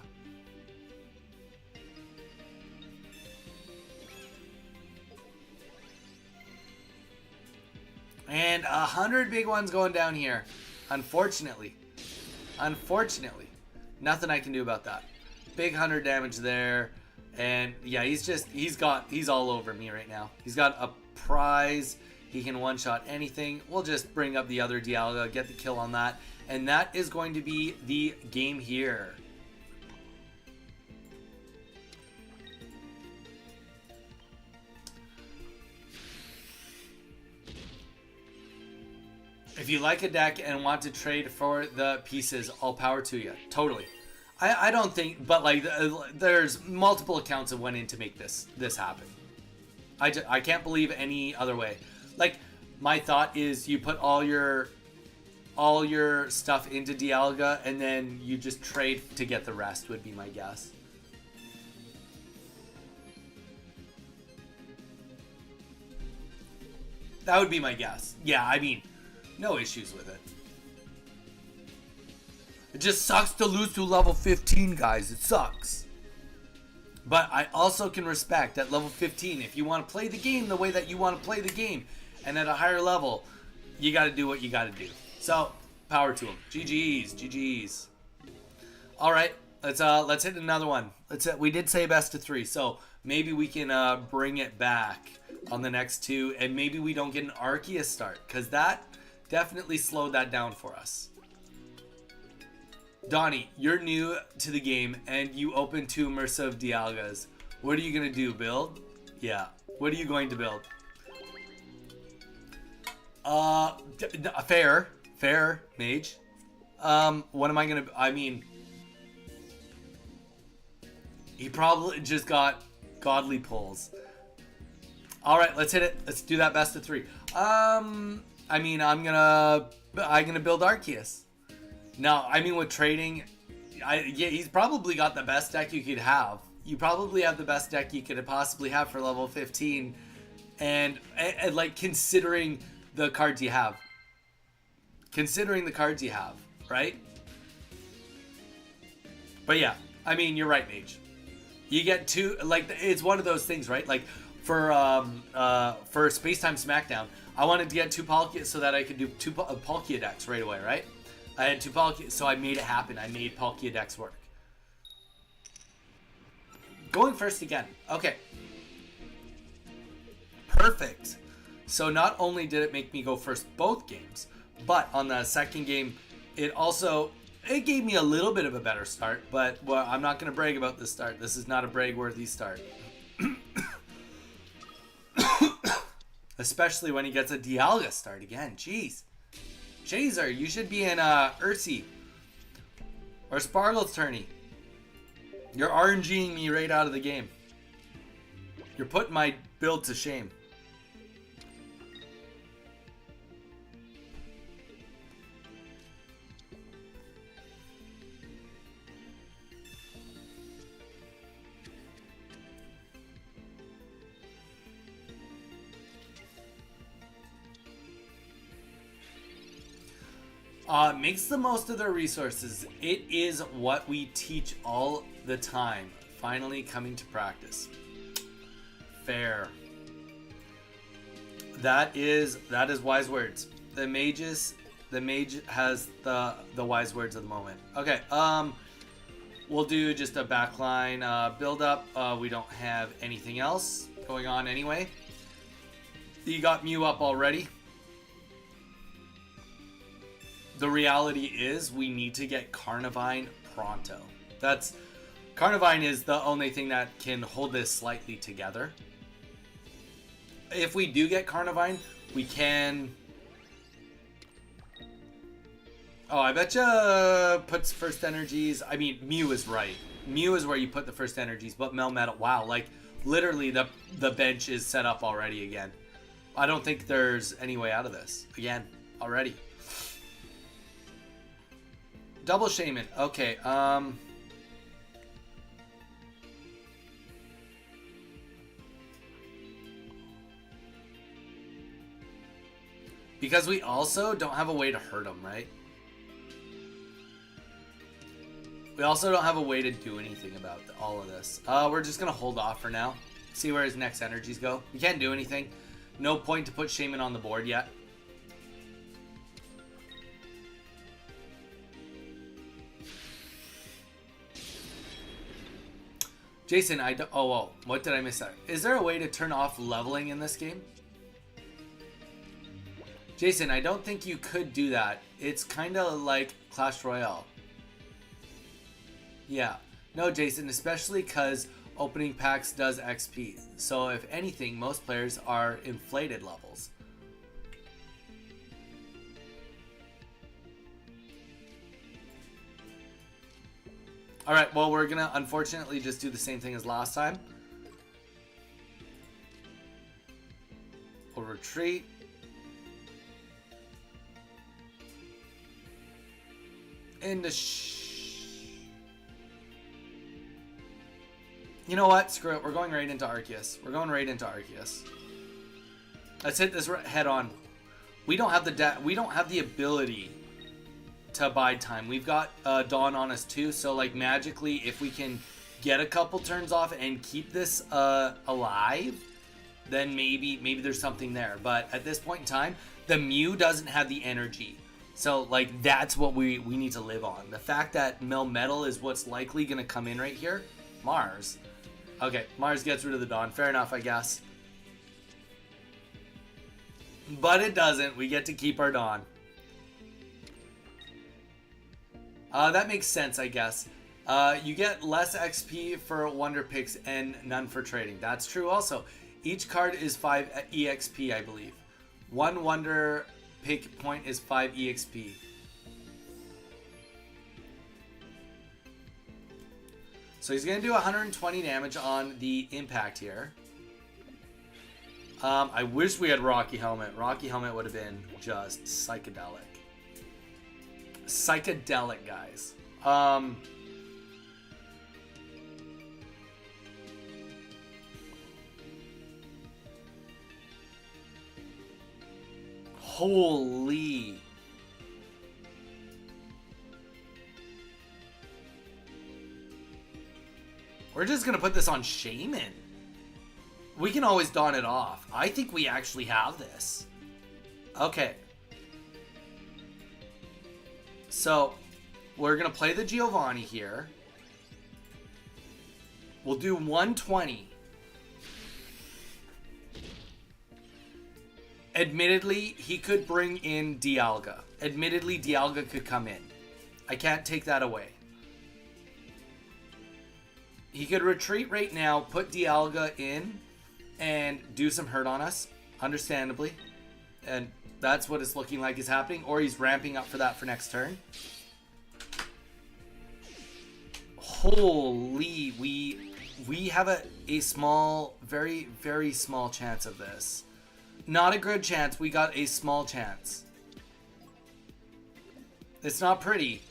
And 100 big ones going down here, unfortunately. Unfortunately, nothing I can do about that. Big 100 damage there. And yeah, he's all over me right now. He's got a prize. He can one-shot anything. We'll just bring up the other Dialga, get the kill on that. And that is going to be the game here. If you like a deck and want to trade for the pieces, all power to you. Totally. I don't think, but like, there's multiple accounts that went in to make this happen. I can't believe any other way. Like, my thought is you put all your stuff into Dialga and then you just trade to get the rest would be my guess. That would be my guess. Yeah, I mean, no issues with it. It just sucks to lose to level 15, guys. It sucks. But I also can respect at level 15, if you want to play the game the way that you want to play the game, and at a higher level, you got to do what you got to do. So, power to them. GG's, GG's. All right, let's hit another one. We did say best of 3, so maybe we can bring it back on the next 2, and maybe we don't get an Arceus start, because that definitely slowed that down for us. Donnie, you're new to the game and you open 2 immersive Dialgas. What are you going to do, build? Yeah. What are you going to build? Fair, mage. What am I going to... I mean... He probably just got godly pulls. Alright, let's hit it. Let's do that best of 3. I mean, I'm gonna build Arceus. No, I mean with trading, yeah, he's probably got the best deck you could have. You probably have the best deck you could possibly have for level 15, and like considering the cards you have. Right? But yeah, I mean you're right, Mage. You get 2, like it's one of those things, right? Like for Spacetime Smackdown, I wanted to get 2 Palkia so that I could do 2 Palkia decks right away, right? I had 2 Palkia, so I made it happen. I made Palkia decks work. Going first again. Okay. Perfect. So not only did it make me go first both games, but on the second game, it gave me a little bit of a better start, but well, I'm not going to brag about this start. This is not a brag-worthy start. Especially when he gets a Dialga start again. Jeez. Chaser, you should be in Ursi or Spargle's tourney. You're RNGing me right out of the game. You're putting my build to shame. Makes the most of their resources. It is what we teach all the time. Finally coming to practice. Fair. That is wise words. The mage has the wise words of the moment. Okay, we'll do just a backline build up. We don't have anything else going on anyway. You got Mew up already. The reality is we need to get Carnivine pronto. Carnivine is the only thing that can hold this slightly together. If we do get Carnivine, we can... Oh, I betcha puts first energies. I mean, Mew is right. Mew is where you put the first energies, but Melmetal, wow, like literally the bench is set up already again. I don't think there's any way out of this. Again, already. Double Shaman. Okay, because we also don't have a way to hurt him, right? We also don't have a way to do anything about all of this. We're just gonna hold off for now. See where his next energies go. We can't do anything. No point to put Shaman on the board yet. Jason, I don't. Oh, what did I miss there? Is there a way to turn off leveling in this game? Jason, I don't think you could do that. It's kind of like Clash Royale. Yeah. No, Jason, especially because opening packs does XP. So if anything, most players are inflated levels. Alright, well, we're gonna unfortunately just do the same thing as last time. We'll retreat. Into You know what? Screw it. We're going right into Arceus. We're going right into Arceus. Let's hit this head on. We don't have the ability to bide time. We've got Dawn on us too, so like magically, if we can get a couple turns off and keep this alive, then maybe there's something there. But at this point in time, the Mew doesn't have the energy. So like that's what we need to live on. The fact that Melmetal is what's likely going to come in right here. Mars. Okay, Mars gets rid of the Dawn. Fair enough, I guess. But it doesn't. We get to keep our Dawn. That makes sense, I guess. You get less XP for Wonder Picks and none for trading. That's true also. Each card is 5 EXP, I believe. One Wonder Pick point is 5 EXP. So he's going to do 120 damage on the impact here. I wish we had Rocky Helmet. Rocky Helmet would have been just psychedelic. Psychedelic, guys. Holy. We're just going to put this on Shaman. We can always Dawn it off. I think we actually have this. Okay. So, we're going to play the Giovanni here. We'll do 120. Admittedly, he could bring in Dialga. Admittedly, Dialga could come in. I can't take that away. He could retreat right now, put Dialga in, and do some hurt on us, understandably. And that's what it's looking like is happening. Or he's ramping up for that for next turn. Holy, we have a small, very, very small chance of this. Not a good chance, we got a small chance. It's not pretty.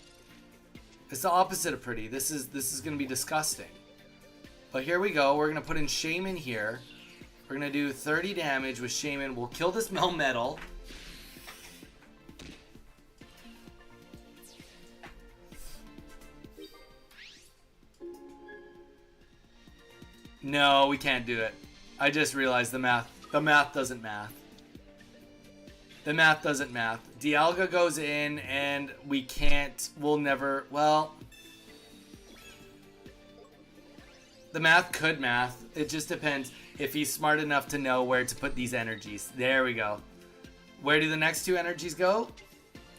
It's the opposite of pretty. This is going to be disgusting. But here we go. We're going to put in Shaman here. We're going to do 30 damage with Shaman. We'll kill this Melmetal. No, we can't do it. I just realized the math. The math doesn't math. The math doesn't math. Dialga goes in and we can't. We'll never. Well. The math could math. It just depends if he's smart enough to know where to put these energies. There we go. Where do the next two energies go?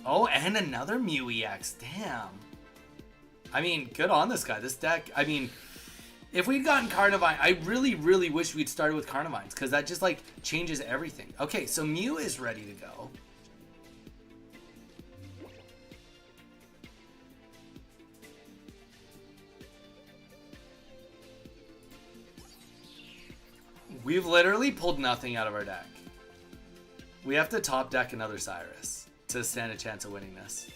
Oh, and another Mew EX. Damn. I mean, good on this guy. This deck, I mean, if we'd gotten Carnivine, I really, really wish we'd started with Carnivines because that just, like, changes everything. Okay, so Mew is ready to go. We've literally pulled nothing out of our deck. We have to top deck another Cyrus to stand a chance of winning this.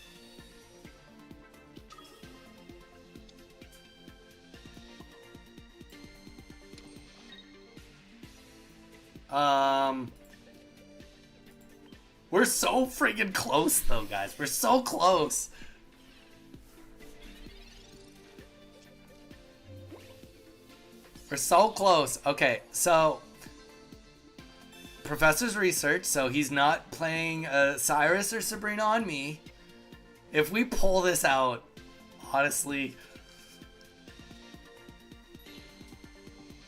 We're so friggin' close though, guys. We're so close. We're so close. Okay, so Professor's research, so he's not playing Cyrus or Sabrina on me. If we pull this out, honestly,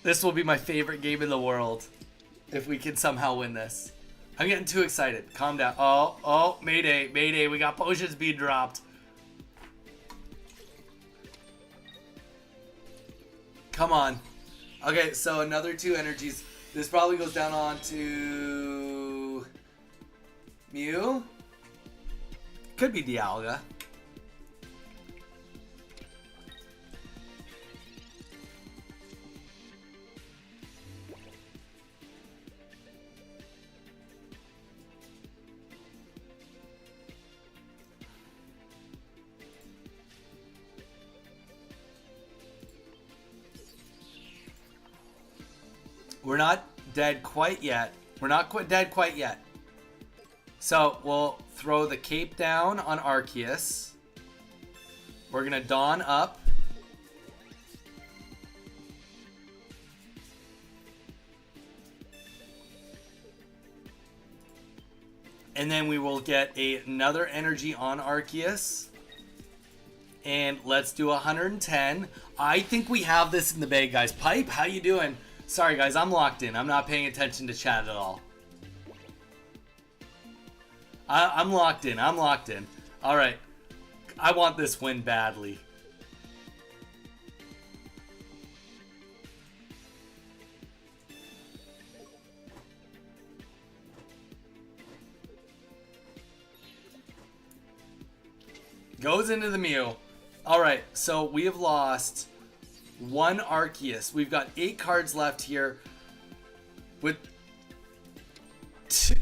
This will be my favorite game in the world if we can somehow win this. I'm getting too excited. Calm down. Oh, mayday, mayday. We got potions being dropped. Come on. Okay, so another 2 energies. This probably goes down on to Mew. Could be Dialga. We're not dead quite yet. We're not quite dead quite yet. So we'll throw the cape down on Arceus. We're gonna Dawn up. And then we will get another energy on Arceus. And let's do 110. I think we have this in the bag, guys. Pipe, how you doing? Sorry, guys, I'm locked in. I'm not paying attention to chat at all. I'm locked in. I'm locked in. All right. I want this win badly. Goes into the Mew. All right, so we have lost 1 Arceus. We've got 8 cards left here.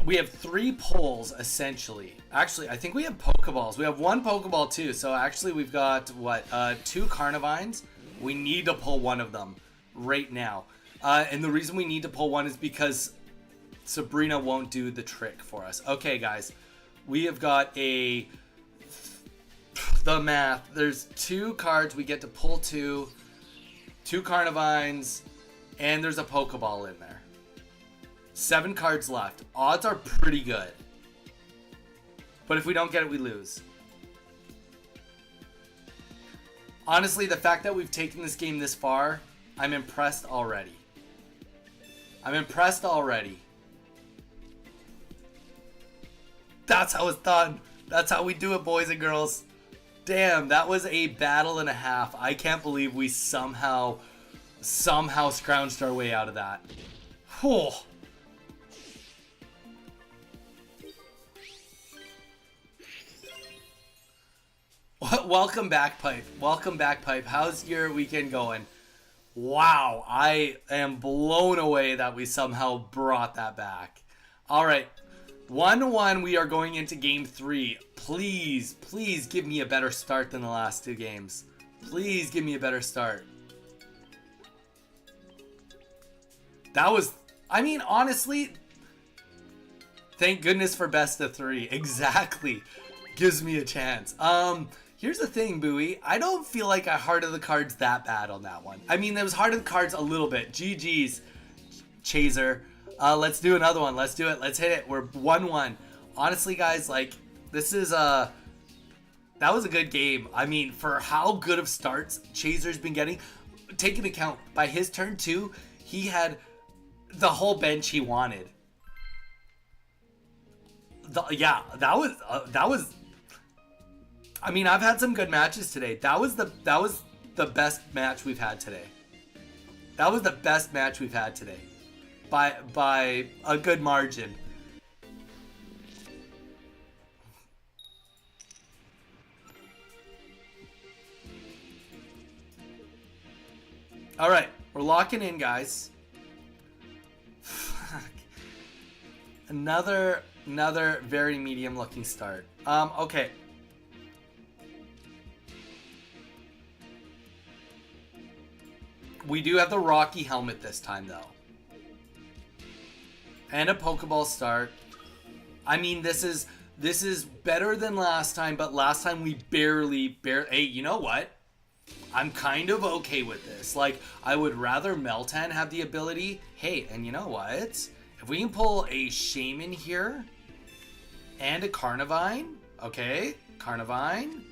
We have 3 pulls, essentially. Actually, I think we have Pokeballs. We have 1 Pokeball, too. So, actually, we've got, 2 Carnivines. We need to pull one of them right now. And the reason we need to pull one is because Sabrina won't do the trick for us. Okay, guys. We have got the math. There's 2 cards. We get to pull 2 Carnivines, and there's a Pokeball in there. 7 cards left. Odds are pretty good. But if we don't get it, we lose. Honestly, the fact that we've taken this game this far, I'm impressed already. I'm impressed already. That's how it's done. That's how we do it, boys and girls. Damn, that was a battle and a half. I can't believe we somehow scrounged our way out of that. Whew. Welcome back, Pipe. Welcome back, Pipe. How's your weekend going? Wow, I am blown away that we somehow brought that back. All right, 1-1, we are going into game 3. Please, please give me a better start than the last 2 games. Please give me a better start. That was, I mean, honestly, thank goodness for best of 3. Exactly. Gives me a chance. Here's the thing, Bowie. I don't feel like I hearted the cards that bad on that one. I mean, it was hearted the cards a little bit. GG's, Chaser. Let's do another one. Let's do it. Let's hit it. We're 1-1. Honestly, guys, like, this is that was a good game. I mean, for how good of starts Chaser's been getting, take into account, by his turn 2, he had the whole bench he wanted. Yeah, that was. I mean, I've had some good matches today. That was the best match we've had today. That was the best match we've had today, by a good margin. All right, we're locking in, guys. Fuck. Another very medium looking start. Okay. We do have the Rocky helmet this time, though. And a Pokeball start. I mean, this is better than last time, but last time we barely. Hey, you know what? I'm kind of okay with this. Like, I would rather Meltan have the ability. Hey, and you know what? If we can pull a Shaman here and a Carnivine, okay? Carnivine.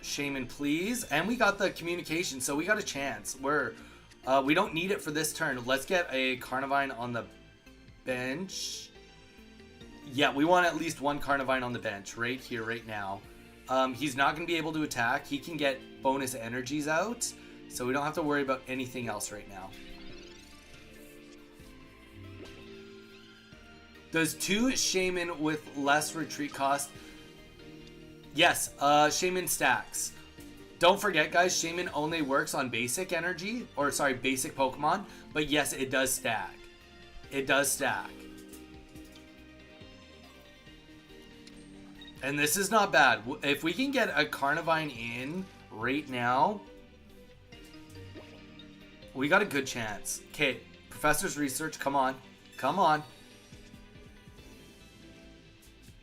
Shaman, please. And we got the communication, so we got a chance. We don't need it for this turn. Let's get a Carnivine on the bench. Yeah, we want at least one Carnivine on the bench right here, right now. He's not going to be able to attack. He can get bonus energies out, so we don't have to worry about anything else right now. Does 2 Shaman with less retreat cost? Yes, Shaman stacks. Don't forget, guys, Shaman only works on basic energy, or sorry, basic Pokemon, but yes, it does stack. It does stack. And this is not bad. If we can get a Carnivine in right now, we got a good chance. Okay, Professor's Research, come on. Come on.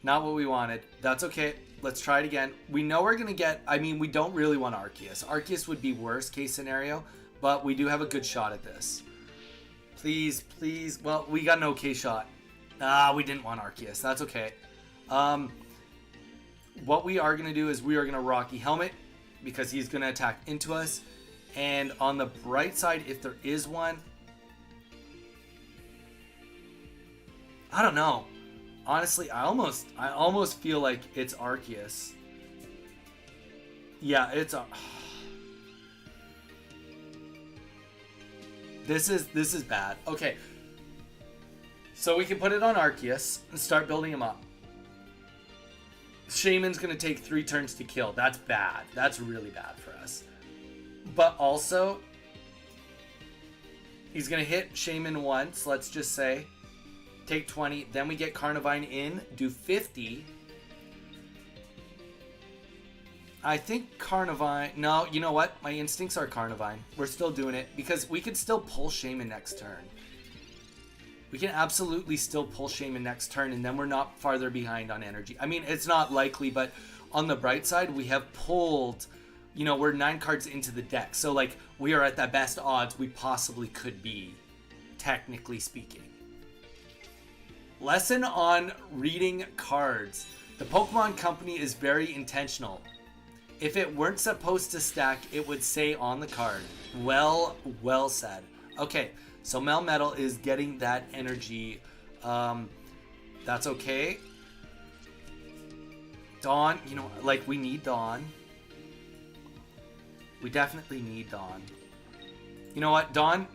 Not what we wanted. That's okay. Let's try it again. We know we're going to get... I mean, we don't really want Arceus. Arceus would be worst case scenario, but we do have a good shot at this. Please, please. Well, we got an okay shot. We didn't want Arceus. That's okay. What we are going to do is we are going to Rocky Helmet because he's going to attack into us. And on the bright side, if there is one... I don't know. Honestly, I almost feel like it's Arceus. Yeah, it's a... This is bad. Okay. So we can put it on Arceus and start building him up. Shaman's going to take 3 turns to kill. That's bad. That's really bad for us. But also, he's going to hit Shaman once, let's just say. Take 20. Then we get Carnivine in. Do 50. I think Carnivine... No, you know what? My instincts are Carnivine. We're still doing it because we could still pull Shaman next turn. We can absolutely still pull Shaman next turn, and then we're not farther behind on energy. I mean, it's not likely, but on the bright side, we have pulled... You know, we're 9 cards into the deck. So, like, we are at the best odds we possibly could be, technically speaking. Lesson on reading cards. The Pokemon Company is very intentional. If it weren't supposed to stack, it would say on the card. Well said. Okay, so Melmetal is getting that energy. That's okay. Dawn, you know, like, we need Dawn. We definitely need Dawn. You know what? Dawn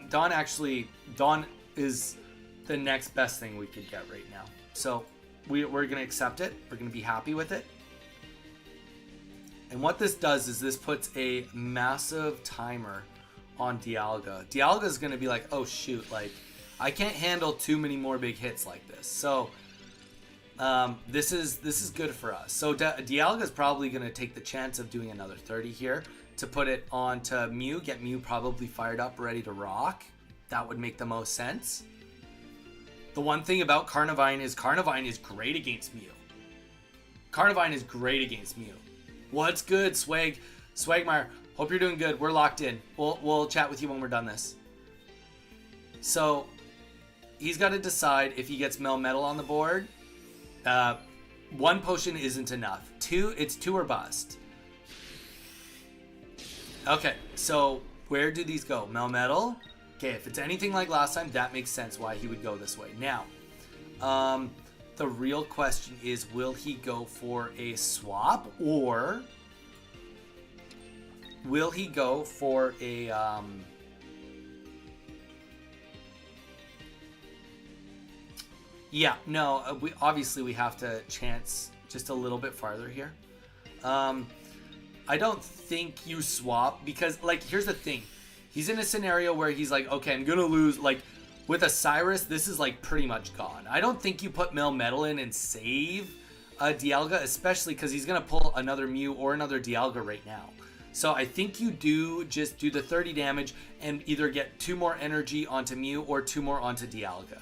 is the next best thing we could get right now. So we're going to accept it. We're going to be happy with it. And what this does is this puts a massive timer on Dialga. Dialga is going to be like, oh shoot, like, I can't handle too many more big hits like this. So this is good for us. So Dialga is probably going to take the chance of doing another 30 here to put it on to Mew, get Mew probably fired up, ready to rock. That would make the most sense. The one thing about Carnivine is great against Mew. Carnivine is great against Mew. What's good, Swagmire? Hope you're doing good. We're locked in. We'll chat with you when we're done this. So he's got to decide if he gets Melmetal on the board. 1 potion isn't enough. 2, it's 2 or bust. Okay, so where do these go? Melmetal? Okay, if it's anything like last time, that makes sense why he would go this way. Now, the real question is, will he go for a swap, or will he go for a... Yeah, no, obviously we have to chance just a little bit farther here. I don't think you swap because, like, here's the thing. He's in a scenario where he's like, okay, I'm going to lose. Like, with a Cyrus, this is, like, pretty much gone. I don't think you put Melmetal in and save Dialga, especially because he's going to pull another Mew or another Dialga right now. So I think you do just do the 30 damage and either get 2 more energy onto Mew or 2 more onto Dialga.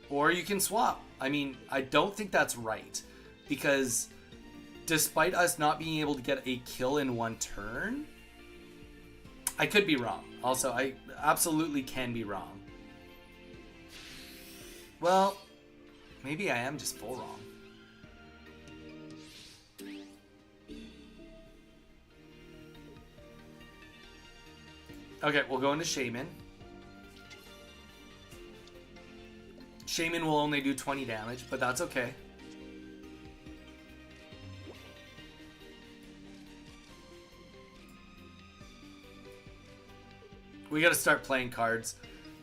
Or you can swap. I mean, I don't think that's right because... Despite us not being able to get a kill in 1 turn, I could be wrong. Also, I absolutely can be wrong. Well, maybe I am just full wrong. Okay, we'll go into Shaman. Shaman will only do 20 damage, but that's okay. We gotta start playing cards.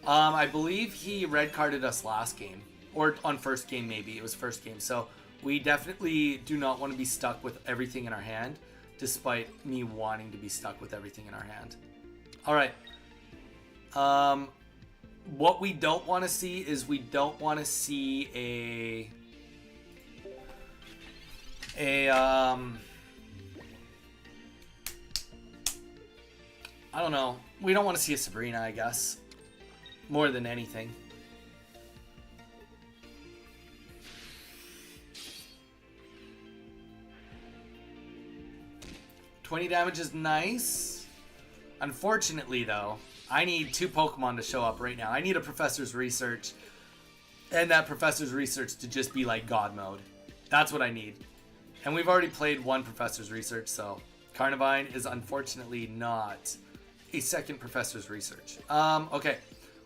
I believe he red carded us last game. Or on first game, maybe. It was first game. So we definitely do not want to be stuck with everything in our hand, despite me wanting to be stuck with everything in our hand. Alright. What we don't want to see is we don't want to see I don't know. We don't want to see a Sabrina, I guess. More than anything. $20 damage is nice. Unfortunately, though, I need 2 Pokemon to show up right now. I need a Professor's Research. And that Professor's Research to just be like God mode. That's what I need. And we've already played 1 Professor's Research, so Carnivine is unfortunately not a second Professor's Research. Okay.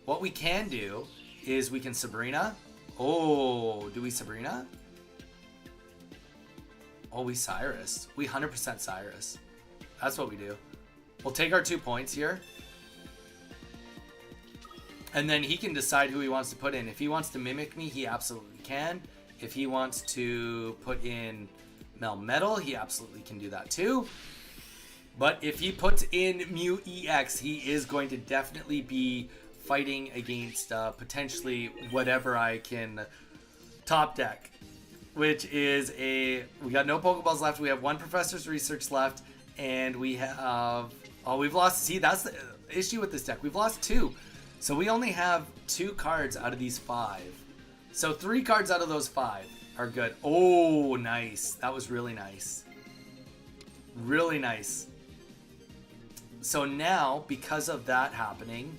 What we can do is we can Sabrina. Oh, do we Sabrina? Oh, we Cyrus. We 100% Cyrus. That's what we do. We'll take our 2 points here. And then he can decide who he wants to put in. If he wants to Mimic Me, he absolutely can. If he wants to put in Melmetal, he absolutely can do that too. But if he puts in Mew EX, he is going to definitely be fighting against potentially whatever I can top deck. Which is we got no Pokeballs left. We have 1 Professor's Research left. And we have... Oh, we've lost... See, that's the issue with this deck. We've lost 2. So we only have 2 cards out of these 5. So 3 cards out of those 5 are good. Oh, nice. That was really nice. Really nice. So now, because of that happening...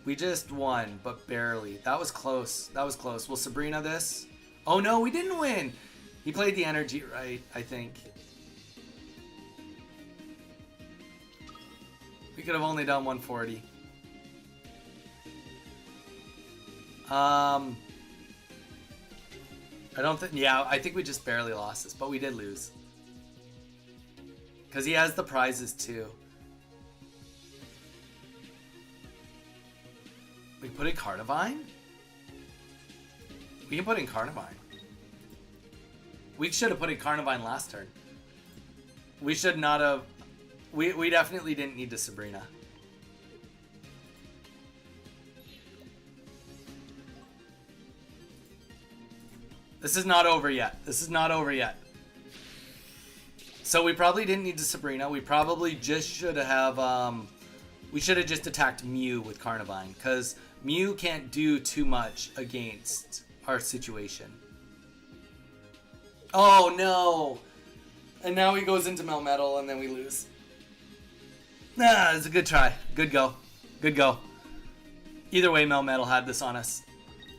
we just won, but barely. That was close. That was close. Will Sabrina this? Oh no, we didn't win! He played the energy right, I think. We could have only done 140. I don't think... Yeah, I think we just barely lost this, but we did lose. Because he has the prizes too. We put in Carnivine? We can put in Carnivine. We should have put in Carnivine last turn. We should not have... We definitely didn't need to Sabrina. This is not over yet. This is not over yet. So we probably didn't need to Sabrina. We probably just should have... we should have just attacked Mew with Carnivine. Because Mew can't do too much against our situation. Oh no! And now he goes into Melmetal and then we lose. Nah, it's a good try. Good go. Good go. Either way, Melmetal had this on us.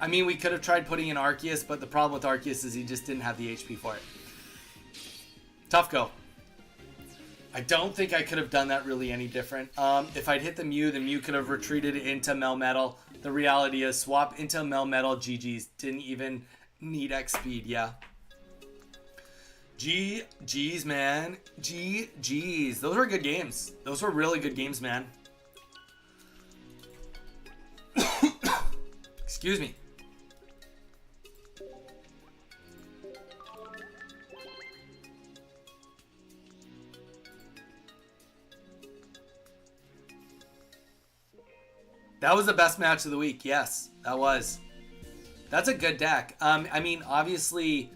I mean, we could have tried putting in Arceus, but the problem with Arceus is he just didn't have the HP for it. Tough go. I don't think I could have done that really any different. If I'd hit the Mew could have retreated into Melmetal. The reality is, swap into Melmetal, GG's. Didn't even need X speed, yeah. GG's, man. GG's. Those were good games. Those were really good games, man. Excuse me. That was the best match of the week. Yes, that was. That's a good deck. I mean, obviously,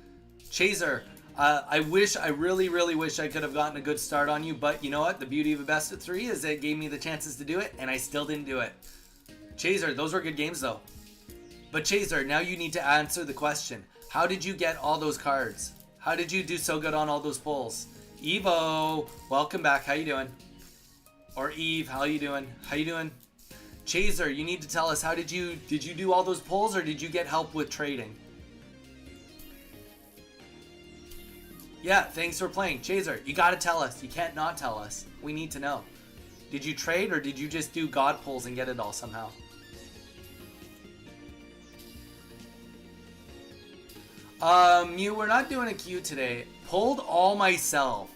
Chaser, I really, really wish I could have gotten a good start on you, but you know what? The beauty of a best of 3 is it gave me the chances to do it, and I still didn't do it. Chaser, those were good games, though. But Chaser, now you need to answer the question. How did you get all those cards? How did you do so good on all those pulls? Evo, welcome back. How you doing? Or Eve, how you doing? How you doing? Chaser, you need to tell us, did you do all those pulls or did you get help with trading? Yeah, thanks for playing. Chaser, you gotta tell us. You can't not tell us. We need to know. Did you trade or did you just do God pulls and get it all somehow? Mew, we're not doing a queue today. Pulled all myself.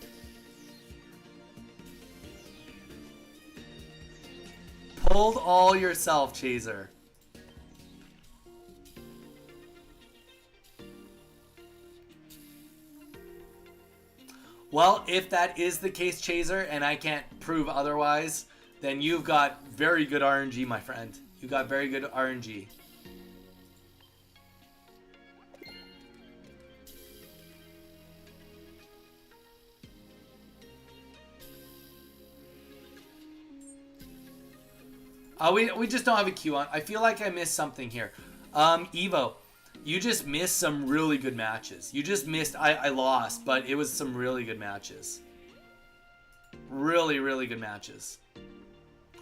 Pulled all yourself, Chaser. Well, if that is the case, Chaser, and I can't prove otherwise, then you've got very good RNG, my friend. You got very good RNG. We just don't have a queue on. I feel like I missed something here. Evo, you just missed some really good matches. You just missed, I lost, but it was some really good matches. Really, really good matches.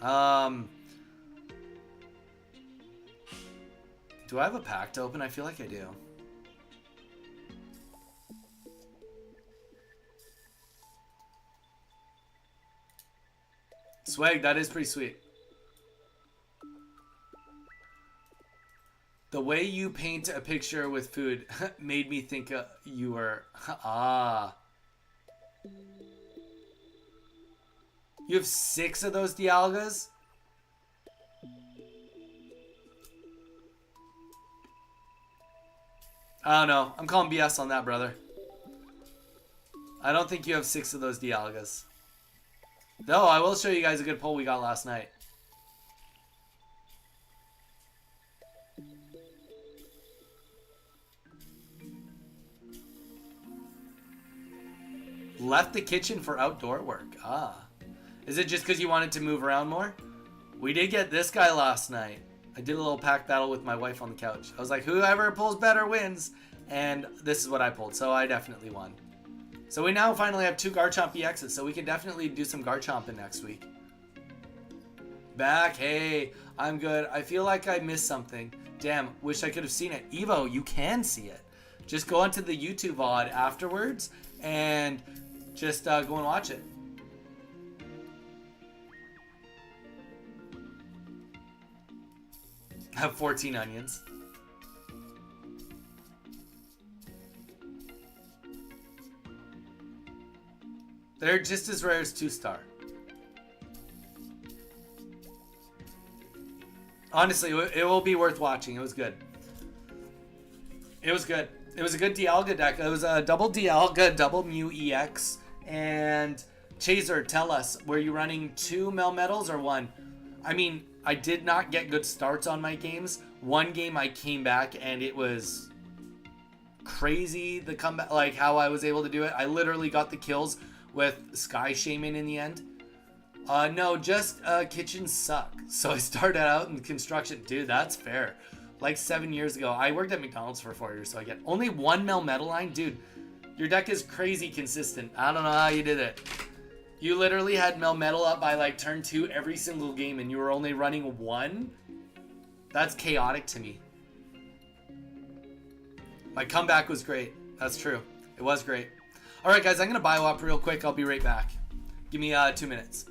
Do I have a pack to open? I feel like I do. Swag, that is pretty sweet. The way you paint a picture with food made me think you were... Ah. You have 6 of those Dialgas? I don't know. I'm calling BS on that, brother. I don't think you have 6 of those Dialgas. Though, I will show you guys a good pull we got last night. Left the kitchen for outdoor work. Ah. Is it just because you wanted to move around more? We did get this guy last night. I did a little pack battle with my wife on the couch. I was like, whoever pulls better wins. And this is what I pulled. So I definitely won. So we now finally have 2 Garchomp EXs. So we can definitely do some Garchomping next week. Back. Hey, I'm good. I feel like I missed something. Damn, wish I could have seen it. Evo, you can see it. Just go onto the YouTube VOD afterwards and just go and watch it. I have 14 onions. They're just as rare as 2-star. Honestly, it will be worth watching. It was good. It was good. It was a good Dialga deck. It was a double Dialga, double Mew EX. And Chaser, tell us, were you running 2 Melmetals or 1? I mean, I did not get good starts on my games. One game I came back and it was crazy, the comeback, like how I was able to do it. I literally got the kills with Sky Shaman in the end. No, just kitchens suck. So I started out in construction. Dude, that's fair. Like 7 years ago. I worked at McDonald's for 4 years, so I get only 1 Melmetal line. Dude, your deck is crazy consistent. I don't know how you did it. You literally had Melmetal up by like turn 2 every single game and you were only running 1? That's chaotic to me. My comeback was great. That's true. It was great. Alright guys, I'm going to bio up real quick. I'll be right back. Give me 2 minutes.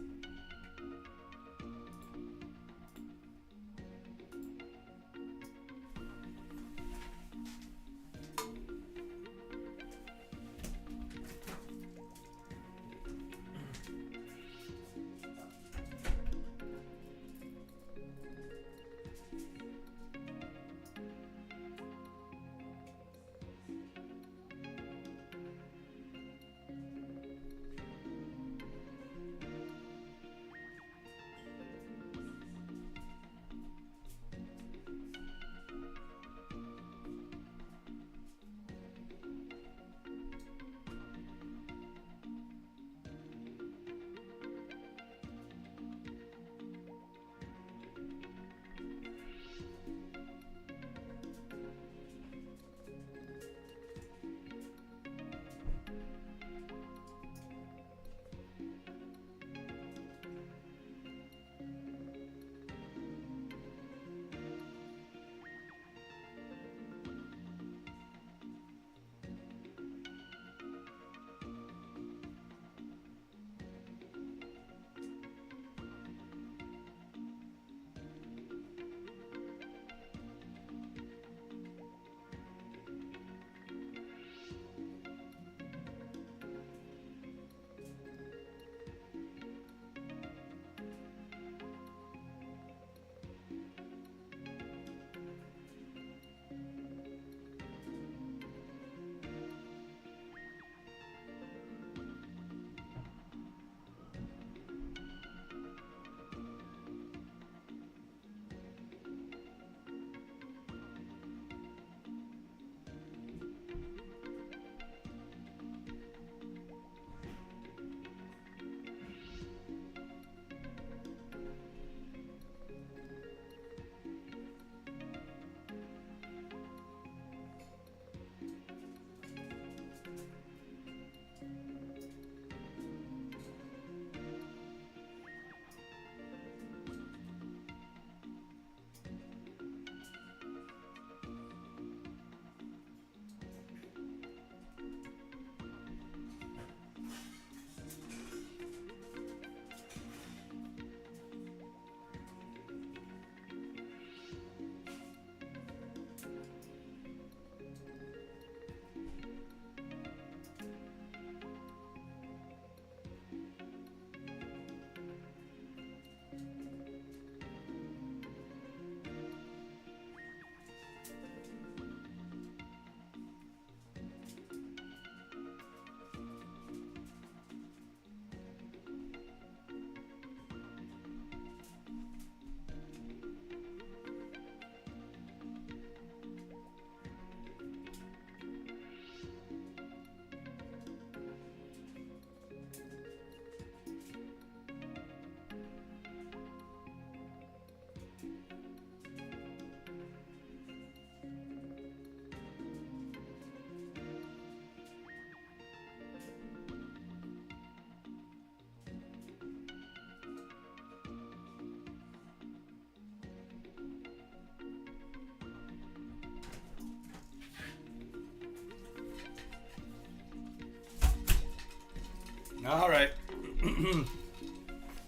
All right.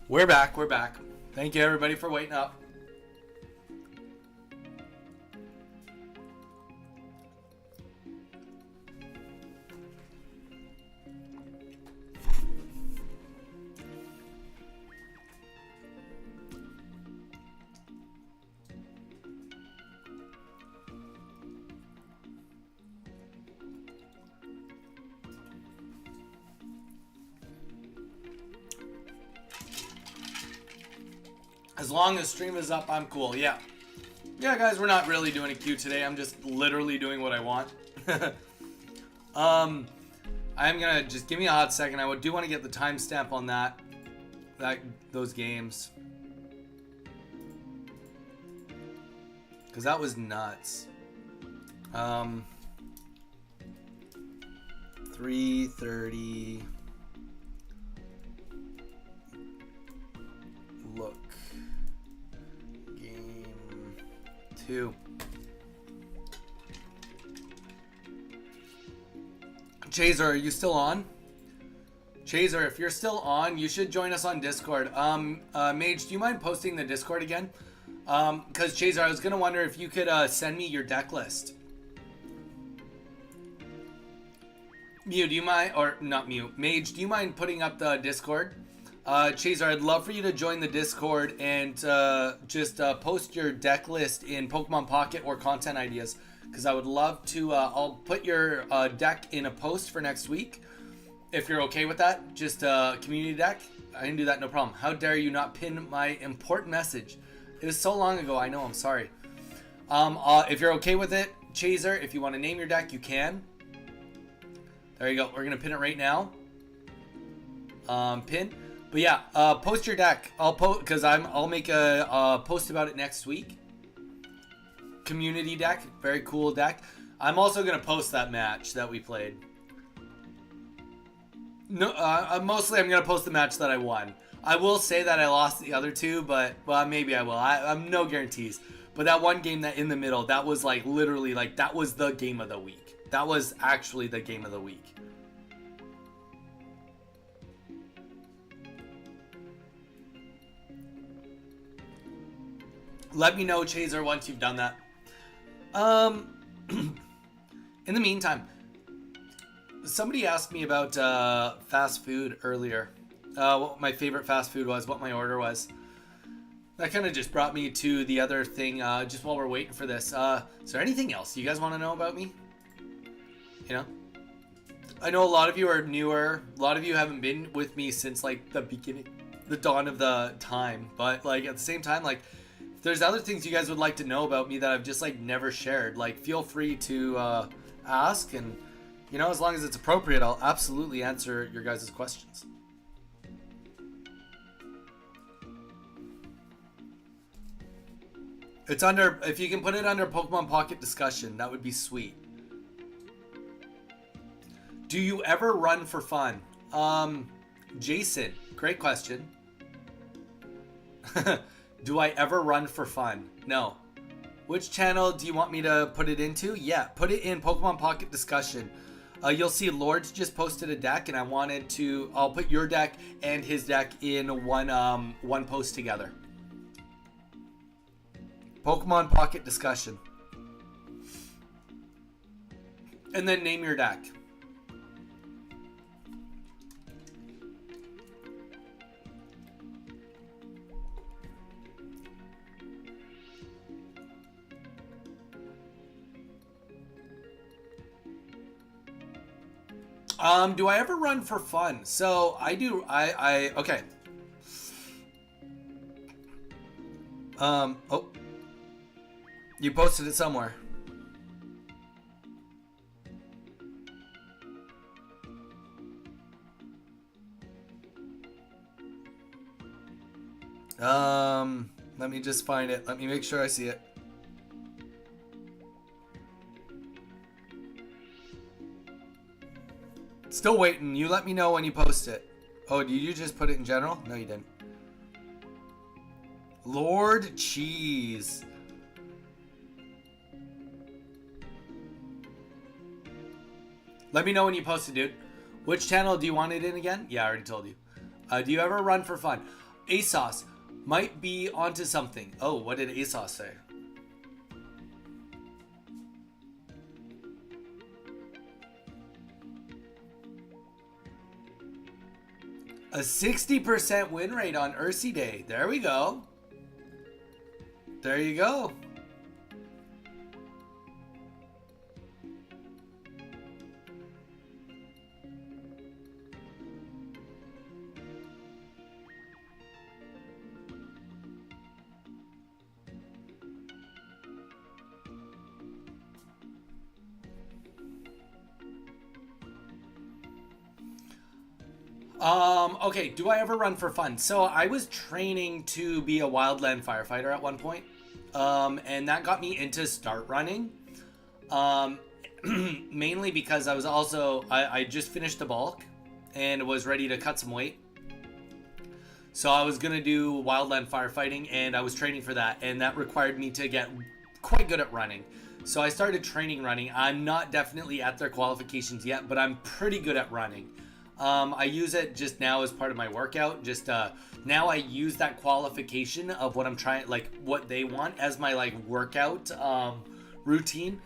We're back. We're back. Thank you, everybody, for waiting up. As long as stream is up, I'm cool. Yeah. Yeah, guys, we're not really doing a queue today. I'm just literally doing what I want. I'm gonna just give me a hot second. I do want to get the timestamp on those games, because that was nuts. 3:30. Look. Game 2. Chaser, are you still on? Chaser, if you're still on, you should join us on Discord. Mage, do you mind posting the Discord again? Because Chaser, I was gonna wonder if you could send me your deck list. Mew, do you mind, or not Mew, Mage, do you mind putting up the Discord? Chaser, I'd love for you to join the Discord and just post your deck list in Pokemon Pocket or content ideas, because I would love to. I'll put your deck in a post for next week, if you're okay with that. Just a community deck. I can do that, no problem. How dare you not pin my important message? It was so long ago. I know. I'm sorry. If you're okay with it, Chaser, if you want to name your deck, you can. There you go. We're gonna pin it right now. Pin. But yeah, post your deck. I'll make a post about it next week. Community deck, very cool deck. I'm also gonna post that match that we played. No, mostly I'm gonna post the match that I won. I will say that I lost the other two, but well, maybe I will. I'm no guarantees. But that one game that in the middle, that was like literally like that was the game of the week. That was actually the game of the week. Let me know, Chaser, once you've done that. In the meantime, somebody asked me about fast food earlier. What my favorite fast food was, what my order was. That kind of just brought me to the other thing, just while we're waiting for this. Is there anything else you guys want to know about me? You know? I know a lot of you are newer. A lot of you haven't been with me since, like, the beginning, the dawn of the time. But, like, at the same time, like, if there's other things you guys would like to know about me that I've just, like, never shared, like, feel free to ask. And, you know, as long as it's appropriate, I'll absolutely answer your guys' questions. It's under, if you can put it under Pokemon Pocket discussion, that would be sweet. Do you ever run for fun? Jason, great question. Do I ever run for fun? No. Which channel do you want me to put it into? Yeah, put it in Pokemon Pocket discussion. You'll see Lords just posted a deck, and I'll put your deck and his deck in one post together. Pokemon Pocket discussion. And then name your deck. Do I ever run for fun? So I do. Okay. Oh. You posted it somewhere. Let me just find it. Let me make sure I see it. Still waiting. You let me know when you post it. Oh, did you just put it in general? No, you didn't. Lord Cheese. Let me know when you post it, dude. Which channel do you want it in again? Yeah, I already told you. Do you ever run for fun? ASOS might be onto something. Oh, what did ASOS say? A 60% win rate on Ursi Day. There we go. There you go. Okay, do I ever run for fun? So I was training to be a wildland firefighter at one point. And that got me into start running. Mainly because I was also, I just finished the bulk and was ready to cut some weight. So I was going to do wildland firefighting and I was training for that. And that required me to get quite good at running. So I started training running. I'm not definitely at their qualifications yet, but I'm pretty good at running. I use it just now as part of my workout. Just now I use that qualification of what I'm trying, like what they want as my like workout routine.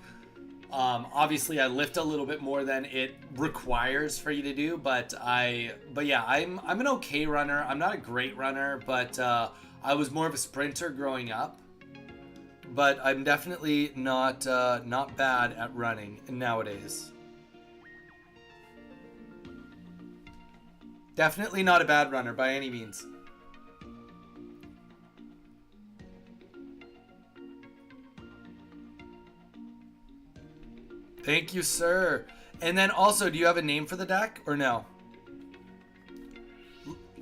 Obviously I lift a little bit more than it requires for you to do, but yeah, I'm an okay runner. I'm not a great runner, but I was more of a sprinter growing up. But I'm definitely not bad at running nowadays. Definitely not a bad runner by any means. Thank you, sir. And then also, do you have a name for the deck or no?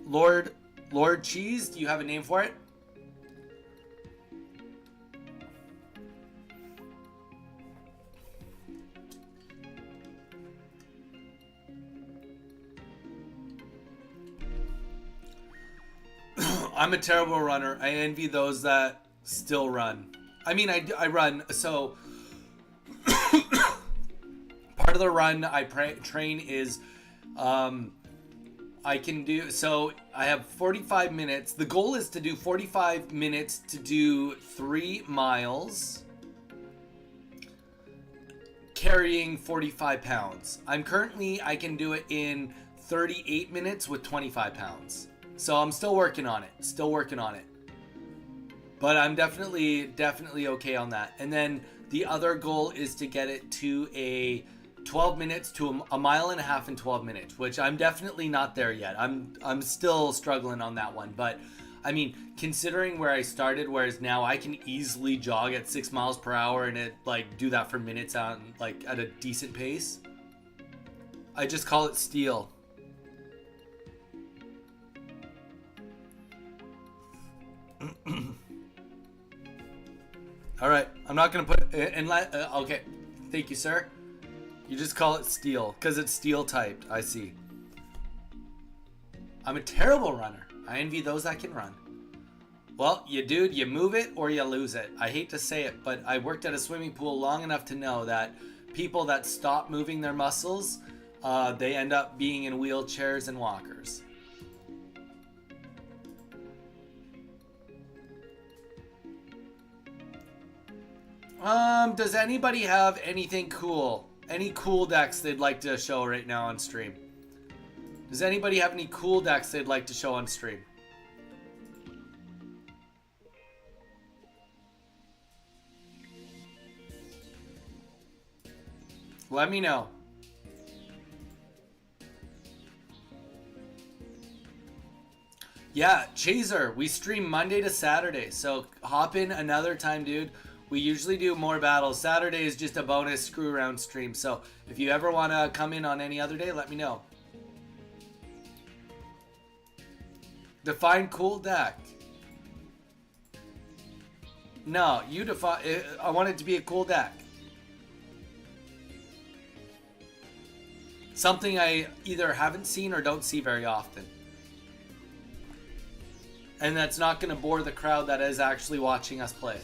Lord Cheese, do you have a name for it? I'm a terrible runner. I envy those that still run. I mean, I run, so part of the run I train is I can do, so I have 45 minutes. The goal is to do 45 minutes to do 3 miles carrying 45 pounds. I can do it in 38 minutes with 25 pounds. So I'm still working on it. But I'm definitely okay on that. And then the other goal is to get it to a 12 minutes to a mile and a half in 12 minutes, which I'm definitely not there yet. I'm still struggling on that one. But I mean, considering where I started, whereas now I can easily jog at 6 miles per hour and do that for minutes on like at a decent pace. I just call it steel. All right, I'm not gonna put okay. Thank you, sir. You just call it steel because it's steel typed. I see. I'm a terrible runner. I envy those that can run. Well, you move it or you lose it. I hate to say it, but I worked at a swimming pool long enough to know that people that stop moving their muscles, they end up being in wheelchairs and walkers. Does anybody have anything cool? Any cool decks they'd like to show right now on stream? Does anybody have any cool decks they'd like to show on stream? Let me know. Yeah, Chaser, we stream Monday to Saturday, so hop in another time, dude. We usually do more battles. Saturday is just a bonus screw around stream. So if you ever want to come in on any other day, let me know. Define cool deck. No, you define. I want it to be a cool deck. Something I either haven't seen or don't see very often. And that's not going to bore the crowd that is actually watching us play.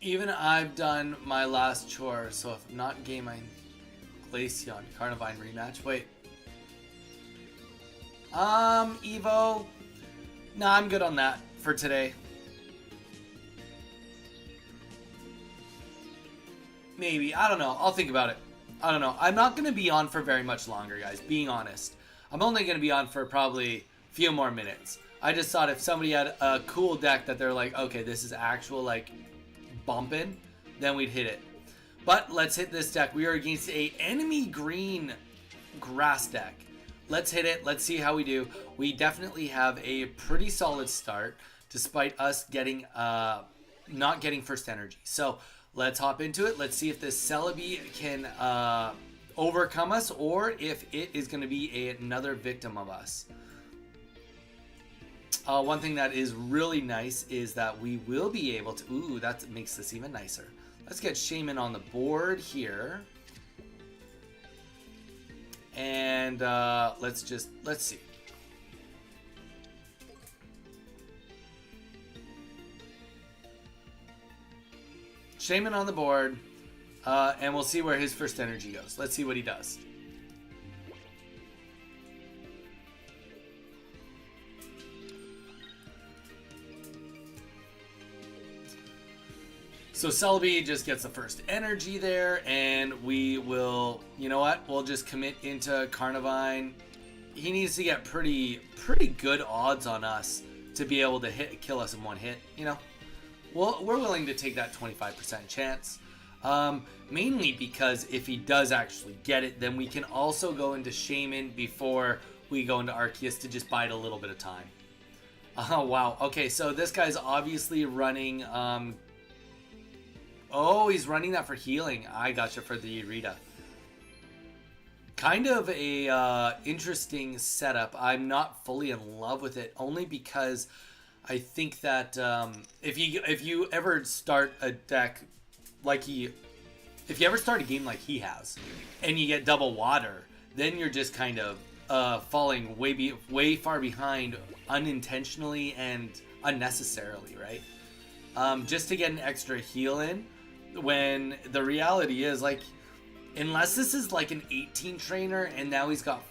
Even I've done my last chore, so if not game, I Glaceon Carnivine rematch. Wait. Evo. Nah, I'm good on that for today. Maybe. I don't know. I'll think about it. I don't know. I'm not going to be on for very much longer, guys, being honest. I'm only going to be on for probably a few more minutes. I just thought if somebody had a cool deck that they're like, okay, this is actual, like, bumping, then we'd hit it. But let's hit this deck. We are against a enemy green grass deck. Let's hit it. Let's see how we do. We definitely have a pretty solid start, despite us getting not getting first energy. So let's hop into it. Let's see if this Celebi can overcome us, or if it is going to be another victim of us. One thing that is really nice is that we will be able to... Ooh, that makes this even nicer. Let's get Shaman on the board here. And let's see. Shaman on the board. And we'll see where his first energy goes. Let's see what he does. So Celebi just gets the first energy there, and we will, you know what? We'll just commit into Carnivine. He needs to get pretty good odds on us to be able to kill us in one hit. You know, well, we're willing to take that 25% chance. Mainly because if he does actually get it, then we can also go into Shaman before we go into Arceus to just bide a little bit of time. Oh wow. Okay, so this guy's obviously running. Oh, he's running that for healing. I gotcha, for the Rita. Kind of a interesting setup. I'm not fully in love with it, only because I think that if you ever start a deck like if you ever start a game like he has, and you get double water, then you're just kind of falling way far behind unintentionally and unnecessarily, right? Just to get an extra heal in. When the reality is, like, unless this is like an 18 trainer and now he's got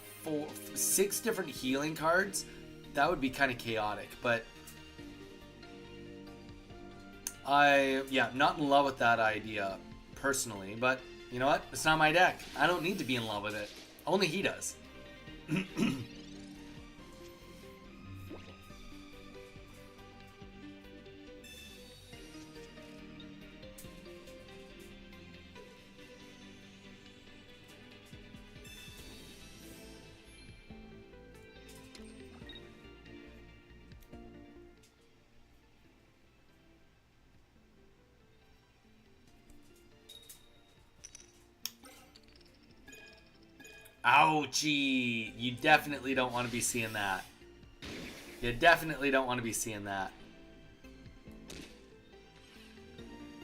6 different healing cards, that would be kind of chaotic. But not in love with that idea personally. But you know what? It's not my deck. I don't need to be in love with it. Only he does. Ouchie! You definitely don't want to be seeing that. You definitely don't want to be seeing that.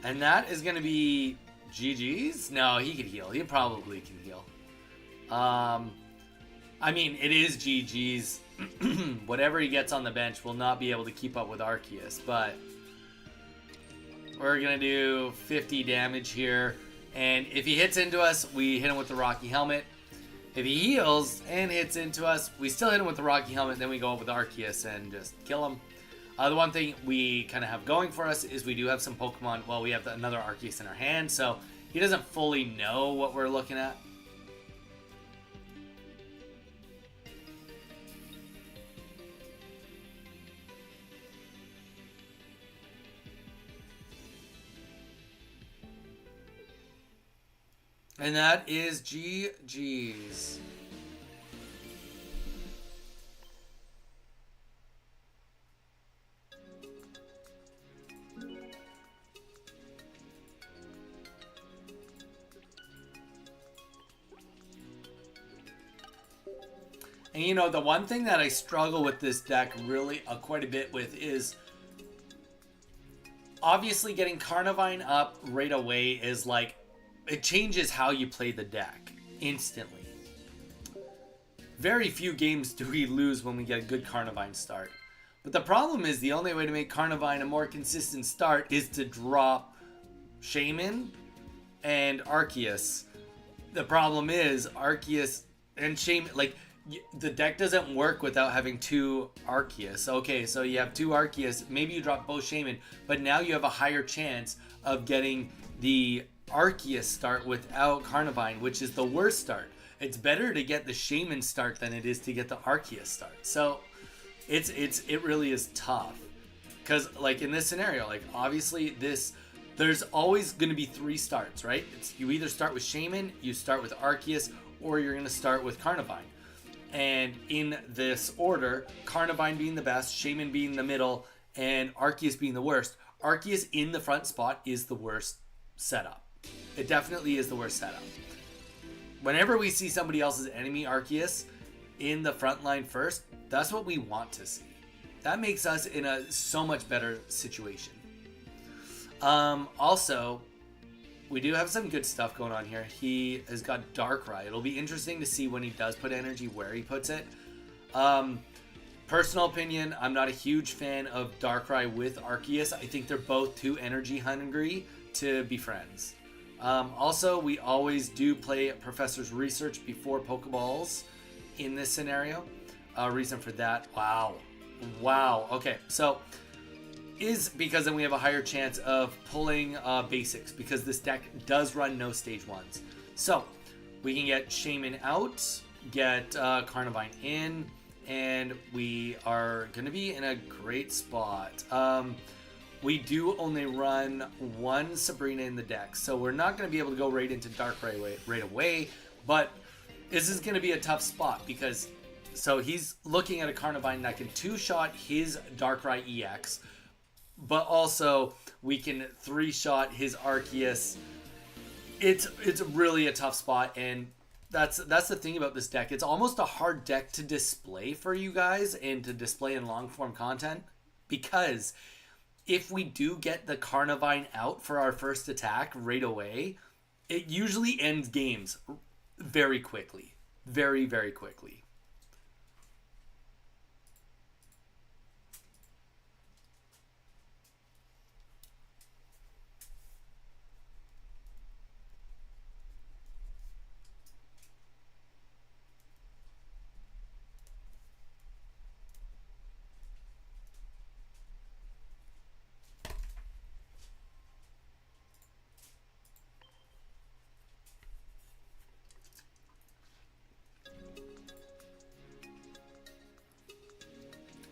And that is going to be GG's? No, he can heal. He probably can heal. I mean, it is GG's. Whatever he gets on the bench will not be able to keep up with Arceus, but we're going to do 50 damage here. And if he hits into us, we hit him with the Rocky Helmet. If he heals and hits into us, we still hit him with the Rocky Helmet, then we go up with Arceus and just kill him. The one thing we kind of have going for us is we do have some Pokemon. Well, we have another Arceus in our hand, so he doesn't fully know what we're looking at. And that is GG's. And you know, the one thing that I struggle with this deck really quite a bit with is obviously getting Carnivine up right away is like, it changes how you play the deck instantly. Very few games do we lose when we get a good Carnivine start. But the problem is the only way to make Carnivine a more consistent start is to drop Shaman and Arceus. The problem is Arceus and Shaman, like, the deck doesn't work without having two Arceus. Okay, so you have two Arceus, maybe you drop both Shaman, but now you have a higher chance of getting the Arceus start without Carnivine, which is the worst start. It's better to get the Shaman start than it is to get the Arceus start. So it really is tough. Because, like, in this scenario, like, obviously there's always going to be three starts, right? You either start with Shaman, you start with Arceus, or you're going to start with Carnivine. And in this order, Carnivine being the best, Shaman being the middle, and Arceus being the worst. Arceus in the front spot is the worst setup. It definitely is the worst setup. Whenever we see somebody else's enemy Arceus in the front line first, that's what we want to see. That makes us in a so much better situation. Also, we do have some good stuff going on here. He has got Darkrai. It'll be interesting to see when he does put energy where he puts it. Personal opinion, I'm not a huge fan of Darkrai with Arceus. I think they're both too energy hungry to be friends. Also, we always do play Professor's Research before Pokeballs in this scenario. Reason for that, wow. Okay, so is because then we have a higher chance of pulling basics, because this deck does run no stage ones. So we can get Shaman out, get Carnivine in, and we are going to be in a great spot. We do only run one Sabrina in the deck, so we're not going to be able to go right into Darkrai right away, but this is going to be a tough spot because so he's looking at a Carnivine that can two-shot his Darkrai EX, but also we can three-shot his Arceus. It's really a tough spot, and that's the thing about this deck. It's almost a hard deck to display for you guys and to display in long-form content, because if we do get the Carnivine out for our first attack right away, it usually ends games very quickly. Very, very quickly.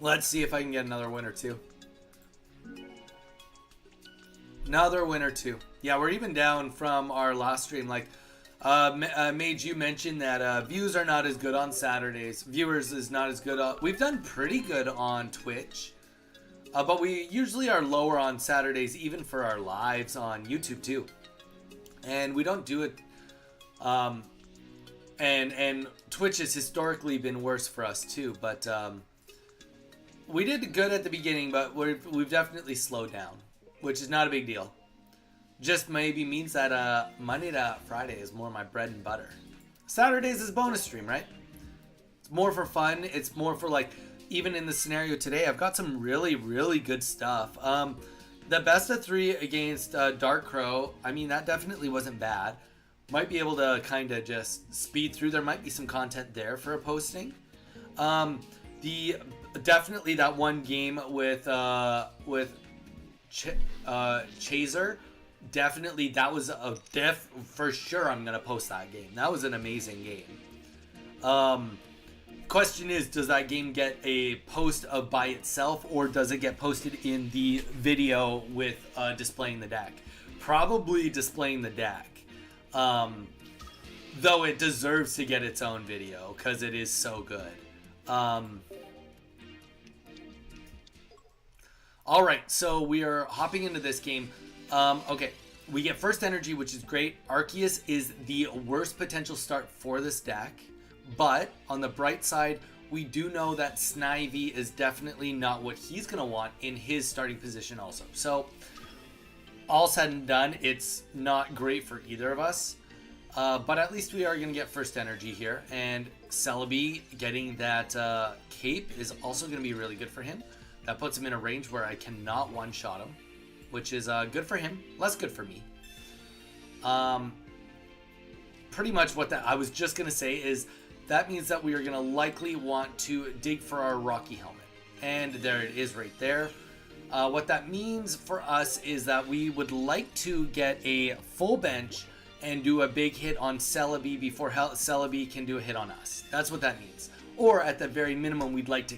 Let's see if I can get another win or two. Another win or two. Yeah, we're even down from our last stream. Like, Mage, you mentioned that views are not as good on Saturdays. Viewers is not as good. We've done pretty good on Twitch. But we usually are lower on Saturdays, even for our lives on YouTube too. And we don't do it. And Twitch has historically been worse for us too. But we did good at the beginning, but we've definitely slowed down, which is not a big deal. Just maybe means that Monday to Friday is more my bread and butter. Saturdays is bonus stream, right? It's more for fun. It's more for, like, even in the scenario today, I've got some really, really good stuff. The best of 3 against Dark Crow, I mean, that definitely wasn't bad. Might be able to kind of just speed through. There might be some content there for a posting. Definitely that one game with Chaser, definitely that was a for sure. I'm gonna post that game. That was an amazing game. Question is, does that game get a post of by itself, or does it get posted in the video with displaying the deck? Probably displaying the deck. Though it deserves to get its own video because it is so good. All right, so we are hopping into this game. Okay, we get first energy, which is great. Arceus is the worst potential start for this deck, but on the bright side, we do know that Snivy is definitely not what he's going to want in his starting position also. So, all said and done, it's not great for either of us, but at least we are going to get first energy here, and Celebi getting that cape is also going to be really good for him. That puts him in a range where I cannot one-shot him, which is good for him, less good for me. Pretty much what that I was just gonna say is that means that we are gonna likely want to dig for our Rocky helmet, and there it is right there. What that means for us is that we would like to get a full bench and do a big hit on Celebi before Celebi can do a hit on us. That's what that means. Or at the very minimum, we'd like to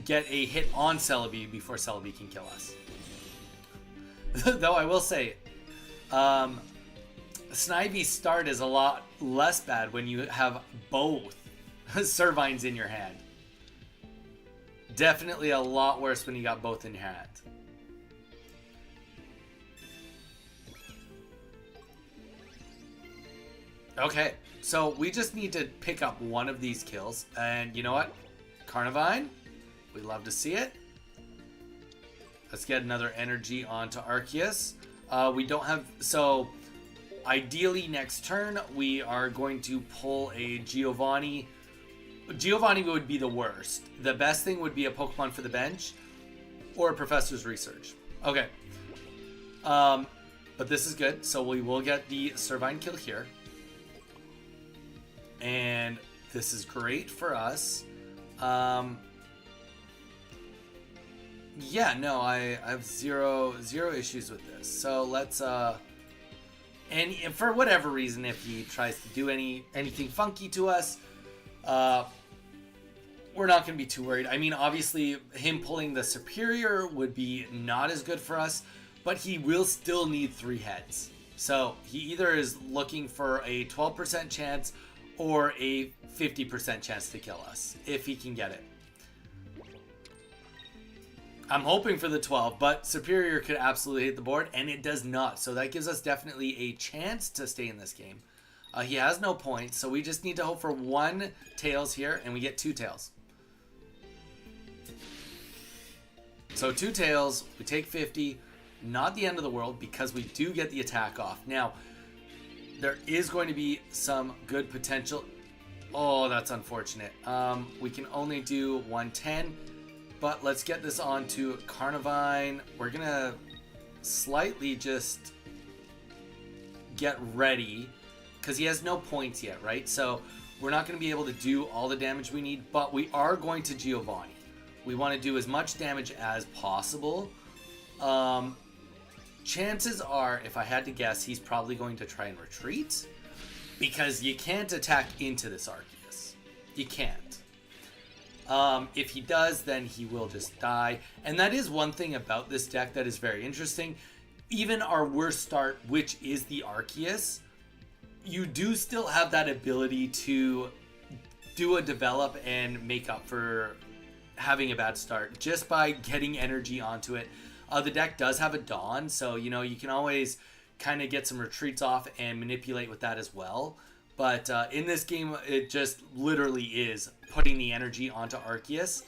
get a hit on Celebi before Celebi can kill us. Though I will say, Snivy's start is a lot less bad when you have both Servines in your hand. Definitely a lot worse when you got both in your hand. Okay, so we just need to pick up one of these kills. And you know what? Carnivine, we love to see it. Let's get another energy onto Arceus. We don't have... So, ideally next turn, we are going to pull a Giovanni. Giovanni would be the worst. The best thing would be a Pokemon for the bench or a Professor's Research. Okay. But this is good. So we will get the Servine kill here. And this is great for us. Yeah, no, I have zero issues with this. So let's and for whatever reason, if he tries to do anything funky to us, we're not going to be too worried. I mean, obviously, him pulling the Superior would be not as good for us, but he will still need 3 heads. So he either is looking for a 12% chance or a 50% chance to kill us, if he can get it. I'm hoping for the 12, but Superior could absolutely hit the board, and it does not. So that gives us definitely a chance to stay in this game. He has no points, so we just need to hope for 1 Tails here, and we get 2 Tails. So 2 Tails, we take 50, not the end of the world, because we do get the attack off. Now, there is going to be some good potential. Oh, that's unfortunate. We can only do 110, but let's get this on to Carnivine. We're going to slightly just get ready, because he has no points yet, right? So we're not going to be able to do all the damage we need, but we are going to Giovanni. We want to do as much damage as possible. Chances are, if I had to guess, he's probably going to try and retreat, because you can't attack into this Arceus. You can't. If he does, then he will just die. And that is one thing about this deck that is very interesting. Even our worst start, which is the Arceus, you do still have that ability to do a develop and make up for having a bad start just by getting energy onto it. The deck does have a Dawn, so you know you can always kind of get some retreats off and manipulate with that as well. But in this game, it just literally is putting the energy onto Arceus,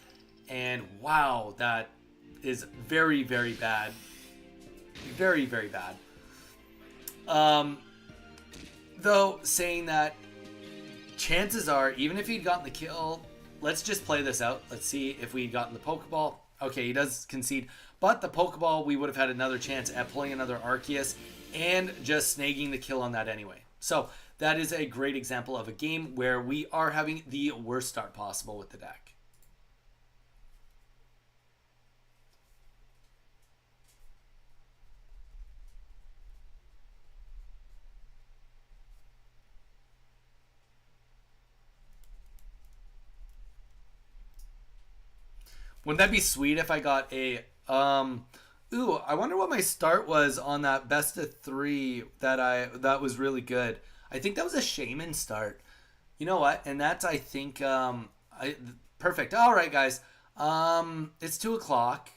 and wow, that is very, very bad. Very, very bad. Though, saying that, chances are, even if he'd gotten the kill, let's just play this out. Let's see if we'd gotten the Pokeball. Okay, he does concede. But the Pokeball, we would have had another chance at pulling another Arceus and just snagging the kill on that anyway. So, that is a great example of a game where we are having the worst start possible with the deck. Wouldn't that be sweet if I got a... Ooh, I wonder what my start was on that best of 3 that was really good. I think that was a Shaman start. You know what? And that's, I think, perfect. All right, guys. It's 2 o'clock.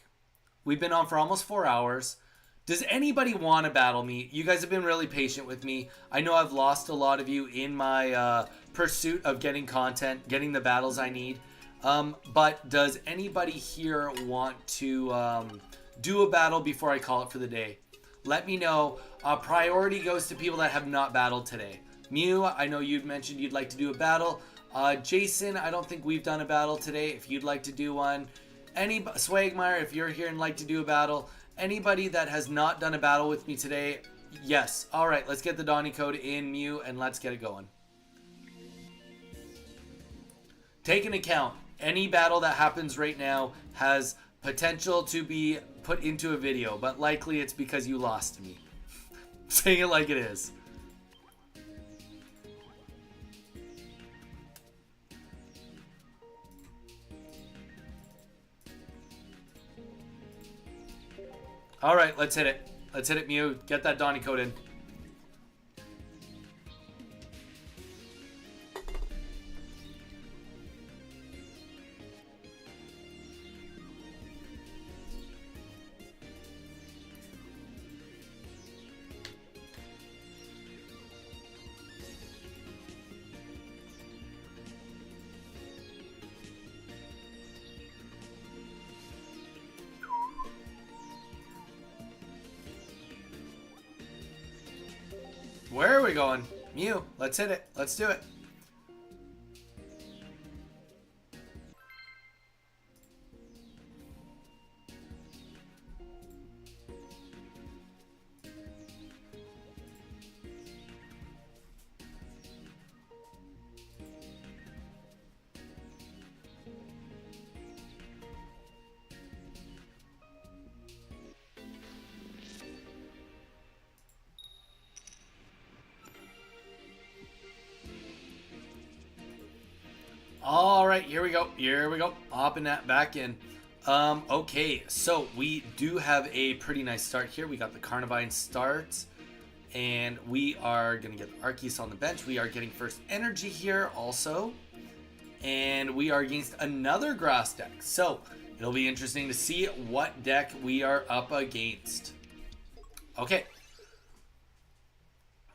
We've been on for almost 4 hours. Does anybody want to battle me? You guys have been really patient with me. I know I've lost a lot of you in my pursuit of getting content, getting the battles I need. But does anybody here want to do a battle before I call it for the day? Let me know. Priority goes to people that have not battled today. Mew, I know you'd mentioned you'd like to do a battle. Jason, I don't think we've done a battle today. If you'd like to do one. Swagmire, if you're here and like to do a battle. Anybody that has not done a battle with me today, yes. All right, let's get the Donny code in Mew and let's get it going. Take into account, any battle that happens right now has potential to be put into a video, but likely it's because you lost to me. Saying it like it is. All right, let's hit it. Let's hit it, Mew. Get that Donny code in. Where are we going? Mew, let's hit it. Let's do it. All right, here we go. Here we go. Hopping that back in. Okay, so we do have a pretty nice start here. We got the Carnivine start, and we are going to get Arceus on the bench. We are getting first energy here also, and we are against another grass deck. So it'll be interesting to see what deck we are up against. Okay,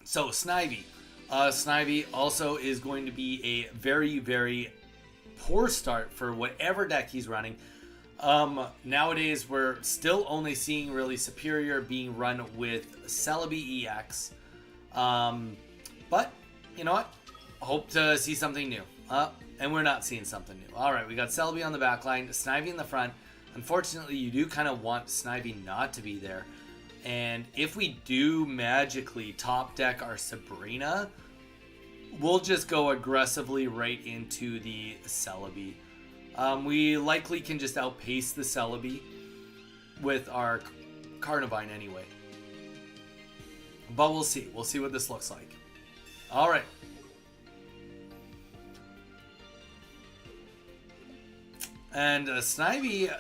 so Snivy. Snivy also is going to be a very, very poor start for whatever deck he's running. Nowadays, we're still only seeing really Superior being run with Celebi EX. But, you know what? Hope to see something new. And we're not seeing something new. Alright, we got Celebi on the back line, Snivy in the front. Unfortunately, you do kind of want Snivy not to be there. And if we do magically top deck our Sabrina, we'll just go aggressively right into the Celebi. We likely can just outpace the Celebi with our Carnivine anyway. But we'll see. We'll see what this looks like. Alright. And Snivy,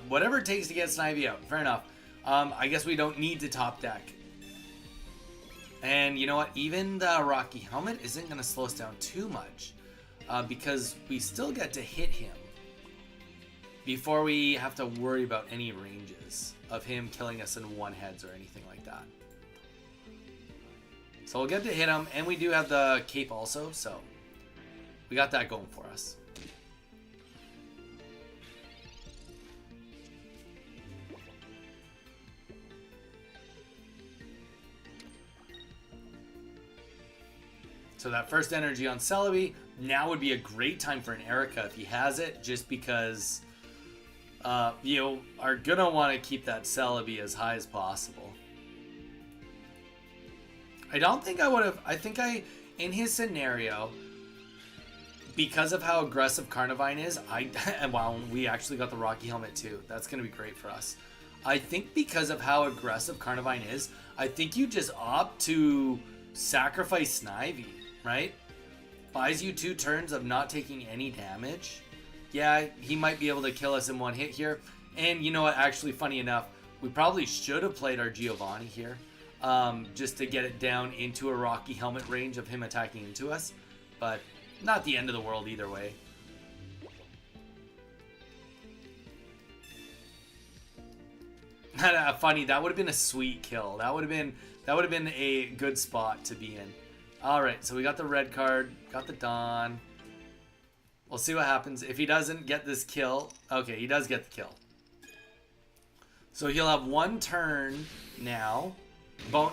whatever it takes to get Snivy out. Fair enough. I guess we don't need to top deck. And you know what? Even the Rocky Helmet isn't going to slow us down too much. Because we still get to hit him before we have to worry about any ranges of him killing us in one-heads or anything like that. So we'll get to hit him, and we do have the cape also, so we got that going for us. So that first energy on Celebi, now would be a great time for an Erica if he has it, just because you are going to want to keep that Celebi as high as possible. I don't think I would have, in his scenario, because of how aggressive Carnivine is, and wow, we actually got the Rocky Helmet too. That's going to be great for us. I think because of how aggressive Carnivine is, I think you just opt to sacrifice Snivy, right? Buys you 2 turns of not taking any damage. Yeah, he might be able to kill us in one hit here. And you know what? Actually, funny enough, we probably should have played our Giovanni here. Just to get it down into a Rocky Helmet range of him attacking into us. But not the end of the world either way. Funny, that would have been a sweet kill. That would have been a good spot to be in. Alright, so we got the red card, got the Dawn. We'll see what happens. If he doesn't get this kill, okay, he does get the kill. So he'll have 1 turn now.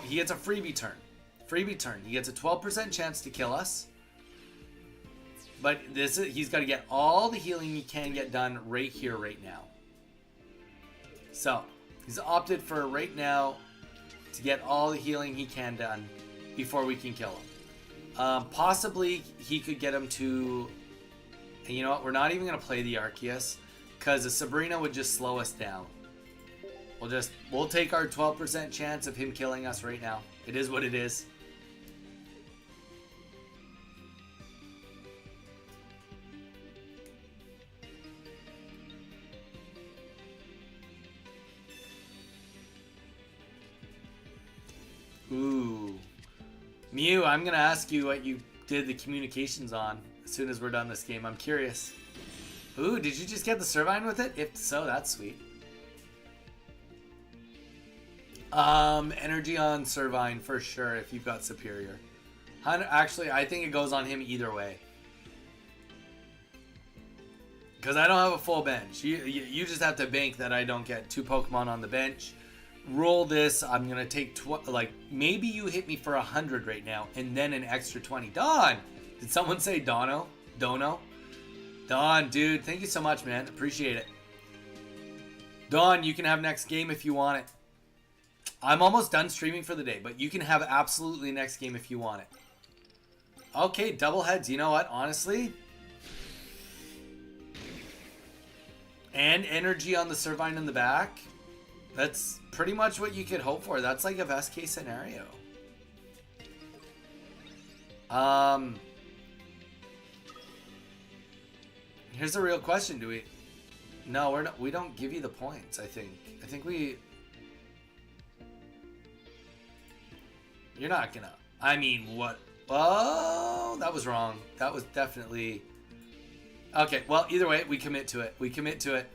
He gets a freebie turn. Freebie turn. He gets a 12% chance to kill us. But he's got to get all the healing he can get done right here, right now. So, He's opted for right now to get all the healing he can done before we can kill him. Possibly he could get him to... And you know what? We're not even going to play the Arceus because the Sabrina would just slow us down. We'll take our 12% chance of him killing us right now. It is what it is. Ooh. Mew, I'm going to ask you what you did the communications on as soon as we're done this game. I'm curious. Ooh, did you just get the Servine with it? If so, that's sweet. Energy on Servine for sure if you've got Superior. Actually, I think it goes on him either way. Because I don't have a full bench. You just have to bank that I don't get 2 Pokemon on the bench. Roll this. I'm going to take... maybe you hit me for 100 right now. And then an extra 20. Don! Did someone say Dono? Dono? Don, dude. Thank you so much, man. Appreciate it. Don, you can have next game if you want it. I'm almost done streaming for the day. But you can have absolutely next game if you want it. Okay, double heads. You know what? Honestly... And energy on the Servine in the back. That's pretty much what you could hope for. That's like a best case scenario. Here's the real question. Do we... No, we're not. We don't give you the points, I think. I think we... You're not gonna... I mean, what... Oh, that was wrong. That was definitely... Okay, well, either way, we commit to it. We commit to it.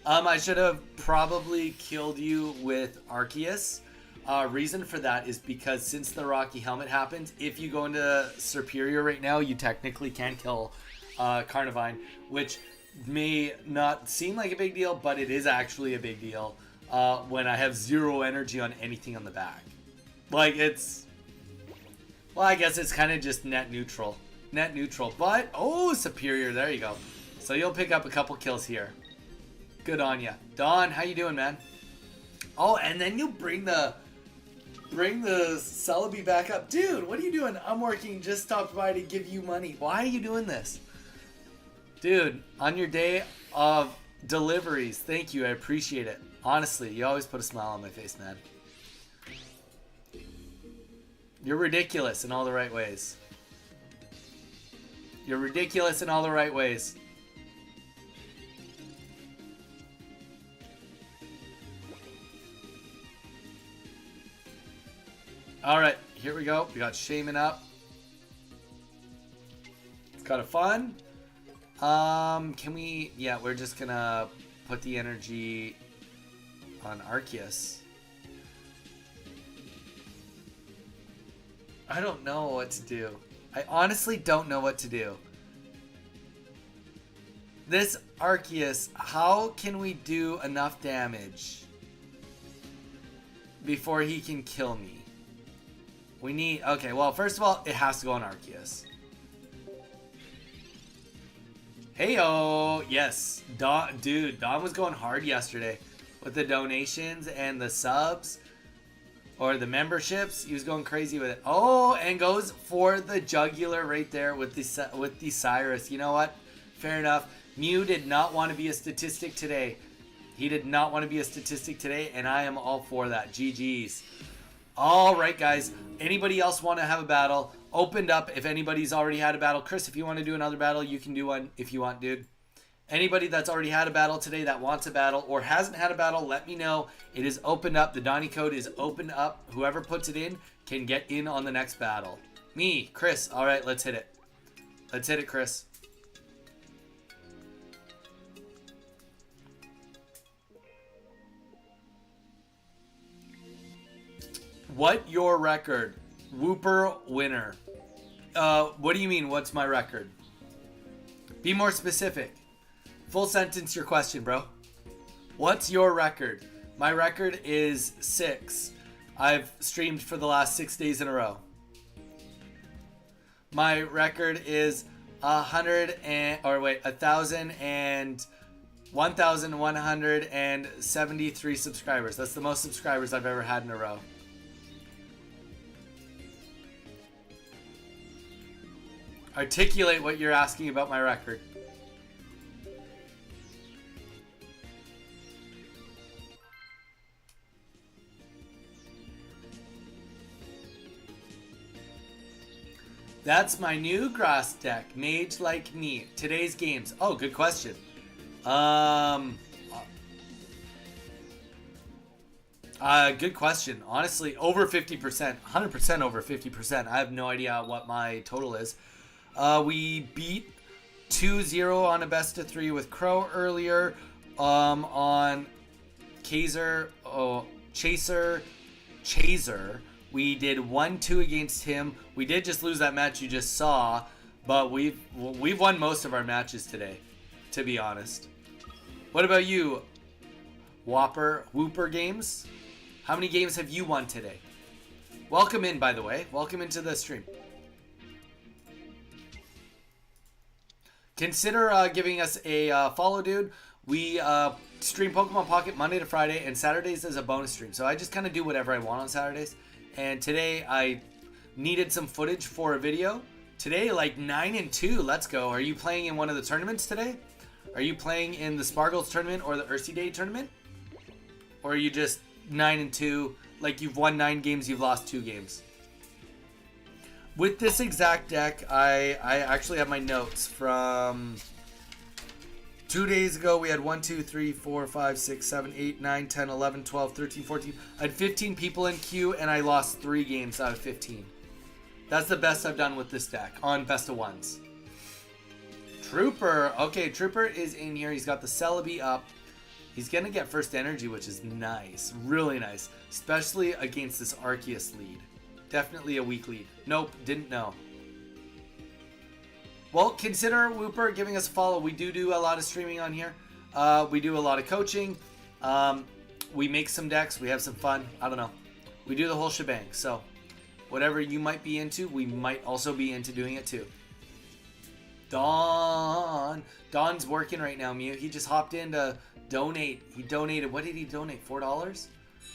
I should have probably killed you with Arceus. Reason for that is because since the Rocky Helmet happened, if you go into Superior right now, you technically can kill Carnivine, which may not seem like a big deal, but it is actually a big deal when I have 0 energy on anything on the back. Like, it's... Well, I guess it's kind of just net neutral. Net neutral, but... Oh, Superior, there you go. So you'll pick up a couple kills here. Good on ya. Don, how you doing, man? Oh, and then you bring the Celebi back up. Dude, what are you doing? I'm working, just stopped by to give you money. Why are you doing this? Dude, on your day of deliveries, thank you, I appreciate it. Honestly, you always put a smile on my face, man. You're ridiculous in all the right ways. You're ridiculous in all the right ways. Alright, here we go. We got Shaman up. It's kind of fun. Can we... Yeah, we're just gonna put the energy on Arceus. I don't know what to do. I honestly don't know what to do. This Arceus, how can we do enough damage before he can kill me? We need... Okay, well, first of all, it has to go on Arceus. Heyo! Yes. Dude, Don was going hard yesterday with the donations and the subs. Or the memberships. He was going crazy with it. Oh, and goes for the jugular right there with the Cyrus. You know what? Fair enough. Mew did not want to be a statistic today. He did not want to be a statistic today, and I am all for that. GG's. All right, guys. Anybody else want to have a battle? Opened up if anybody's already had a battle. Chris, if you want to do another battle, you can do one if you want, dude. Anybody that's already had a battle today that wants a battle or hasn't had a battle, let me know. It is opened up. The Donnie code is opened up. Whoever puts it in can get in on the next battle. Me, Chris. All right, let's hit it. Let's hit it, Chris. What your record? Whooper winner. What do you mean, what's my record? Be more specific. Full sentence your question, bro. What's your record? My record is 6. I've streamed for the last 6 days in a row. My record is 1,000 and 1,173 subscribers. That's the most subscribers I've ever had in a row. Articulate what you're asking about my record. That's my new grass deck. Mage like me. Today's games. Oh, good question. Good question. Honestly, over 50%. 100% over 50%. I have no idea what my total is. We beat 2-0 on a best of 3 with Crow earlier. On Chaser, we did 1-2 against him. We did just lose that match you just saw, but we've won most of our matches today, to be honest. What about you, Whooper Games? How many games have you won today? Welcome in, by the way. Welcome into the stream. Consider giving us a follow, dude. We stream Pokemon Pocket Monday to Friday, and Saturdays is a bonus stream. So I just kind of do whatever I want on Saturdays. And today I needed some footage for a video. Today, like 9-2. Let's go. Are you playing in one of the tournaments today? Are you playing in the Spargles tournament or the Ursi Day tournament? Or are you just 9-2? Like you've won 9 games, you've lost 2 games. With this exact deck, I actually have my notes from 2 days ago. We had 1, 2, 3, 4, 5, 6, 7, 8, 9, 10, 11, 12, 13, 14. I had 15 people in queue, and I lost 3 games out of 15. That's the best I've done with this deck on best of ones. Trooper. Okay, Trooper is in here. He's got the Celebi up. He's going to get first energy, which is nice. Really nice. Especially against this Arceus lead. Definitely a weak lead. Nope, didn't know. Well, consider Whooper giving us a follow. We do a lot of streaming on here. We do a lot of coaching. We make some decks. We have some fun. I don't know. We do the whole shebang. So whatever you might be into, we might also be into doing it too. Don's working right now, Mew. He just hopped in to donate. He donated. What did he donate? $4?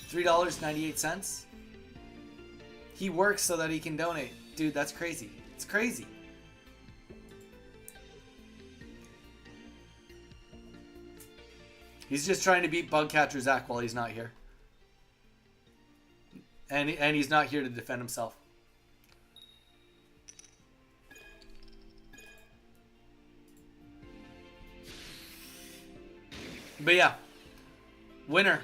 $3.98? He works so that he can donate. Dude, that's crazy. It's crazy. He's just trying to beat Bugcatcher Zach while he's not here. And he's not here to defend himself. But yeah. Winner.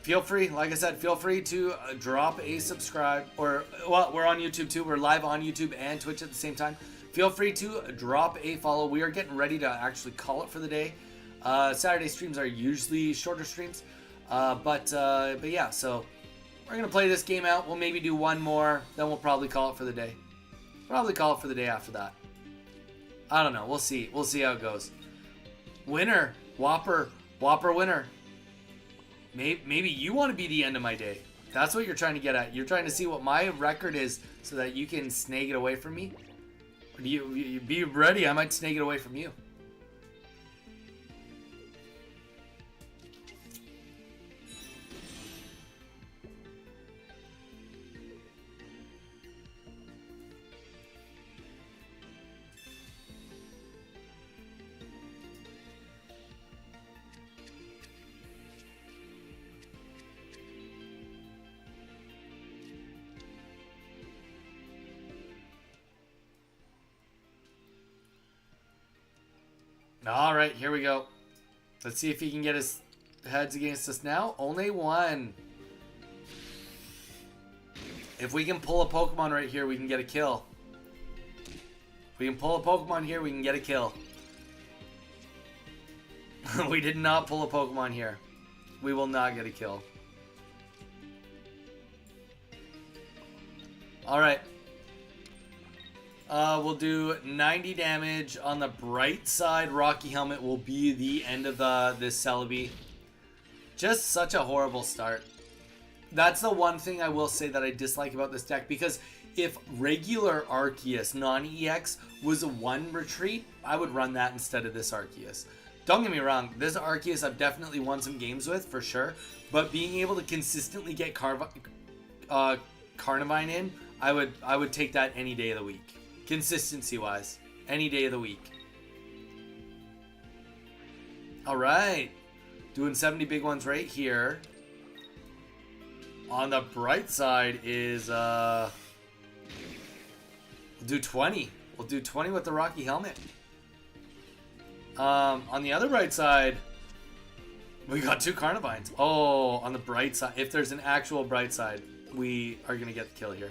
Feel free, like I said, feel free to drop a subscribe. Or, well, we're on YouTube too. We're live on YouTube and Twitch at the same time. Feel free to drop a follow. We are getting ready to actually call it for the day. Saturday streams are usually shorter streams. But yeah, so we're going to play this game out. We'll maybe do one more. Then we'll probably call it for the day. Probably call it for the day after that. I don't know. We'll see. We'll see how it goes. Winner. Whopper winner. Maybe you want to be the end of my day. That's what you're trying to get at. You're trying to see what my record is so that you can snag it away from me. Or you be ready. I might snag it away from you. All right, here we go. Let's see if he can get his heads against us now. Only one. If we can pull a Pokemon right here, we can get a kill. If we can pull a Pokemon here, we can get a kill. We did not pull a Pokemon here. We will not get a kill. All right. We'll do 90 damage on the bright side. Rocky Helmet will be the end of this Celebi. Just such a horrible start. That's the one thing I will say that I dislike about this deck, because if regular Arceus, non-EX, was a 1 retreat, I would run that instead of this Arceus. Don't get me wrong, this Arceus I've definitely won some games with, for sure. But being able to consistently get Carnivine in, I would take that any day of the week. Consistency-wise, any day of the week. Alright. Doing 70 big ones right here. On the bright side is, we'll do 20. We'll do 20 with the Rocky Helmet. On the other bright side, we got 2 Carnivines. Oh, on the bright side, if there's an actual bright side, we are going to get the kill here.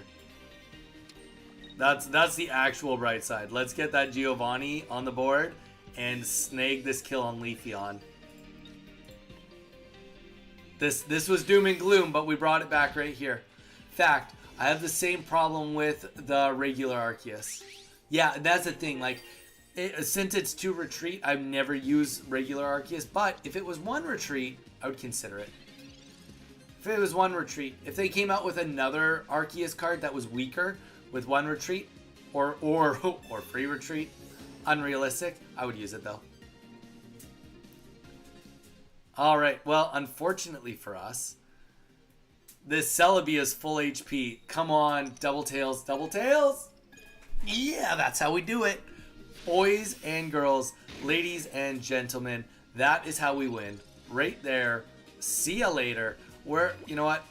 That's the actual bright side. Let's get that Giovanni on the board and snag this kill on Leafeon. This was doom and gloom, but we brought it back right here. Fact, I have the same problem with the regular Arceus. Yeah, that's the thing. Like, since it's 2 retreat, I've never used regular Arceus. But if it was 1 retreat, I would consider it. If it was 1 retreat, if they came out with another Arceus card that was weaker with 1 retreat or free retreat, unrealistic, I would use it though. Alright, well, unfortunately for us, this Celebi is full HP. Come on, double tails, double tails! Yeah, that's how we do it. Boys and girls, ladies and gentlemen, that is how we win. Right there. See ya later. You know what?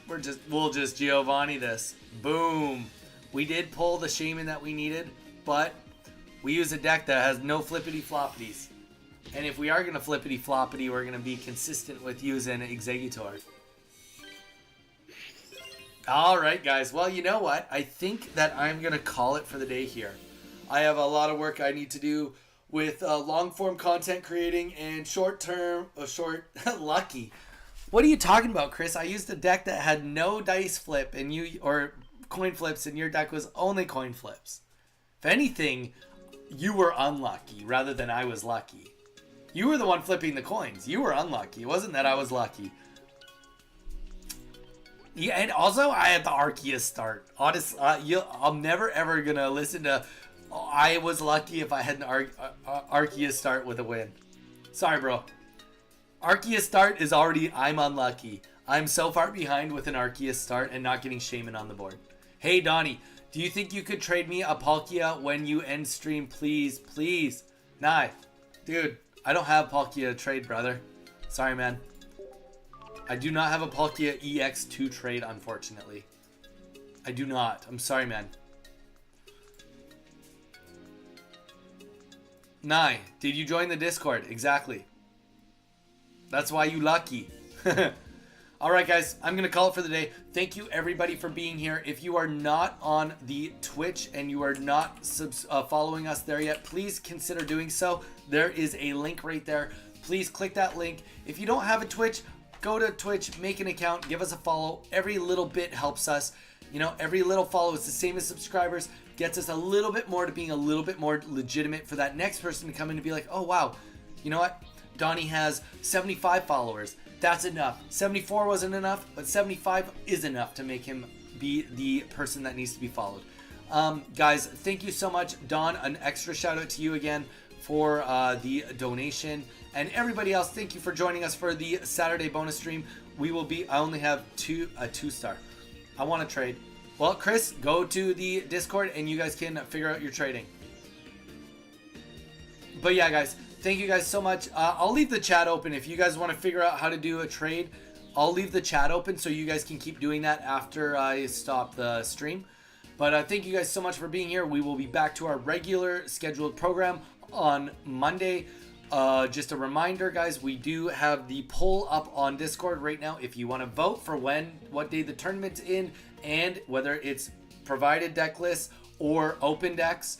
We'll just Giovanni this. Boom. We did pull the Shaman that we needed, but we use a deck that has no flippity floppities. And if we are going to flippity floppity, we're going to be consistent with using Exeggutor. Alright guys, well you know what? I think that I'm going to call it for the day here. I have a lot of work I need to do with long form content creating and short lucky. What are you talking about, Chris? I used a deck that had no dice flip or coin flips, and your deck was only coin flips. If anything, you were unlucky rather than I was lucky. You were the one flipping the coins. You were unlucky. It wasn't that I was lucky. Yeah, and also I had the Arceus start. Honestly, I'm never ever gonna listen to. I was lucky if I had an Arceus start with a win. Sorry, bro. Arceus start is already. I'm unlucky. I'm so far behind with an Arceus start and not getting Shaman on the board. Hey, Donnie, do you think you could trade me a Palkia when you end stream, please? Please. Nah, dude. I don't have Palkia to trade, brother. Sorry, man. I do not have a Palkia EX to trade, unfortunately. I do not. I'm sorry, man. Nye, did you join the Discord? Exactly. That's why you lucky. Alright guys, I'm going to call it for the day. Thank you everybody for being here. If you are not on the Twitch and you are not following us there yet, please consider doing so. There is a link right there. Please click that link. If you don't have a Twitch, go to Twitch, make an account, give us a follow. Every little bit helps us. You know, every little follow is the same as subscribers. Gets us a little bit more to being a little bit more legitimate for that next person to come in and be like, oh wow, you know what? Donnie has 75 followers. That's enough. 74 wasn't enough, but 75 is enough to make him be the person that needs to be followed. Guys, thank you so much. Don, an extra shout out to you again for the donation. And everybody else, thank you for joining us for the Saturday bonus stream. I only have a 2-star. I want to trade. Well, Chris, go to the Discord and you guys can figure out your trading. But yeah, guys, thank you guys so much. I'll leave the chat open if you guys want to figure out how to do a trade. I'll leave the chat open so you guys can keep doing that after I stop the stream. But thank you guys so much for being here. We will be back to our regular scheduled program on Monday. Just a reminder, guys, we do have the poll up on Discord right now. If you want to vote for what day the tournament's in, and whether it's provided deck lists or open decks,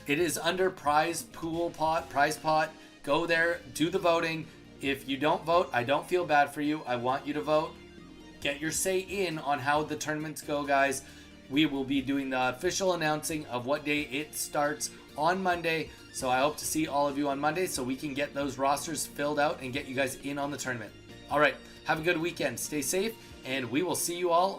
it is under prize pot. Go there, do the voting. If you don't vote, I don't feel bad for you. I want you to vote. Get your say in on how the tournaments go, guys. We will be doing the official announcing of what day it starts on Monday. So I hope to see all of you on Monday so we can get those rosters filled out and get you guys in on the tournament. All right, have a good weekend. Stay safe, and we will see you all